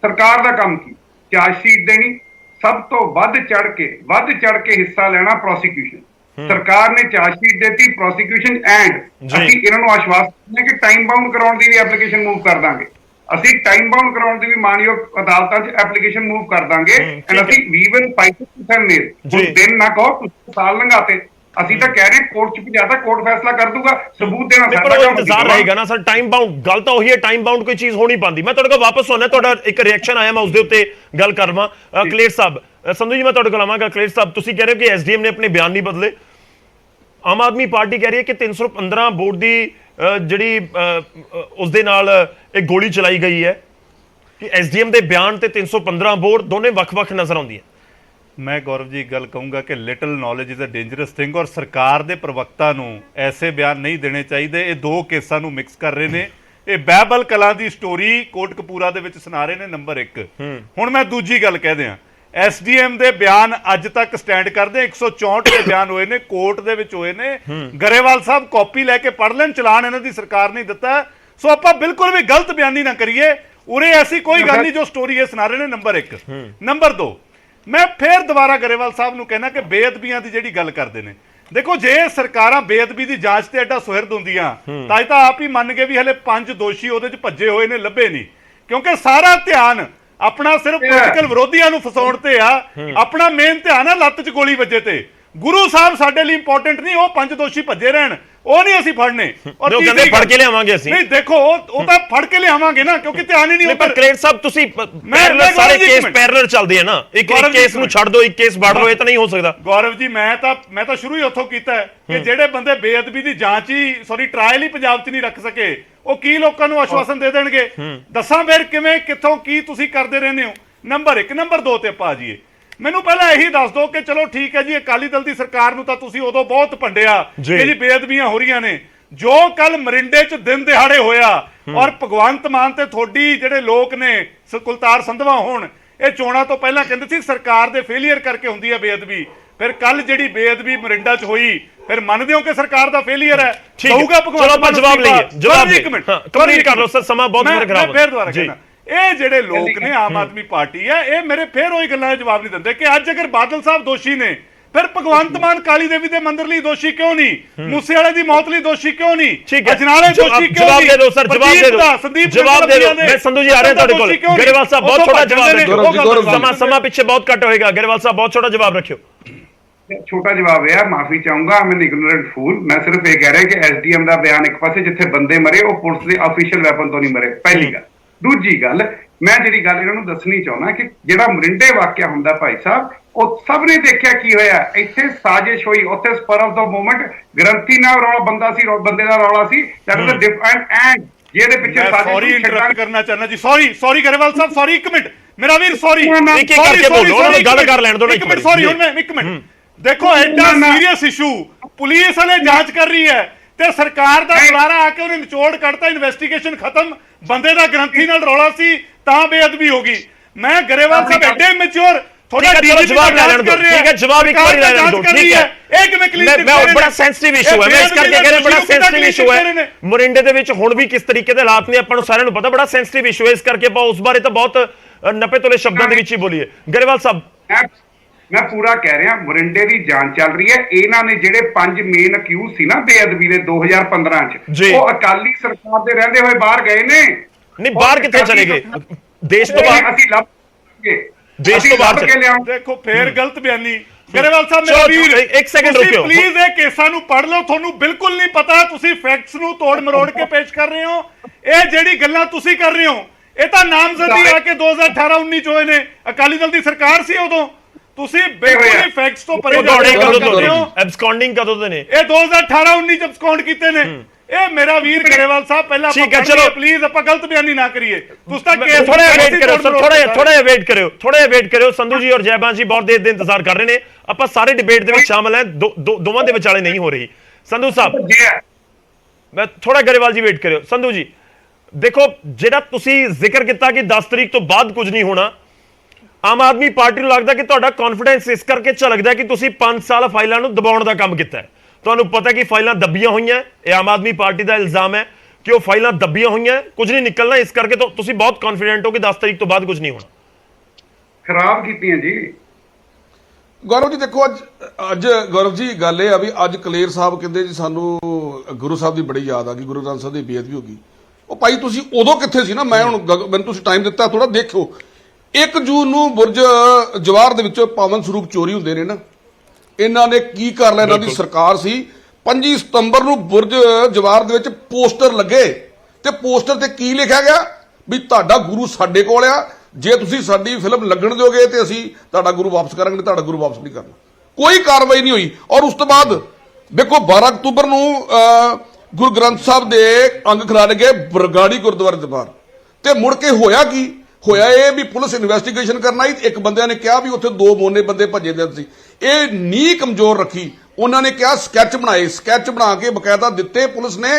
ਸਰਕਾਰ ਦਾ ਕੰਮ ਕੀ? ਚਾਰਜ ਸ਼ੀਟ ਦੇਣੀ, ਸਭ ਤੋਂ ਵੱਧ ਚੜ ਕੇ ਹਿੱਸਾ ਲੈਣਾ ਪ੍ਰੋਸੀਕਿਊਸ਼ਨ। ਸਰਕਾਰ ਨੇ ਚਾਰਜ ਸ਼ੀਟ ਦਿੱਤੀ, ਪ੍ਰੋਸੀਕਿਊਸ਼ਨ, ਐਂਡ ਅਸੀਂ ਇਹਨਾਂ ਨੂੰ ਆਸ਼ਵਾਸਨ ਦਿੰਦੇ ਕਿ ਟਾਈਮ ਬਾਉਂਡ ਕਰਾਉਣ ਦੀ ਵੀ ਐਪਲੀਕੇਸ਼ਨ ਮੂਵ ਕਰ ਦਾਂਗੇ। ਅਸੀਂ ਟਾਈਮ ਬਾਉਂਡ ਕਰਾਉਣ ਦੀ ਵੀ ਮਾਨਯੋਗ ਅਦਾਲਤਾਂ 'ਚ ਐਪਲੀਕੇਸ਼ਨ ਮੂਵ ਕਰ ਦਾਂਗੇ ਐਂਡ ਅਸੀਂ ਵੀ ਵਿਲ ਫਾਈਟ ਇਟ ਦਿਨ ਨਾ ਕਹੋ ਤੁਸੀਂ ਸਾਲ ਲੰਘਾਤੇ ਅਸੀਂ ਤਾਂ ਕਹਿ ਰਹੇ ਕੋਰਟ 'ਚ ਵੀ ਜ਼ਿਆਦਾ ਕੋਰਟ ਫੈਸਲਾ ਕਰ ਦੂਗਾ ਸਬੂਤ ਦੇਣਾ ਸਾਡਾ ਕੰਮ ਇੰਤਜ਼ਾਰ ਰਹੇਗਾ ਨਾ ਸਰ ਟਾਈਮ ਬਾਉਂਡ ਗੱਲ ਤਾਂ ਉਹੀ ਹੈ ਟਾਈਮ ਬਾਉਂਡ ਕੋਈ ਚੀਜ਼ ਹੋ ਨਹੀਂ ਪਾਉਂਦੀ ਮੈਂ ਤੁਹਾਡੇ ਕੋਲ ਵਾਪਸ ਆਉਣਾ ਤੁਹਾਡਾ ਇੱਕ ਰਿਐਕਸ਼ਨ ਆਇਆ ਮੈਂ ਉਸ ਦੇ ਉੱਤੇ ਗੱਲ ਕਰਵਾਂ ਕਲੇਰ ਸਾਹਿਬ ਸੰਧੂ ਜੀ ਮੈਂ ਤੁਹਾਡੇ ਕੋਲ ਆਵਾਂਗਾ ਕਲੇਰ ਸਾਹਿਬ ਤੁਸੀਂ ਕਹਿ ਰਹੇ ਹੋ ਕਿ ਐਸਡੀਐਮ ਨੇ ਆਪਣੇ ਬਿਆਨ ਨਹੀਂ ਬਦਲੇ ਆਮ ਆਦਮੀ ਪਾਰਟੀ ਕਹਿ ਰਹੀ ਹੈ ਕਿ 315 ਵੋਟ ਦੀ ਜਿਹੜੀ ਉਸ ਦੇ ਨਾਲ ਇੱਕ ਗੋਲੀ ਚਲਾਈ ਗਈ ਹੈ ਕਿ ਐਸਡੀਐਮ ਦੇ ਬਿਆਨ ਤੇ 315 ਵੋਟ ਦੋਨੇ ਵੱਖ-ਵੱਖ ਨਜ਼ਰ ਆਉਂਦੀਆਂ ਮੈਂ ਗੌਰਵ ਜੀ ਗੱਲ ਕਹੂੰਗਾ ਕਿ little knowledge is a dangerous thing ਔਰ ਸਰਕਾਰ ਦੇ ਪ੍ਰਵਕਤਾ ਨੂੰ ਐਸੇ ਬਿਆਨ ਨਹੀਂ ਦੇਣੇ ਚਾਹੀਦੇ ਇਹ ਦੋ ਕੇਸਾਂ ਨੂੰ ਮਿਕਸ ਕਰ ਰਹੇ ਨੇ ਇਹ ਬਹਿਬਲ ਕਲਾਂ ਦੀ ਸਟੋਰੀ ਕੋਟਕਪੂਰਾ ਦੇ ਵਿੱਚ ਸੁਣਾ ਰਹੇ ਨੇ ਨੰਬਰ 1 ਹੁਣ ਮੈਂ ਦੂਜੀ ਗੱਲ ਕਹਿ ਦਿਆਂ ਐਸਡੀਐਮ ਦੇ ਬਿਆਨ ਅੱਜ ਤੱਕ ਸਟੈਂਡ ਕਰਦੇ 164 ਦੇ ਬਿਆਨ ਹੋਏ ਨੇ ਕੋਰਟ ਦੇ ਵਿੱਚ ਹੋਏ ਨੇ ਗਰੇਵਾਲ ਸਾਹਿਬ ਕਾਪੀ ਲੈ ਕੇ ਪੜ੍ਹ ਲੈਣ ਚਲਾਨ ਇਹਨਾਂ ਦੀ ਸਰਕਾਰ ਨਹੀਂ ਦਿੱਤਾ ਸੋ ਆਪਾਂ ਬਿਲਕੁਲ ਵੀ ਗਲਤ ਬਿਆਨੀ ਨਾ ਕਰੀਏ ਉਰੇ ਐਸੀ ਕੋਈ ਗੱਲ ਨਹੀਂ ਜੋ ਸਟੋਰੀ ਇਹ ਸੁਣਾ ਰਹੇ ਨੇ ਨੰਬਰ 1 ਨੰਬਰ 2 ਮੈਂ ਫੇਰ ਦੁਬਾਰਾ ਗਰੇਵਾਲ ਸਾਹਿਬ ਨੂੰ ਕਹਿਣਾ ਕਿ ਬੇਅਦਬੀਆਂ ਦੀ ਜਿਹੜੀ ਗੱਲ ਕਰਦੇ ਨੇ ਦੇਖੋ ਜੇ ਸਰਕਾਰਾਂ ਬੇਅਦਬੀ ਦੀ ਜਾਂਚ ਤੇ ਐਡਾ ਸੁਹਿਰਦ ਹੁੰਦੀਆਂ ਤਾਂ ਇਹ ਤਾਂ ਆਪ ਹੀ ਮੰਨ ਗਏ ਵੀ ਹਲੇ 5 ਦੋਸ਼ੀ ਉਹਦੇ 'ਚ ਭੱਜੇ ਹੋਏ ਨੇ ਲੱਭੇ ਨਹੀਂ ਕਿਉਂਕਿ ਸਾਰਾ ਧਿਆਨ ਆਪਣਾ ਸਿਰਫ ਪੋਲੀਟੀਕਲ ਵਿਰੋਧੀਆਂ ਨੂੰ ਫਸਾਉਣ ਤੇ ਆ ਆਪਣਾ ਮੇਨ ਧਿਆਨ ਆ ਲੱਤ 'ਚ ਗੋਲੀ ਵੱਜੇ ਤੇ ਗੁਰੂ ਸਾਹਿਬ ਸਾਡੇ ਲਈ ਇੰਪੋਰਟੈਂਟ ਨਹੀਂ ਉਹ 5 ਦੋਸ਼ੀ ਭੱਜੇ ਰਹਿਣ ਉਹ ਨਹੀਂ ਅਸੀਂ ਫੜਨੇ ਔਰ ਕਹਿੰਦੇ ਫੜ ਕੇ ਲਿਆਵਾਂਗੇ ਅਸੀਂ ਨਹੀਂ ਦੇਖੋ ਉਹ ਤਾਂ ਫੜ ਕੇ ਲਿਆਵਾਂਗੇ ਨਾ ਕਿਉਂਕਿ ਧਿਆਨ ਹੀ ਨਹੀਂ ਪਰ ਕਲੇਰ ਸਾਹਿਬ ਤੁਸੀਂ ਪੈਰਲਲ ਸਾਰੇ ਕੇਸ ਪੈਰਲਲ ਚੱਲਦੇ ਆ ਨਾ ਇੱਕ ਕੇਸ ਨੂੰ ਛੱਡ ਦਿਓ ਇੱਕ ਕੇਸ ਵੜ ਲਓ ਇਹ ਤਾਂ ਨਹੀਂ ਹੋ ਸਕਦਾ ਗੌਰਵ ਜੀ ਮੈਂ ਤਾਂ ਸ਼ੁਰੂ ਹੀ ਉੱਥੋਂ ਕੀਤਾ ਕਿ ਜਿਹੜੇ ਬੰਦੇ ਬੇਅਦਬੀ ਦੀ ਜਾਂਚ ਹੀ ਟ੍ਰਾਇਲ ਹੀ ਪੰਜਾਬ 'ਚ ਨਹੀਂ ਰੱਖ ਸਕੇ ਉਹ ਕੀ ਲੋਕਾਂ ਨੂੰ ਆਸ਼ਵਾਸਨ ਦੇ ਦੇਣਗੇ ਦੱਸਾਂ ਫਿਰ ਕਿਵੇਂ ਕਿੱਥੋਂ ਕੀ ਤੁਸੀਂ ਕਰਦੇ ਰਹਿੰਦੇ ਹੋ ਨੰਬਰ 1 ਨੰਬਰ 2 ਤੇ ਆਪਾਂ ਆ ਜਾਈਏ ਮੈਨੂੰ ਪਹਿਲਾਂ ਇਹੀ ਦੱਸ ਦਿਓ ਕਿ ਚਲੋ ਠੀਕ ਹੈ ਜੀ ਅਕਾਲੀ ਦਲ ਦੀ ਸਰਕਾਰ ਨੂੰ ਤਾਂ ਤੁਸੀਂ ਉਦੋਂ ਬਹੁਤ ਭੰਡਿਆ ਕਿ ਜੀ ਬੇਅਦਬੀਆਂ ਹੋ ਰਹੀਆਂ ਨੇ ਜੋ ਕੱਲ ਮਰਿੰਡੇ 'ਚ ਦਿਨ ਦਿਹਾੜੇ ਹੋਇਆ ਔਰ ਭਗਵੰਤ ਮਾਨ ਤੇ ਤੁਹਾਡੀ ਜਿਹੜੇ ਲੋਕ ਨੇ ਕੁਲਤਾਰ ਸੰਧਵਾ ਹੋਣ ਇਹ ਚੋਣਾਂ ਤੋਂ ਪਹਿਲਾਂ ਕਹਿੰਦੇ ਸੀ ਸਰਕਾਰ ਦੇ ਫੇਲੀਅਰ ਕਰਕੇ ਹੁੰਦੀ ਹੈ ਬੇਅਦਬੀ ਫਿਰ ਕੱਲ ਜਿਹੜੀ ਬੇਅਦਬੀ ਮਰਿੰਡਾ 'ਚ ਹੋਈ ਫਿਰ ਮੰਨਦੇ ਹੋ ਕਿ ਸਰਕਾਰ ਦਾ ਫੇਲੀਅਰ ਹੈ ਕਹੂਗਾ ਭਗਵੰਤ ਮਾਨ ਜਵਾਬ ਲਈਏ ਇੱਕ ਮਿੰਟ ਕੰਪਲੀਟ ਕਰ ਲਓ ਸਰ ਸਮਾਂ ਬਹੁਤ ਮੇਰੇ ਖਰਾਬ ਫੇਰ ਦੁਬਾਰਾ ਕਹਿਣਾ ਇਹ ਜਿਹੜੇ ਲੋਕ ਨੇ ਆਮ ਆਦਮੀ ਪਾਰਟੀ ਹੈ ਇਹ ਮੇਰੇ ਫੇਰ ਉਹੀ ਗੱਲਾਂ ਦਾ ਜਵਾਬ ਨਹੀਂ ਦਿੰਦੇ ਕਿ ਅੱਜ ਅਗਰ ਬਾਦਲ ਸਾਹਿਬ ਦੋਸ਼ੀ ਨੇ ਫਿਰ ਭਗਵੰਤ ਮਾਨ ਕਾਲੀ ਦੇਵੀ ਦੇ ਮੰਦਿਰ ਲਈ ਦੋਸ਼ੀ ਕਿਉਂ ਨਹੀਂ ਮੂਸੇ ਵਾਲੇ ਦੀ ਮੌਤ ਲਈ ਦੋਸ਼ੀ ਕਿਉਂ ਨਹੀਂ ਅਜਨਾਲੇ ਦੋਸ਼ੀ ਕਿਉਂ ਨਹੀਂ ਜਵਾਬ ਦੇ ਦਿਓ ਸਰ ਜਵਾਬ ਦੇ ਦਿਓ ਮੈਂ ਸੰਧੂ ਜੀ ਆ ਰਹੇ ਤੁਹਾਡੇ ਕੋਲ ਗਰੇਵਾਲ ਸਾਹਿਬ ਬਹੁਤ ਛੋਟਾ ਜਵਾਬ ਸਮਾਂ ਪਿੱਛੇ ਬਹੁਤ ਘੱਟ ਹੋਏਗਾ ਗਰੇਵਾਲ ਸਾਹਿਬ ਬਹੁਤ ਛੋਟਾ ਜਵਾਬ ਰੱਖਿਓ ਛੋਟਾ ਜਵਾਬ ਹੈ ਮਾਫੀ ਚਾਹੂੰਗਾ ਮੈਂ ਇਗਨੋਰੈਂਟ ਫੂਲ ਮੈਂ ਸਿਰਫ ਇਹ ਕਹਿ ਰਿਹਾ ਕਿ ਐਸਡੀਐਮ ਦਾ ਬਿਆਨ ਇੱਕ ਪਾਸੇ ਜਿੱਥੇ ਬੰਦੇ ਮਰੇ ਉਹ ਪੁਲਿਸ ਦੇ ਆਫੀਸ਼ੀਅਲ ਵੈਪਨ ਤੋਂ ਨਹੀਂ ਮਰੇ ਪਹਿਲੀ ਗੱਲ ਦੂਜੀ ਗੱਲ ਮੈਂ ਜਿਹੜੀ ਗੱਲ ਇਹਨਾਂ ਨੂੰ ਦੱਸਣੀ ਚਾਹੁੰਦਾ ਕਿ ਜਿਹੜਾ ਮਰਿੰਡੇ ਵਾਕਿਆ ਹੁੰਦਾ ਭਾਈ ਸਾਹਿਬ ਉਹ ਸਭ ਨੇ ਦੇਖਿਆ ਕੀ ਹੋਇਆ ਇੱਥੇ ਸਾਜ਼ਿਸ਼ ਹੋਈ ਉੱਥੇ ਸਪਰ ਆਫ ਦਾ ਮੂਵਮੈਂਟ ਗ੍ਰੰਥੀ ਨਾਲ ਰੌਲਾ ਬੰਦਾ ਸੀ ਬੰਦੇ ਦਾ ਰੌਲਾ ਸੀ that was a different and ਜਿਹਦੇ ਪਿੱਛੇ ਸਾਜ਼ਿਸ਼ ਸੌਰੀ ਇੰਟਰਰਪਟ ਕਰਨਾ ਚਾਹੁੰਦਾ ਜੀ ਸੌਰੀ ਗਰੇਵਾਲ ਸਾਹਿਬ ਸੌਰੀ ਇੱਕ ਮਿੰਟ ਮੇਰਾ ਵੀਰ ਸੌਰੀ ਇੱਕ ਕਰਕੇ ਬੋਲੋ ਉਹਨਾਂ ਨੂੰ ਗੱਲ ਕਰ ਲੈਣ ਦਿਓ ਇੱਕ ਮਿੰਟ ਸੌਰੀ ਹੁਣ ਮੈਂ ਇੱਕ ਮਿੰਟ ਦੇਖੋ ਐਡਾ ਸੀਰੀਅਸ ਇਸ਼ੂ ਪੁਲਿਸ ਵਾਲੇ ਜਾਂਚ ਕਰ ਰਹੀ ਹੈ ਤੇ ਸਰਕਾਰ ਦਾ ਬੁਲਾਰਾ ਆ ਕੇ ਉਹਨੇ ਨਿਚੋੜ ਕੱਢਤਾ ਇਨਵੈਸਟੀਗੇਸ਼ਨ ਖਤਮ ਬੰਦੇ ਦਾ ਗ੍ਰੰਥੀ ਨਾਲ ਰੌਲਾ ਸੀ ਤਾਂ ਬੇਅਦਬੀ ਹੋ ਗਈ ਮੈਂ ਗਰੇਵਾਲ ਸਾਹਿਬ ਐਡੇ ਮੈਚੁਰ ਥੋੜਾ ਜਵਾਬ ਲੈ ਲੈਣ ਦਿਓ ਠੀਕ ਹੈ ਜਵਾਬ ਇੱਕ ਵਾਰੀ ਲੈ ਲੈਣ ਦਿਓ ਠੀਕ ਹੈ ਇਹ ਕਿਵੇਂ ਕਲੀਅਰ ਮੈਂ ਬੜਾ ਸੈਂਸਿਟਿਵ ਇਸ਼ੂ ਹੈ ਮੈਂ ਇਸ ਕਰਕੇ ਕਹਿ ਰਿਹਾ ਬੜਾ ਸੈਂਸਿਟਿਵ ਇਸ਼ੂ ਹੈ ਮੋਰਿੰਡੇ ਦੇ ਵਿੱਚ ਹੁਣ ਵੀ ਕਿਸ ਤਰੀਕੇ ਦੇ ਹਾਲਾਤ ਨੇ ਆਪਾਂ ਨੂੰ ਸਾਰਿਆਂ ਨੂੰ ਪਤਾ ਬੜਾ ਸੈਂਸਿਟਿਵ ਇਸ਼ੂ ਹੈ ਇਸ ਕਰਕੇ ਆਪਾਂ ਉਸ ਬਾਰੇ ਤਾਂ ਬਹੁਤ ਨਪੇ ਤੋਲੇ ਸ਼ਬਦਾਂ ਦੇ ਵਿੱਚ ਹੀ ਬੋਲੀਏ ਗਰੇਵਾਲ ਸਾਹਿਬ ਮੈਂ ਪੂਰਾ ਕਹਿ ਰਿਹਾ ਮਰਿੰਡੇ ਦੀ ਜਾਂਚ ਚੱਲ ਰਹੀ ਹੈ ਇਹਨਾਂ ਨੇ ਜਿਹੜੇ 5 ਮੇਨ ਅਕਿਊਜ਼ ਸੀ ਨਾ ਬੇਅਦਬੀ ਦੇ 2015 ਚ ਉਹ ਅਕਾਲੀ ਸਰਕਾਰ ਦੇ ਰਹਿੰਦੇ ਹੋਏ ਬਾਹਰ ਗਏ ਨੇ ਨਹੀਂ ਬਾਹਰ ਕਿੱਥੇ ਚਲੇ ਗਏ ਦੇਸ਼ ਤੋਂ ਬਾਹਰ ਅਸੀਂ ਲੱਭਾਂਗੇ ਦੇਸ਼ ਤੋਂ ਬਾਹਰ ਕੇ ਲਿਆਉਂ ਦੇਖੋ ਫੇਰ ਗਲਤ ਬਿਆਨੀ ਗਰੇਵਾਲ ਸਾਹਿਬ ਮੇਰਾ ਵੀਰ ਇੱਕ ਸੈਕਿੰਡ ਰੁਕਿਓ ਪਲੀਜ਼ ਇਹ ਕੇਸਾਂ ਨੂੰ ਪੜ੍ਹ ਲਓ ਤੁਹਾਨੂੰ ਬਿਲਕੁਲ ਨਹੀਂ ਪਤਾ ਤੁਸੀਂ ਫੈਕਟਸ ਨੂੰ ਤੋੜ ਮਰੋੜ ਕੇ ਪੇਸ਼ ਕਰ ਰਹੇ ਹੋ ਇਹ ਜਿਹੜੀ ਗੱਲਾਂ ਤੁਸੀਂ ਕਰ ਰਹੇ ਹੋ ਇਹ ਤਾਂ ਨਾਮਜ਼ਦਗੀ ਆ ਕੇ 2018-19 ਚ ਹੋਏ ਨੇ ਅਕਾਲੀ ਦਲ ਦੀ ਸਰਕਾਰ ਸੀ ਉਦੋਂ ਤੁਸੀਂ ਬਿਲਕੁਲ ਹੀ ਫੈਕਟਸ ਤੋਂ ਪਰੇ ਜਾਂਦੇ ਹੋ ਐਬਸਕੌਂਡਿੰਗ ਕਦੋਂ ਦੇ ਨੇ ਇਹ 2018-19 ਚ ਐਬਸਕੌਂਡ ਕੀਤੇ ਨੇ ਇਹ ਮੇਰਾ ਵੀਰ ਗਰੇਵਾਲ ਸਾਹਿਬ ਪਹਿਲਾਂ ਠੀਕ ਹੈ ਚਲੋ ਪਲੀਜ਼ ਆਪਾਂ ਗਲਤ ਬਿਆਨੀ ਨਾ ਕਰੀਏ ਤੁਸੀਂ ਤਾਂ ਕੇਸ ਥੋੜਾ ਵੇਟ ਕਰਿਓ ਸਰ ਥੋੜਾ ਵੇਟ ਕਰਿਓ ਸੰਧੂ ਜੀ ਔਰ ਜੈਬਾਨ ਜੀ ਬਹੁਤ ਦੇਰ ਦੇ ਇੰਤਜ਼ਾਰ ਕਰ ਰਹੇ ਨੇ ਆਪਾਂ ਸਾਰੇ ਡਿਬੇਟ ਦੇ ਵਿੱਚ ਸ਼ਾਮਲ ਹੈ ਦੋਵਾਂ ਦੇ ਵਿਚਾਲੇ ਨਹੀਂ ਹੋ ਰਹੀ ਸੰਧੂ ਸਾਹਿਬ ਮੈਂ ਥੋੜਾ ਗਰੇਵਾਲ ਜੀ ਵੇਟ ਕਰਿਓ ਸੰਧੂ ਜੀ ਦੇਖੋ ਜਿਹੜਾ ਤੁਸੀਂ ਜ਼ਿਕਰ ਕੀਤਾ ਕਿ 10 ਤਰੀਕ ਤੋਂ ਬਾਅਦ ਕੁਝ ਨਹੀਂ ਹੋਣਾ ਆਮ ਆਦਮੀ ਪਾਰਟੀ ਨੂੰ ਲੱਗਦਾ ਕਿ ਤੁਹਾਡਾ ਕੌਨਫੀਡੈਂਸ ਇਸ ਕਰਕੇ ਝਲਕਦਾ ਕਿ ਤੁਸੀਂ 5 ਸਾਲ ਫਾਈਲਾਂ ਨੂੰ ਦਬਾਉਣ ਦਾ ਕੰਮ ਕੀਤਾ ਹੈ ਤੁਹਾਨੂੰ ਪਤਾ ਕਿ ਫਾਈਲਾਂ ਦੱਬੀਆਂ ਹੋਈਆਂ ਇਹ ਆਮ ਆਦਮੀ ਪਾਰਟੀ ਦਾ ਇਲਜ਼ਾਮ ਹੈ ਕਿ ਉਹ ਫਾਈਲਾਂ ਦੱਬੀਆਂ ਹੋਈਆਂ ਕੁਝ ਨਹੀਂ ਨਿਕਲਣਾ ਇਸ ਕਰਕੇ ਤੁਸੀਂ ਬਹੁਤ ਕੌਨਫੀਡੈਂਟ ਹੋ ਕਿ 10 ਤਰੀਕ ਤੋਂ ਬਾਅਦ ਕੁਝ ਨਹੀਂ ਹੋਣਾ ਖਰਾਬ ਕੀਤੀਆਂ ਜੀ ਗੌਰਵ ਜੀ ਦੇਖੋ ਅੱਜ ਗੌਰਵ ਜੀ ਗੱਲ ਇਹ ਆ ਵੀ ਅੱਜ ਕਲੇਰ ਸਾਹਿਬ ਕਹਿੰਦੇ ਜੀ ਸਾਨੂੰ ਗੁਰੂ ਸਾਹਿਬ ਦੀ ਬੜੀ ਯਾਦ ਆ ਗਈ ਗੁਰੂ ਗ੍ਰੰਥ ਸਾਹਿਬ ਦੀ ਬੇਅਦਬੀ ਹੋ ਗਈ ਉਹ ਭਾਈ ਤੁਸੀਂ ਉਦੋਂ ਕਿੱਥੇ ਸੀ ਨਾ, ਮੈਂ ਹੁਣ ਮੈਨੂੰ ਤੁਸੀਂ ਟਾਈਮ ਦਿੱਤਾ ਥੋੜਾ ਦੇਖੋ। 1 ਜੂਨ ਨੂੰ ਬੁਰਜ ਜਵਾਹਰ ਦੇ ਵਿੱਚੋਂ ਪਾਵਨ ਸਰੂਪ ਚੋਰੀ ਹੁੰਦੇ ਨੇ ਨਾ, ਇਹਨਾਂ ਨੇ ਕੀ ਕਰ ਲਿਆ, ਇਹਨਾਂ ਦੀ ਸਰਕਾਰ ਸੀ। 25 ਸਤੰਬਰ ਨੂੰ ਬੁਰਜ ਜਵਾਹਰ ਦੇ ਵਿੱਚ ਪੋਸਟਰ ਲੱਗੇ ਤੇ ਪੋਸਟਰ ਤੇ ਕੀ ਲਿਖਿਆ ਗਿਆ ਵੀ ਤੁਹਾਡਾ ਗੁਰੂ ਸਾਡੇ ਕੋਲ ਆ, ਜੇ ਤੁਸੀਂ ਸਾਡੀ ਫਿਲਮ ਲੱਗਣ ਦਿਓਗੇ ਤੇ ਅਸੀਂ ਤੁਹਾਡਾ ਗੁਰੂ ਵਾਪਸ ਕਰਾਂਗੇ, ਤੁਹਾਡਾ ਗੁਰੂ ਵਾਪਸ ਨਹੀਂ ਕਰਨਾ। ਕੋਈ ਕਾਰਵਾਈ ਨਹੀਂ ਹੋਈ। ਔਰ ਉਸ ਤੋਂ ਬਾਅਦ ਦੇਖੋ 12 ਅਕਤੂਬਰ ਨੂੰ ਗੁਰੂ ਗ੍ਰੰਥ ਸਾਹਿਬ ਦੇ ਅੰਗ ਖਿਲਾਰੇ ਗਏ ਬਰਗਾੜੀ ਗੁਰਦੁਆਰੇ ਦੇ ਬਾਹਰ, ਤੇ ਮੁੜ ਕੇ ਹੋਇਆ ਕੀ ਹੋਇਆ, ਇਹ ਵੀ ਪੁਲਿਸ ਇਨਵੈਸਟੀਗੇਸ਼ਨ ਕਰਨ ਆਈ। ਇੱਕ ਬੰਦਿਆਂ ਨੇ ਕਿਹਾ ਵੀ ਉੱਥੇ 2 ਮੋਨੇ ਬੰਦੇ ਭੱਜੇ ਦੇ ਸੀ। ਇਹ ਨੀਂਹ ਕਮਜ਼ੋਰ ਰੱਖੀ, ਉਹਨਾਂ ਨੇ ਕਿਹਾ ਸਕੈਚ ਬਣਾਏ, ਸਕੈਚ ਬਣਾ ਕੇ ਬਕਾਇਦਾ ਦਿੱਤੇ ਪੁਲਿਸ ਨੇ।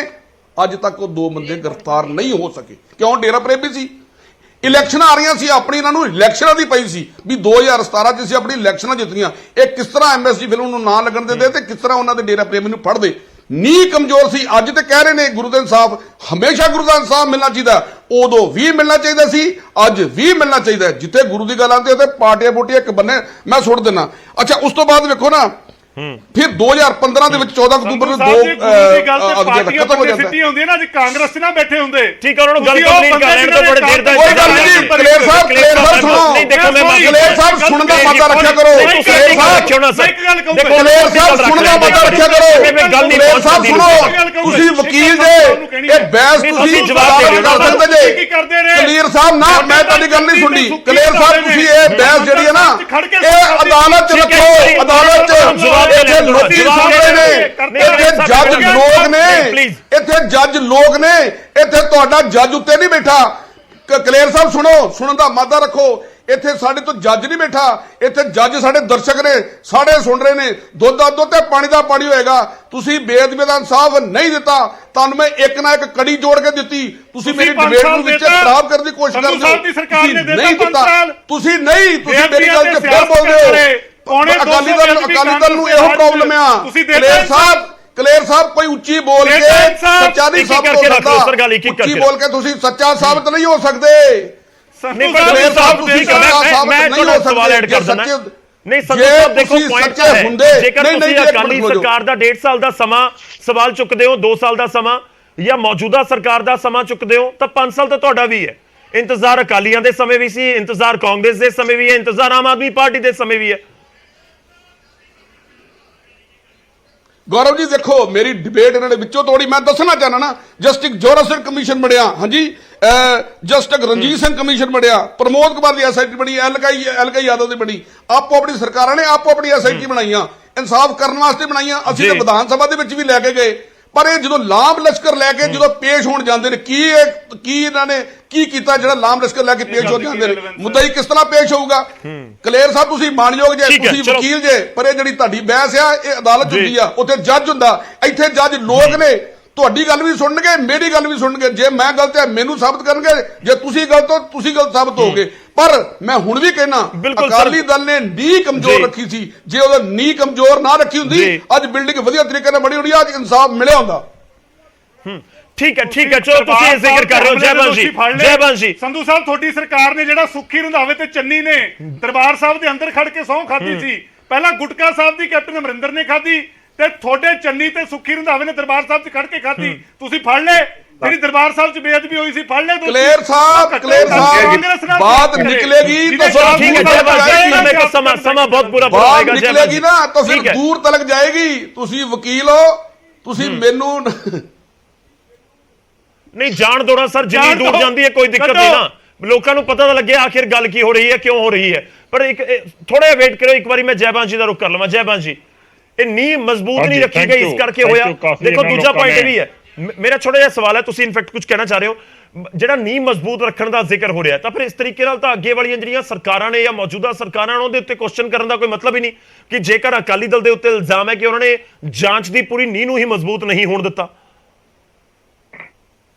ਅੱਜ ਤੱਕ ਉਹ 2 ਬੰਦੇ ਗ੍ਰਿਫਤਾਰ ਨਹੀਂ ਹੋ ਸਕੇ। ਕਿਉਂ? ਡੇਰਾ ਪ੍ਰੇਮੀ ਸੀ। ਇਲੈਕਸ਼ਨਾਂ ਆ ਰਹੀਆਂ ਸੀ, ਆਪਣੀ ਇਹਨਾਂ ਨੂੰ ਇਲੈਕਸ਼ਨਾਂ ਦੀ ਪਈ ਸੀ ਵੀ 2017 ਚ ਅਸੀਂ ਆਪਣੀ ਇਲੈਕਸ਼ਨਾਂ ਜਿੱਤੀਆਂ। ਇਹ ਕਿਸ ਤਰ੍ਹਾਂ ਐਮਐਸਜੀ ਫਿਲਮ ਨੂੰ ਨਾ ਲੱਗਣ ਦਿੰਦੇ ਤੇ ਕਿਸ ਤਰ੍ਹਾਂ ਉਹਨਾਂ ਦੇ ਡੇਰਾ ਪ੍ਰੇਮੀ ਨੂੰ ਫੜਦੇ। ਨੀਂਹ ਕਮਜ਼ੋਰ ਸੀ। ਅੱਜ ਤੇ ਕਹਿ ਰਹੇ ਨੇ ਗੁਰੂ ਦਾ ਇਨਸਾਫ, ਹਮੇਸ਼ਾ ਗੁਰੂ ਦਾ ਇਨਸਾਫ ਮਿਲਣਾ ਚਾਹੀਦਾ, ਉਦੋਂ ਵੀ ਮਿਲਣਾ ਚਾਹੀਦਾ ਸੀ, ਅੱਜ ਵੀ ਮਿਲਣਾ ਚਾਹੀਦਾ। ਜਿੱਥੇ ਗੁਰੂ ਦੀ ਗੱਲ ਆਉਂਦੀ ਹੈ ਤੇ ਪਾਰਟੀਆਂ ਪੋਟੀਆਂ ਇੱਕ ਬੰਨੇ ਮੈਂ ਸੁੱਟ ਦਿੰਦਾ। ਅੱਛਾ, ਉਸ ਤੋਂ ਬਾਅਦ ਵੇਖੋ ਨਾ, ਫਿਰ 2015 ਦੇ ਵਿੱਚ 14 ਅਕਤੂਬਰ ਨੂੰ ਖਤਮ ਹੋ ਜਾਂਦਾ ਸਿੱਟੀ ਹੁੰਦੀ ਹੈ ਨਾ। ਅੱਜ ਕਾਂਗਰਸ 'ਚ ਨਾ ਬੈਠੇ ਹੁੰਦੇ, ਠੀਕ ਹੈ, ਉਹਨਾਂ ਨੂੰ ਗੱਲ ਕੰਪਲੀਟ ਕਰ ਲੈਣ ਤੋਂ ਬੜੇ ਦੇਰ ਦਾ ਕਲੇਰ ਸਾਹਿਬ ਸੁਣੋ। ਨਹੀਂ ਦੇਖੋ, ਮੈਂ ਕਲੇਰ ਸਾਹਿਬ ਸੁਣਨ ਦਾ ਮੌਕਾ ਰੱਖਿਆ ਕਰੋ। ਕਲੇਰ ਸਾਹਿਬ ਸੁਣਨ ਦਾ ਮੌਕਾ ਰੱਖਿਆ ਕਰੋ। ਕਲੇਰ ਸਾਹਿਬ ਸੁਣੋ, ਤੁਸੀਂ ਵਕੀਲ ਜੇ, ਇਹ ਬਹਿਸ ਤੁਸੀਂ ਜਵਾਬ ਕਰ ਸਕਦੇ ਜੇ। ਕਲੇਰ ਸਾਹਿਬ ਨਾ, ਮੈਂ ਤੁਹਾਡੀ ਗੱਲ ਨਹੀਂ ਸੁਣਨੀ। ਕਲੇਰ ਸਾਹਿਬ ਤੁਸੀਂ ਇਹ ਬਹਿਸ ਜਿਹੜੀ ਹੈ ਨਾ, ਇਹ ਅਦਾਲਤ 'ਚ ਰੱਖੋ। ਅਦਾਲਤ 'ਚ ਇੱਥੇ ਲੋਕੀ ਸਾਹਮਣੇ ਨੇ, ਇੱਥੇ ਜੱਜ ਲੋਕ ਨੇ, ਇੱਥੇ ਜੱਜ ਲੋਕ ਨੇ, ਇੱਥੇ ਤੁਹਾਡਾ ਜੱਜ ਉੱਤੇ ਨਹੀਂ ਬੈਠਾ। ਕਲੇਰ ਸਾਹਿਬ ਸੁਣੋ, ਸੁਣਨ ਦਾ ਮਾਦਾ ਰੱਖੋ। ਇੱਥੇ ਸਾਡੇ ਤੋਂ ਜੱਜ ਨਹੀਂ ਬੈਠਾ, ਇੱਥੇ ਜੱਜ ਸਾਡੇ ਦਰਸ਼ਕ ਨੇ, ਸਾਡੇ ਸੁਣ ਰਹੇ ਨੇ। ਦੁੱਧ ਦਾ ਦੁੱਧ ਤੇ ਪਾਣੀ ਦਾ ਪਾਣੀ ਹੋਏਗਾ। ਤੁਸੀਂ ਬੇਅਦਬੀ ਦਾ ਇਨਸਾਫ ਨਹੀਂ ਦਿੱਤਾ, ਤੁਹਾਨੂੰ ਮੈਂ ਇੱਕ ਨਾ ਇੱਕ ਕੜੀ ਜੋੜ ਕੇ ਦਿੱਤੀ। ਤੁਸੀਂ ਮੇਰੀ ਡਿਬੇਟ ਨੂੰ ਵਿੱਚ ਖਰਾਬ ਕਰਨ ਦੀ ਕੋਸ਼ਿਸ਼ ਕਰਦੇ ਹੋ। ਤੁਸੀਂ ਨਹੀਂ ਦਿੱਤਾ, ਤੁਸੀਂ ਮੇਰੀ ਗੱਲ 'ਚ ਫਿਰ ਬੋਲਦੇ ਹੋ। ਅਕਾਲੀ ਦਲ ਨੂੰ ਇਹੋ ਪ੍ਰੋਬਲਮ ਆ। ਕਲੇਰ ਸਾਹਿਬ ਕੋਈ ਉੱਚੀ ਬੋਲ ਕੇ ਸੱਚਾ ਨਹੀਂ ਸਾਬਤ ਹੋ ਸਕਦਾ। ਉੱਚੀ ਬੋਲ ਕੇ ਤੁਸੀਂ ਸੱਚਾ ਸਾਬਤ ਨਹੀਂ ਹੋ ਸਕਦੇ। ਕਲੇਰ ਸਾਹਿਬ ਤੁਸੀਂ ਸੱਚਾ ਸਾਬਤ ਨਹੀਂ ਹੋ ਸਕਦੇ। ਨਹੀਂ ਸੰਧੂ ਸਾਹਿਬ ਦੇਖੋ ਪੁਆਇੰਟ ਹੈ, ਜੇਕਰ ਤੁਸੀਂ ਅਕਾਲੀ ਸਰਕਾਰ ਦਾ 1.5 ਸਾਲ ਦਾ ਸਮਾਂ ਸਵਾਲ ਚੁੱਕਦੇ ਹੋ, 2 ਸਾਲ ਦਾ ਸਮਾਂ ਜਾਂ ਮੌਜੂਦਾ ਸਰਕਾਰ ਦਾ ਸਮਾਂ ਚੁੱਕਦੇ ਹੋ, ਤਾਂ 5 ਸਾਲ ਤਾਂ ਤੁਹਾਡਾ ਵੀ ਹੈ। ਇੰਤਜ਼ਾਰ ਅਕਾਲੀਆਂ ਦੇ ਸਮੇਂ ਵੀ ਸੀ, ਇੰਤਜ਼ਾਰ ਕਾਂਗਰਸ ਦੇ ਸਮੇਂ ਵੀ ਹੈ, ਇੰਤਜ਼ਾਰ ਆਮ ਆਦਮੀ ਪਾਰਟੀ ਦੇ ਸਮੇਂ ਵੀ ਹੈ। ਗੌਰਵ ਜੀ ਦੇਖੋ, ਮੇਰੀ ਡਿਬੇਟ ਇਹਨਾਂ ਨੇ ਵਿੱਚੋਂ ਤੋੜੀ। ਮੈਂ ਦੱਸਣਾ ਚਾਹਨਾ ਨਾ, ਜਸਟਿਸ ਜੋਰਾ ਸਿੰਘ ਕਮਿਸ਼ਨ ਬਣਿਆ, ਹਾਂਜੀ, ਜਸਟਿਸ ਰਣਜੀਤ ਸਿੰਘ ਕਮਿਸ਼ਨ ਬਣਿਆ, ਪ੍ਰਮੋਦ ਕੁਮਾਰ ਦੀ ਐਸਆਈਟੀ ਬਣੀ, ਐਲਕੇ ਯਾਦਵ ਦੀ ਬਣੀ। ਆਪੋ ਆਪਣੀ ਸਰਕਾਰਾਂ ਨੇ ਆਪੋ ਆਪਣੀ ਐਸਆਈਟੀ ਬਣਾਈਆਂ, ਇਨਸਾਫ ਕਰਨ ਵਾਸਤੇ ਬਣਾਈਆਂ। ਅਸੀਂ ਤੇ ਵਿਧਾਨ ਸਭਾ ਦੇ ਵਿੱਚ ਵੀ ਲੈ ਕੇ ਗਏ। ਪਰ ਇਹ ਜਦੋਂ ਲਾਮ ਲਸ਼ਕਰ ਲੈ ਕੇ ਜਦੋਂ ਪੇਸ਼ ਹੋਣ ਜਾਂਦੇ ਨੇ, ਕੀ ਇਹਨਾਂ ਨੇ ਕੀ ਕੀਤਾ ਜਿਹੜਾ ਲਾਮ ਲਸ਼ਕਰ ਲੈ ਕੇ ਪੇਸ਼ ਹੋ ਜਾਂਦੇ ਨੇ? ਮੁੱਦਾ ਹੀ ਕਿਸ ਤਰ੍ਹਾਂ ਪੇਸ਼ ਹੋਊਗਾ? ਕਲੇਰ ਸਾਹਿਬ ਤੁਸੀਂ ਮਾਨਯੋਗ ਜੇ, ਤੁਸੀਂ ਵਕੀਲ ਜੇ, ਪਰ ਇਹ ਜਿਹੜੀ ਤੁਹਾਡੀ ਬਹਿਸ ਆ ਇਹ ਅਦਾਲਤ ਹੁੰਦੀ ਆ, ਉੱਥੇ ਜੱਜ ਹੁੰਦਾ। ਇੱਥੇ ਜੱਜ ਲੋਕ ਨੇ, ਤੁਹਾਡੀ ਗੱਲ ਵੀ ਸੁਣਨਗੇ, ਮੇਰੀ ਗੱਲ ਵੀ ਸੁਣਨਗੇ। ਜੇ ਮੈਂ ਗਲਤ ਹੈ ਮੈਨੂੰ ਸਾਬਤ ਕਰਨਗੇ, ਜੇ ਤੁਸੀਂ ਗਲਤ ਹੋ ਤੁਸੀਂ ਗਲਤ ਸਾਬਤ ਹੋਗੇ। ਪਰ ਮੈਂ ਹੁਣ ਵੀ ਕਹਿਣਾ, ਅਕਾਲੀ ਦਲ ਨੇ ਨੀਂਹ ਕਮਜ਼ੋਰ ਰੱਖੀ ਸੀ। ਜੇ ਉਹਦਾ ਨੀਂਹ ਕਮਜ਼ੋਰ ਨਾ ਰੱਖੀ ਹੁੰਦੀ, ਅੱਜ ਬਿਲਡਿੰਗ ਵਧੀਆ ਤਰੀਕੇ ਨਾਲ ਬਣੀ ਹੋਣੀ, ਅੱਜ ਇਨਸਾਫ ਮਿਲਿਆ ਹੁੰਦਾ। ਠੀਕ ਹੈ, ਚਲੋ ਤੁਸੀਂ ਇਹ ਜ਼ਿਕਰ ਕਰ ਰਹੇ ਹੋ। ਜੈ ਬੰਸ਼ੀ ਸੰਧੂ ਸਾਹਿਬ, ਤੁਹਾਡੀ ਸਰਕਾਰ ਨੇ ਜਿਹੜਾ ਸੁੱਖੀ ਰੰਧਾਵੇ ਤੇ ਚੰਨੀ ਨੇ ਦਰਬਾਰ ਸਾਹਿਬ ਦੇ ਅੰਦਰ ਖੜ ਕੇ ਸਹੁੰ ਖਾਧੀ ਸੀ। ਪਹਿਲਾਂ ਗੁਟਕਾ ਸਾਹਿਬ ਦੀ ਕੈਪਟਨ ਅਮਰਿੰਦਰ ਨੇ ਖਾਧੀ, ਤੇ ਤੁਹਾਡੇ ਚੰਨੀ ਤੇ ਸੁੱਖੀ ਰੰਧਾਵੇ ਨੇ ਦਰਬਾਰ ਸਾਹਿਬ 'ਚ ਖੜ ਕੇ ਖਾਧੀ। ਤੁਸੀਂ ਫੜ ਲੈ, ਜਿਹੜੀ ਦਰਬਾਰ ਸਾਹਿਬ 'ਚ ਬੇਅਦਬੀ ਹੋਈ ਸੀ, ਫੜ ਲੈ। ਕਲੇਰ ਸਾਹਿਬ ਬਾਤ ਨਿਕਲੇਗੀ ਤਾਂ ਠੀਕ ਹੈ, ਸਮਾਂ ਬਹੁਤ ਬੁਰਾ ਬਾਤ ਨਿਕਲੇਗੀ ਨਾ ਤਾਂ ਫਿਰ ਦੂਰ ਤੱਕ ਜਾਏਗੀ। ਤੁਸੀਂ ਵਕੀਲ ਹੋ, ਤੁਸੀਂ ਮੈਨੂੰ ਨਹੀਂ ਜਾਣ ਦੋ ਨਾ ਸਰ, ਜਿੰਨੀ ਦੂਰ ਜਾਂਦੀ ਹੈ ਕੋਈ ਦਿੱਕਤ ਨਹੀਂ ਨਾ, ਲੋਕਾਂ ਨੂੰ ਪਤਾ ਤਾਂ ਲੱਗੇ ਆਖਿਰ ਗੱਲ ਕੀ ਹੋ ਰਹੀ ਹੈ, ਕਿਉਂ ਹੋ ਰਹੀ ਹੈ। ਪਰ ਇੱਕ ਥੋੜਾ ਜਿਹਾ ਵੇਟ ਕਰੋ, ਇੱਕ ਵਾਰੀ ਮੈਂ ਜੈਬਾਂਸ਼ੀ ਦਾ ਰੁਖ ਕਰ ਲਵਾਂ। ਜੈਬਾਂਸ਼ੀ, ਇਹ ਨੀਂਹ ਮਜ਼ਬੂਤ ਨਹੀਂ ਰੱਖੀ ਗਈ, ਇਸ ਕਰਕੇ ਹੋਇਆ। ਦੇਖੋ ਦੂਜਾ ਪੁਆਇੰਟ ਇਹ ਵੀ ਹੈ, ਮੇਰਾ ਛੋਟਾ ਜਿਹਾ ਸਵਾਲ ਹੈ, ਤੁਸੀਂ ਇਨਫੈਕਟ ਕੁਝ ਕਹਿਣਾ ਚਾਹ ਰਹੇ ਹੋ। ਜਿਹੜਾ ਨੀਂਹ ਮਜ਼ਬੂਤ ਰੱਖਣ ਦਾ ਜ਼ਿਕਰ ਹੋ ਰਿਹਾ, ਤਾਂ ਫਿਰ ਇਸ ਤਰੀਕੇ ਨਾਲ ਤਾਂ ਅੱਗੇ ਵਾਲੀਆਂ ਜਿਹੜੀਆਂ ਸਰਕਾਰਾਂ ਨੇ ਜਾਂ ਮੌਜੂਦਾ ਸਰਕਾਰਾਂ ਨੇ ਉਹਦੇ ਉੱਤੇ ਕੁਐਸਚਨ ਕਰਨ ਦਾ ਕੋਈ ਮਤਲਬ ਹੀ ਨਹੀਂ। ਕਿ ਜੇਕਰ ਅਕਾਲੀ ਦਲ ਦੇ ਉੱਤੇ ਇਲਜ਼ਾਮ ਹੈ ਕਿ ਉਹਨਾਂ ਨੇ ਜਾਂਚ ਦੀ ਪੂਰੀ ਨੀਂਹ ਨੂੰ ਹੀ ਮਜ਼ਬੂਤ ਨਹੀਂ ਹੋਣ ਦਿੱਤਾ।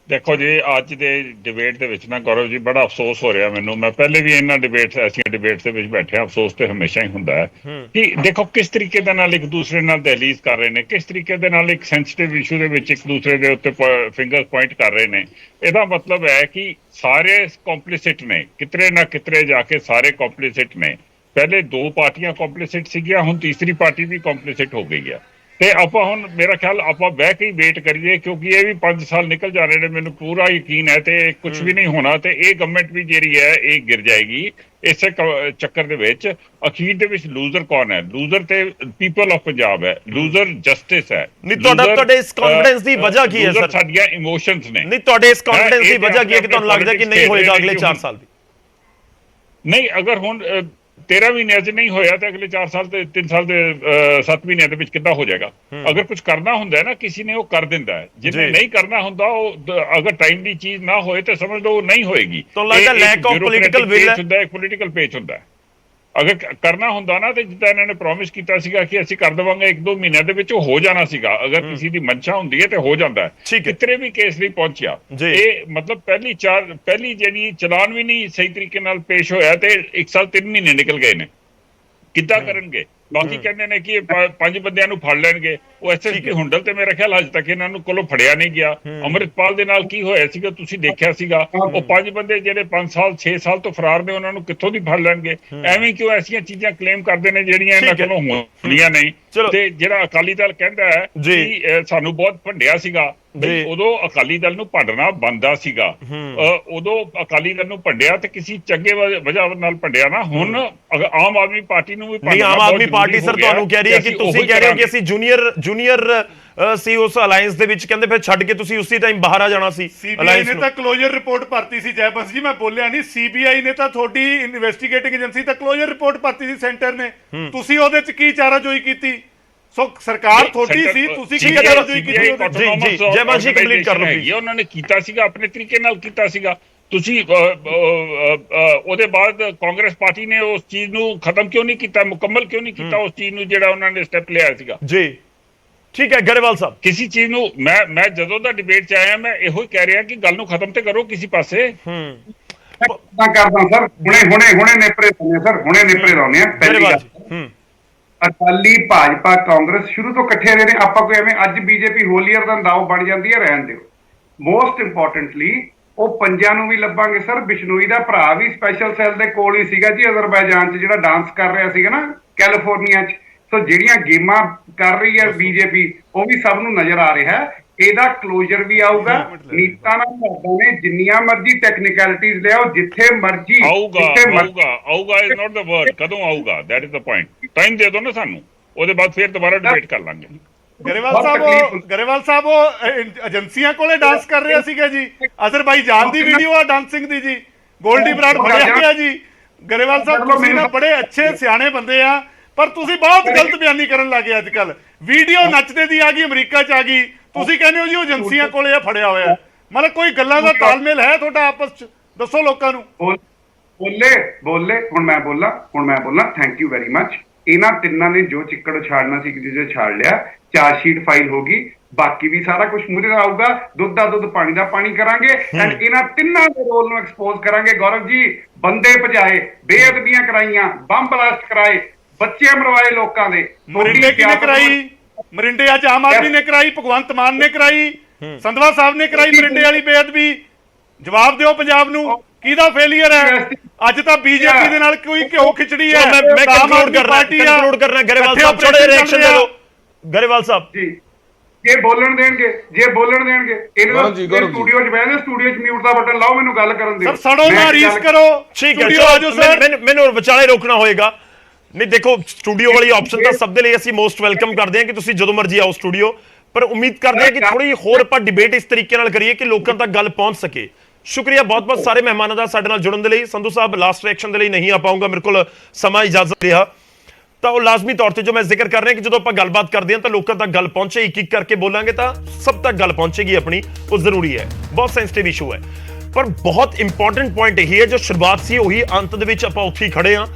ਦੇਖੋ ਜੀ, ਅੱਜ ਦੇ ਡਿਬੇਟ ਦੇ ਵਿੱਚ ਨਾ ਗੌਰਵ ਜੀ ਬੜਾ ਅਫਸੋਸ ਹੋ ਰਿਹਾ ਮੈਨੂੰ। ਮੈਂ ਪਹਿਲੇ ਵੀ ਇਹਨਾਂ ਐਸੀਆਂ ਡਿਬੇਟਸ ਦੇ ਵਿੱਚ ਬੈਠਿਆ, ਅਫਸੋਸ ਤੇ ਹਮੇਸ਼ਾ ਹੀ ਹੁੰਦਾ ਹੈ ਕਿ ਦੇਖੋ ਕਿਸ ਤਰੀਕੇ ਦੇ ਨਾਲ ਇੱਕ ਦੂਸਰੇ ਨਾਲ ਦਹਲੀਜ਼ ਕਰ ਰਹੇ ਨੇ, ਕਿਸ ਤਰੀਕੇ ਦੇ ਨਾਲ ਇੱਕ ਸੈਂਸਿਟਿਵ ਇਸ਼ੂ ਦੇ ਵਿੱਚ ਇੱਕ ਦੂਸਰੇ ਦੇ ਉੱਤੇ ਫਿੰਗਰ ਪੁਆਇੰਟ ਕਰ ਰਹੇ ਨੇ। ਇਹਦਾ ਮਤਲਬ ਹੈ ਕਿ ਸਾਰੇ ਕੰਪਲਿਸਿਟ ਨੇ, ਕਿਤਰੇ ਨਾ ਕਿਤਰੇ ਜਾ ਕੇ ਸਾਰੇ ਕੰਪਲਿਸਿਟ ਨੇ। ਪਹਿਲੇ 2 ਪਾਰਟੀਆਂ ਕੰਪਲਿਸਿਟ ਸੀਗੀਆਂ, ਹੁਣ ਤੀਸਰੀ ਪਾਰਟੀ ਵੀ ਕੰਪਲਿਸਿਟ ਹੋ ਗਈ ਹੈ। ਤੇ ਆਪਾਂ ਹੁਣ ਮੇਰਾ ਖਿਆਲ ਆਪਾਂ ਬਹਿ ਕੇ ਹੀ ਵੇਟ ਕਰੀਏ, ਕਿਉਂਕਿ ਇਹ ਵੀ 5 ਸਾਲ ਨਿਕਲ ਜਾ ਰਹੇ ਨੇ, ਮੈਨੂੰ ਪੂਰਾ ਯਕੀਨ ਹੈ ਤੇ ਕੁਝ ਵੀ ਨਹੀਂ ਹੋਣਾ ਤੇ ਇਹ ਗਵਰਨਮੈਂਟ ਵੀ ਜਿਹੜੀ ਹੈ ਇਹ ਗਿਰ ਜਾਏਗੀ ਇਸੇ ਚੱਕਰ ਦੇ ਵਿੱਚ। ਅਖੀਰ ਦੇ ਵਿੱਚ ਲੂਜ਼ਰ ਕੌਣ ਹੈ? ਲੂਜ਼ਰ ਤੇ ਪੀਪਲ ਆਫ ਪੰਜਾਬ ਹੈ, ਲੂਜ਼ਰ ਜਸਟਿਸ ਹੈ। ਨਹੀਂ ਤੁਹਾਡੇ ਇਸ ਕੌਨਫੀਡੈਂਸ ਦੀ ਵਜ੍ਹਾ ਕੀ ਹੈ ਸਰ? ਸਾਡੀਆਂ ਇਮੋਸ਼ਨਸ ਨੇ। ਨਹੀਂ ਤੁਹਾਡੇ ਇਸ ਕੌਨਫੀਡੈਂਸ ਦੀ ਵਜ੍ਹਾ ਕੀ ਹੈ ਕਿ ਤੁਹਾਨੂੰ ਲੱਗਦਾ ਕਿ ਨਹੀਂ ਹੋਏਗਾ ਅਗਲੇ 4 ਸਾਲ ਵੀ? ਨਹੀਂ, ਅਗਰ ਹੁਣ 13 ਮਹੀਨਿਆਂ 'ਚ ਨਹੀਂ ਹੋਇਆ ਤੇ ਅਗਲੇ 4 ਸਾਲ ਤੇ 3 ਸਾਲ ਦੇ 7 ਮਹੀਨਿਆਂ ਦੇ ਵਿੱਚ ਕਿੱਦਾਂ ਹੋ ਜਾਏਗਾ? ਅਗਰ ਕੁਝ ਕਰਨਾ ਹੁੰਦਾ ਹੈ ਨਾ ਕਿਸੇ ਨੇ, ਉਹ ਕਰ ਦਿੰਦਾ ਹੈ। ਜਿਹਨੇ ਨਹੀਂ ਕਰਨਾ ਹੁੰਦਾ, ਉਹ ਅਗਰ ਟਾਈਮ ਦੀ ਚੀਜ਼ ਨਾ ਹੋਏ ਤੇ ਸਮਝ ਲਓ ਉਹ ਨਹੀਂ ਹੋਏਗੀ। ਤੁਹਾਨੂੰ ਲੱਗਦਾ ਲੈਕ ਆਫ ਪੋਲੀਟੀਕਲ ਵਿਲ ਹੈ? ਹੁੰਦਾ, ਇੱਕ ਪੋਲੀਟੀਕਲ ਪੇਚ ਹੁੰਦਾ ਹੈ। ਅਗਰ ਕਰਨਾ ਹੁੰਦਾ ਨਾ ਤੇ ਜਿੱਦਾਂ ਇਹਨਾਂ ਨੇ ਪ੍ਰੋਮਿਸ ਕੀਤਾ ਸੀਗਾ ਕਿ ਅਸੀਂ ਕਰ ਦੇਵਾਂਗੇ 1-2 ਮਹੀਨਿਆਂ ਦੇ ਵਿੱਚ, ਉਹ ਹੋ ਜਾਣਾ ਸੀਗਾ। ਅਗਰ ਕਿਸੇ ਦੀ ਮਨਸ਼ਾ ਹੁੰਦੀ ਹੈ ਤੇ ਹੋ ਜਾਂਦਾ ਹੈ। ਕਿਤਨੇ ਵੀ ਕੇਸ ਨਹੀਂ ਪਹੁੰਚਿਆ ਇਹ, ਮਤਲਬ ਪਹਿਲੀ ਜਿਹੜੀ ਚਲਾਨ ਵੀ ਨਹੀਂ ਸਹੀ ਤਰੀਕੇ ਨਾਲ ਪੇਸ਼ ਹੋਇਆ ਤੇ 1 ਸਾਲ 3 ਮਹੀਨੇ ਨਿਕਲ ਗਏ ਨੇ। ਕਿੱਦਾਂ ਕਰਨਗੇ? ਬਾਕੀ ਕਹਿੰਦੇ ਨੇ ਕਿ 5 ਬੰਦਿਆਂ ਨੂੰ ਫੜ ਲੈਣਗੇ। ਉਹ ਐਸਐਸਪੀ ਹੁੰਡਲ ਤੇ ਮੇਰਾ ਖਿਆਲ ਹਜੇ ਤੱਕ ਇਹਨਾਂ ਨੂੰ ਕੋਲੋਂ ਫੜਿਆ ਨਹੀਂ ਗਿਆ। ਅੰਮ੍ਰਿਤਪਾਲ ਦੇ ਨਾਲ ਕੀ ਹੋਇਆ ਸੀਗਾ ਤੁਸੀਂ ਦੇਖਿਆ ਸੀਗਾ। ਉਹ 5 ਬੰਦੇ ਜਿਹੜੇ 5 ਸਾਲ 6 ਸਾਲ ਤੋਂ ਫਰਾਰ ਨੇ, ਉਹਨਾਂ ਨੂੰ ਕਿੱਥੋਂ ਦੀ ਫੜ ਲੈਣਗੇ? ਐਵੇਂ ਕਿਉਂ ਐਸੀਆਂ ਚੀਜ਼ਾਂ ਕਲੇਮ ਕਰਦੇ ਨੇ ਜਿਹੜੀਆਂ ਇਹਨਾਂ ਕੋਲੋਂ ਹੋਣੀਆਂ ਨਹੀਂ? ਤੇ ਜਿਹੜਾ ਅਕਾਲੀ ਦਲ ਕਹਿੰਦਾ ਹੈ ਕਿ ਸਾਨੂੰ ਬਹੁਤ ਭੰਡਿਆ ਸੀਗਾ, ਉਦੋਂ ਅਕਾਲੀ ਦਲ ਨੂੰ ਭੰਡਣਾ ਬਣਦਾ ਸੀਗਾ। ਉਦੋਂ ਅਕਾਲੀ ਦਲ ਨੂੰ ਭੰਡਿਆ ਤੇ ਕਿਸੇ ਚੰਗੇ ਵਜ੍ਹਾ ਨਾਲ ਭੰਡਿਆ ਨਾ। ਹੁਣ ਆਮ ਆਦਮੀ ਪਾਰਟੀ ਨੂੰ ਵੀ ਨਹੀਂ, ਆਮ ਆਦਮੀ ਪਾਰਟੀ ਸਰ ਤੁਹਾਨੂੰ ਕਹਿ ਰਹੀ ਹੈ ਕਿ ਤੁਸੀਂ ਕਹਿ ਰਹੇ ਹੋ ਕਿ ਅਸੀਂ ਜੂਨੀਅਰ ਸੀ ਉਸ ਅਲਾਈਅੰਸ ਦੇ ਵਿੱਚ, ਕਹਿੰਦੇ ਫਿਰ ਛੱਡ ਕੇ ਤੁਸੀਂ ਉਸੇ ਟਾਈਮ ਬਾਹਰ ਆ ਜਾਣਾ ਸੀ। ਸੀਬੀਆਈ ਨੇ ਤਾਂ ਕਲੋਜ਼ਰ ਰਿਪੋਰਟ ਭਰਤੀ ਸੀ। ਜੈਬੰਸ ਜੀ ਮੈਂ ਬੋਲਿਆ ਨਹੀਂ, ਸੀਬੀਆਈ ਨੇ ਤਾਂ ਤੁਹਾਡੀ ਇਨਵੈਸਟੀਗੇਟਿੰਗ ਏਜੰਸੀ ਤਾਂ ਕਲੋਜ਼ਰ ਰਿਪੋਰਟ ਭਰਤੀ ਸੀ ਸੈਂਟਰ ਨੇ। ਤੁਸੀਂ ਉਹਦੇ ਚ ਕੀ ਚਾਰਾਜੋਈ ਕੀਤੀ? ਸੋ ਸਰਕਾਰ ਥੋੜੀ ਸੀ, ਤੁਸੀਂ ਕੀ ਚਾਰਾਜੋਈ ਕੀਤੀ? ਜੀ ਜੈਬੰਸ ਜੀ ਕੰਪਲੀਟ ਕਰ ਲਓ ਜੀ। ਉਹਨਾਂ ਨੇ ਕੀਤਾ ਸੀਗਾ, ਆਪਣੇ ਤਰੀਕੇ ਨਾਲ ਕੀਤਾ ਸੀਗਾ। ਤੁਸੀਂ ਉਹਦੇ ਬਾਅਦ ਕਾਂਗਰਸ ਪਾਰਟੀ ਨੇ ਉਸ ਚੀਜ਼ ਨੂੰ ਖਤਮ ਕਿਉਂ ਨਹੀਂ ਕੀਤਾ, ਮੁਕੰਮਲ ਕਿਉਂ ਨਹੀਂ ਕੀਤਾ ਉਸ ਚੀਜ਼ ਨੂੰ ਜਿਹੜਾ ਉਹਨਾਂ ਨੇ ਸਟੈਪ ਲਿਆ ਸੀਗਾ? ਜੀ ਠੀਕ ਹੈ ਗਰੇਵਾਲ ਸਾਹਿਬ, ਕਿਸੇ ਚੀਜ਼ ਨੂੰ ਮੈਂ ਜਦੋਂ ਦਾ ਡਿਬੇਟ 'ਚ ਆਇਆ ਮੈਂ ਇਹੋ ਹੀ ਕਹਿ ਰਿਹਾ ਕਿ ਗੱਲ ਨੂੰ ਖਤਮ ਤੇ ਕਰੋ ਕਿਸੇ ਪਾਸੇ। ਕਰਦਾ ਸਰ, ਹੁਣੇ ਨੇਪਰੇ ਲਾਉਣੇ ਸਰ, ਹੁਣੇ ਨੇਪਰੇ ਲਾਉਣੇ ਆ। ਪਹਿਲੀ ਗੱਲ, ਅਕਾਲੀ ਭਾਜਪਾ ਕਾਂਗਰਸ ਸ਼ੁਰੂ ਤੋਂ ਇਕੱਠੇ ਰਹੇ ਨੇ। ਆਪਾਂ ਕੋਈ ਐਵੇਂ ਅੱਜ ਬੀਜੇਪੀ ਹੋਲੀਅਰ ਦਾ ਦਾਅ ਬਣ ਜਾਂਦੀ ਹੈ, ਰਹਿਣ ਦਿਓ। ਮੋਸਟ ਇੰਪੋਰਟੈਂਟਲੀ ਉਹ ਪੰਜਾਂ ਨੂੰ ਵੀ ਲੱਭਾਂਗੇ ਸਰ। ਬਿਸ਼ਨੋਈ ਦਾ ਭਰਾ ਵੀ ਸਪੈਸ਼ਲ ਸੈੱਲ ਦੇ ਕੋਲ ਹੀ ਸੀਗਾ ਜੀ, ਅਜ਼ਰਬੈਜਾਨ 'ਚ, ਜਿਹੜਾ ਡਾਂਸ ਕਰ ਰਿਹਾ ਸੀਗਾ ਨਾ ਕੈਲੀਫੋਰਨੀਆ 'ਚ। ਸੋ ਜਿਹੜੀਆਂ ਗੇਮਾਂ ਕਰ ਰਹੀ ਹੈ ਬੀਜੇਪੀ, ਉਹ ਵੀ ਸਭ ਨੂੰ ਨਜ਼ਰ ਆ ਰਿਹਾ ਹੈ। ਇਹਦਾ ਕਲੋਜ਼ਰ ਵੀ ਆਊਗਾ। ਨੀਤਾਂ ਨਾਲ ਸਾਡਾ ਨੇ ਜਿੰਨੀਆਂ ਮਰਜ਼ੀ ਟੈਕਨੀਕੈਲਿਟੀਜ਼ ਲਿਆਓ, ਜਿੱਥੇ ਮਰਜ਼ੀ ਆਊਗਾ ਇਜ਼ ਨਾਟ ਦ ਵਰਡ। ਕਦੋਂ ਆਊਗਾ? That is the point. Time ਦੇ ਦਿਓ ਨਾ ਸਾਨੂੰ, ਉਹਦੇ ਬਾਅਦ ਫਿਰ ਦੁਬਾਰਾ ਡਿਬੇਟ ਕਰ ਲਾਂਗੇ। ਗਰੇਵਾਲ ਸਾਹਿਬ ਉਹ ਏਜੰਸੀਆਂ ਕੋਲੇ ਡਾਂਸ ਕਰ ਰਿਹਾ ਸੀਗਾ ਜੀ। ਅਜ਼ਰਬਾਈਜਾਨ ਦੀ ਵੀਡੀਓ ਆ ਡਾਂਸਿੰਗ ਦੀ ਜੀ। ਗੋਲਡੀ ਬਰਾੜ ਫੜਿਆ ਗਿਆ ਜੀ। ਗਰੇਵਾਲ ਸਾਹਿਬ ਤੁਸੀਂ ਨਾ ਬੜੇ ਅੱਛੇ ਸਿਆਣੇ ਬੰਦੇ ਆ, ਪਰ ਤੁਸੀਂ ਬਹੁਤ ਗਲਤ ਬਿਆਨੀ ਕਰਨ ਲੱਗੇ ਅੱਜ ਕੱਲ। ਵੀਡੀਓ ਨੱਚਦੇ ਦੀ ਆ ਗਈ, ਅਮਰੀਕਾ 'ਚ ਆ ਗਈ, ਤੁਸੀਂ ਕਹਿੰਦੇ ਹੋ ਜੀ ਉਹ ਏਜੰਸੀਆਂ ਕੋਲੇ ਆ ਫੜਿਆ ਹੋਇਆ। ਮਤਲਬ ਕੋਈ ਗੱਲਾਂ ਦਾ ਤਾਲਮੇਲ ਹੈ ਤੁਹਾਡਾ ਆਪਸ 'ਚ? ਦੱਸੋ ਲੋਕਾਂ ਨੂੰ। ਬੋਲੇ ਹੁਣ ਮੈਂ ਬੋਲਾਂ। Thank you very much. ਇਹਨਾਂ ਤਿੰਨਾਂ ਨੇ ਜੋ ਚਿੱਕੜ ਛਾੜਨਾ ਸੀ ਕਿਸੇ ਛਾੜ ਲਿਆ। ਚਾਰਜ ਸ਼ੀਟ ਫਾਈਲ ਹੋ ਗਈ, ਬਾਕੀ ਵੀ ਸਾਰਾ ਕੁਝ ਮੂਹਰੇ ਆਊਗਾ। ਦੁੱਧ ਦਾ ਦੁੱਧ, ਪਾਣੀ ਦਾ ਪਾਣੀ ਕਰਾਂਗੇ ਐਂਡ ਇਹਨਾਂ ਤਿੰਨਾਂ ਦੇ ਰੋਲ ਨੂੰ ਐਕਸਪੋਜ਼ ਕਰਾਂਗੇ। ਗੌਰਵ ਜੀ, ਬੰਦੇ ਭਜਾਏ, ਬੇਅਦਬੀਆਂ ਕਰਾਈਆਂ, ਬੰਬ ਬਲਾਸਟ ਕਰਾਏ, ਬੱਚੇ ਮਰਵਾਏ ਲੋਕਾਂ ਦੇ। ਮਰਿੰਡੇ ਕਿਹਨੇ ਕਰਾਈ? ਮਰਿੰਡੇ ਅੱਜ ਆਮ ਆਦਮੀ ਨੇ ਕਰਾਈ, ਭਗਵੰਤ ਮਾਨ ਨੇ ਕਰਾਈ, ਸੰਧਵਾ ਸਾਹਿਬ ਨੇ ਕਰਾਈ ਮਰਿੰਡੇ ਵਾਲੀ ਬੇਅਦਬੀ। ਜਵਾਬ ਦਿਓ ਪੰਜਾਬ ਨੂੰ, ਕਿਹਦਾ ਫੇਲੀਅਰ ਹੈ? ਅੱਜ ਤਾਂ ਬੀਜੇਪੀ ਦੇ ਨਾਲ ਕੋਈ ਘਿਓ ਖਿਚੜੀ ਹੈ। ਮੈਂ ਕੰਕਲੂਡ ਕਰਨਾ ਗਰੇਵਾਲ ਸਾਹਿਬ, ਥੋੜੇ ਰਿਐਕਸ਼ਨ ਦੇ ਲਓ ਗਰੇਵਾਲ ਸਾਹਿਬ ਜੀ। ਜੇ ਬੋਲਣ ਦੇਣਗੇ ਇਹਨਾਂ ਨੂੰ ਸਟੂਡੀਓ 'ਚ ਬਹਿ ਜਾਓ, ਸਟੂਡੀਓ 'ਚ ਮਿਊਟ ਦਾ ਬਟਨ ਲਾਓ, ਮੈਨੂੰ ਗੱਲ ਕਰਨ ਦਿਓ। ਸਰ ਸੜੋ ਨਾ ਰੀਸ ਕਰੋ। ਠੀਕ ਹੈ, ਮੈਨੂੰ ਵਿਚਾਲੇ ਰੋਕਣਾ ਹੋਏਗਾ। ਨਹੀਂ ਦੇਖੋ, ਸਟੂਡੀਓ ਵਾਲੀ ਆਪਸ਼ਨ ਤਾਂ ਸਭ ਦੇ ਲਈ ਅਸੀਂ ਮੋਸਟ ਵੈਲਕਮ ਕਰਦੇ ਹਾਂ ਕਿ ਤੁਸੀਂ ਜਦੋਂ ਮਰਜ਼ੀ ਆਓ ਸਟੂਡੀਓ, ਪਰ ਉਮੀਦ ਕਰਦੇ ਹਾਂ ਕਿ ਥੋੜੀ ਹੋਰ ਆਪਾਂ ਡਿਬੇਟ ਇਸ ਤਰੀਕੇ ਨਾਲ ਕਰੀਏ ਕਿ ਲੋਕਾਂ ਤੱਕ ਗੱਲ ਪਹੁੰਚ ਸਕੇ। ਸ਼ੁਕਰੀਆ ਬਹੁਤ ਸਾਰੇ ਮਹਿਮਾਨਾਂ ਦਾ ਸਾਡੇ ਨਾਲ ਜੁੜਨ ਦੇ ਲਈ। ਸੰਧੂ ਸਾਹਿਬ, ਲਾਸਟ ਰਿਐਕਸ਼ਨ ਦੇ ਲਈ ਨਹੀਂ ਆ ਪਾਉਂਗਾ, ਮੇਰੇ ਕੋਲ ਸਮਾਂ ਇਜਾਜ਼ਤ ਰਿਹਾ ਤਾਂ ਉਹ ਲਾਜ਼ਮੀ ਤੌਰ ਤੇ ਜੋ ਮੈਂ ਜ਼ਿਕਰ ਕਰ ਰਿਹਾ ਕਿ ਜਦੋਂ ਆਪਾਂ ਗੱਲਬਾਤ ਕਰਦੇ ਹਾਂ ਤਾਂ ਲੋਕਾਂ ਤੱਕ ਗੱਲ ਪਹੁੰਚੇ। ਇੱਕ ਕਰਕੇ ਬੋਲਾਂਗੇ ਤਾਂ ਸਭ ਤੱਕ ਗੱਲ ਪਹੁੰਚੇਗੀ ਆਪਣੀ, ਉਹ ਜ਼ਰੂਰੀ ਹੈ। ਬਹੁਤ ਸੈਂਸਿਟਿਵ ਇਸ਼ੂ ਹੈ, ਪਰ ਬਹੁਤ ਇੰਪੋਰਟੈਂਟ ਪੁਆਇੰਟ ਇਹੀ ਹੈ ਜੋ ਸ਼ੁਰੂਆਤ ਸੀ ਉਹੀ ਅੰਤ ਦੇ ਵਿੱਚ ਆਪਾਂ ਉੱਥੇ ਹੀ ਖੜੇ ਹਾਂ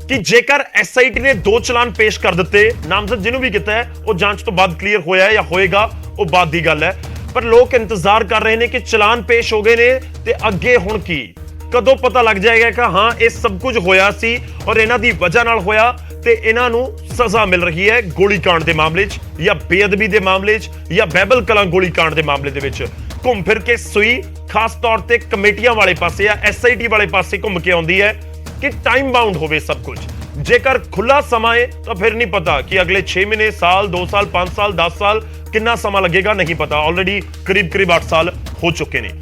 ਕਿ ਜੇਕਰ ਐਸਆਈਟੀ ਨੇ 2 ਚਲਾਨ ਪੇਸ਼ ਕਰ ਦਿੱਤੇ, ਨਾਮਜ਼ਦ ਜਿਹਨੂੰ ਵੀ ਕੀਤਾ ਹੈ ਉਹ ਜਾਂਚ ਤੋਂ ਬਾਅਦ ਕਲੀਅਰ ਹੋਇਆ ਜਾਂ ਹੋਏਗਾ ਉਹ ਬਾਅਦ ਦੀ ਗੱਲ ਹੈ, ਪਰ ਲੋਕ ਇੰਤਜ਼ਾਰ ਕਰ ਰਹੇ ਨੇ ਕਿ ਚਲਾਨ ਪੇਸ਼ ਹੋ ਗਏ ਨੇ ਤੇ ਅੱਗੇ ਹੁਣ ਕੀ, ਕਦੋਂ ਪਤਾ ਲੱਗ ਜਾਏਗਾ ਕਿ ਹਾਂ ਇਹ ਸਭ ਕੁਝ ਹੋਇਆ ਸੀ ਔਰ ਇਹਨਾਂ ਦੀ ਵਜ੍ਹਾ ਨਾਲ ਹੋਇਆ ਤੇ ਇਹਨਾਂ ਨੂੰ ਸਜ਼ਾ ਮਿਲ ਰਹੀ ਹੈ ਗੋਲੀकांड ਦੇ ਮਾਮਲੇ 'ਚ ਜਾਂ ਬੇਅਦਬੀ ਦੇ ਮਾਮਲੇ 'ਚ ਜਾਂ ਬਹਿਬਲ ਕਲਾਂ ਗੋਲੀकांड ਦੇ ਮਾਮਲੇ ਦੇ ਵਿੱਚ। ਘੁੰਮ ਫਿਰ ਕੇ ਸੂਈ ਖਾਸ ਤੌਰ ਤੇ ਕਮੇਟੀਆਂ ਵਾਲੇ ਪਾਸੇ ਜਾਂ ਐਸਆਈਟੀ ਵਾਲੇ ਪਾਸੇ ਘੁੰਮ ਕੇ ਆਉਂਦੀ ਹੈ ਕਿ ਟਾਈਮ ਬਾਉਂਡ ਹੋਵੇ ਸਭ ਕੁਝ, ਜੇਕਰ ਖੁੱਲਾ ਸਮਾਂ ਹੈ ਤਾਂ ਫਿਰ ਨਹੀਂ ਪਤਾ ਕਿ ਅਗਲੇ 6 ਮਹੀਨੇ, ਸਾਲ, 2 ਸਾਲ, 5 ਸਾਲ, 10 ਸਾਲ ਕਿੰਨਾ ਸਮਾਂ ਲੱਗੇਗਾ, ਨਹੀਂ ਪਤਾ। ਆਲਰੇਡੀ ਕਰੀਬ 8 ਸਾਲ ਹੋ ਚੁੱਕੇ ਨੇ।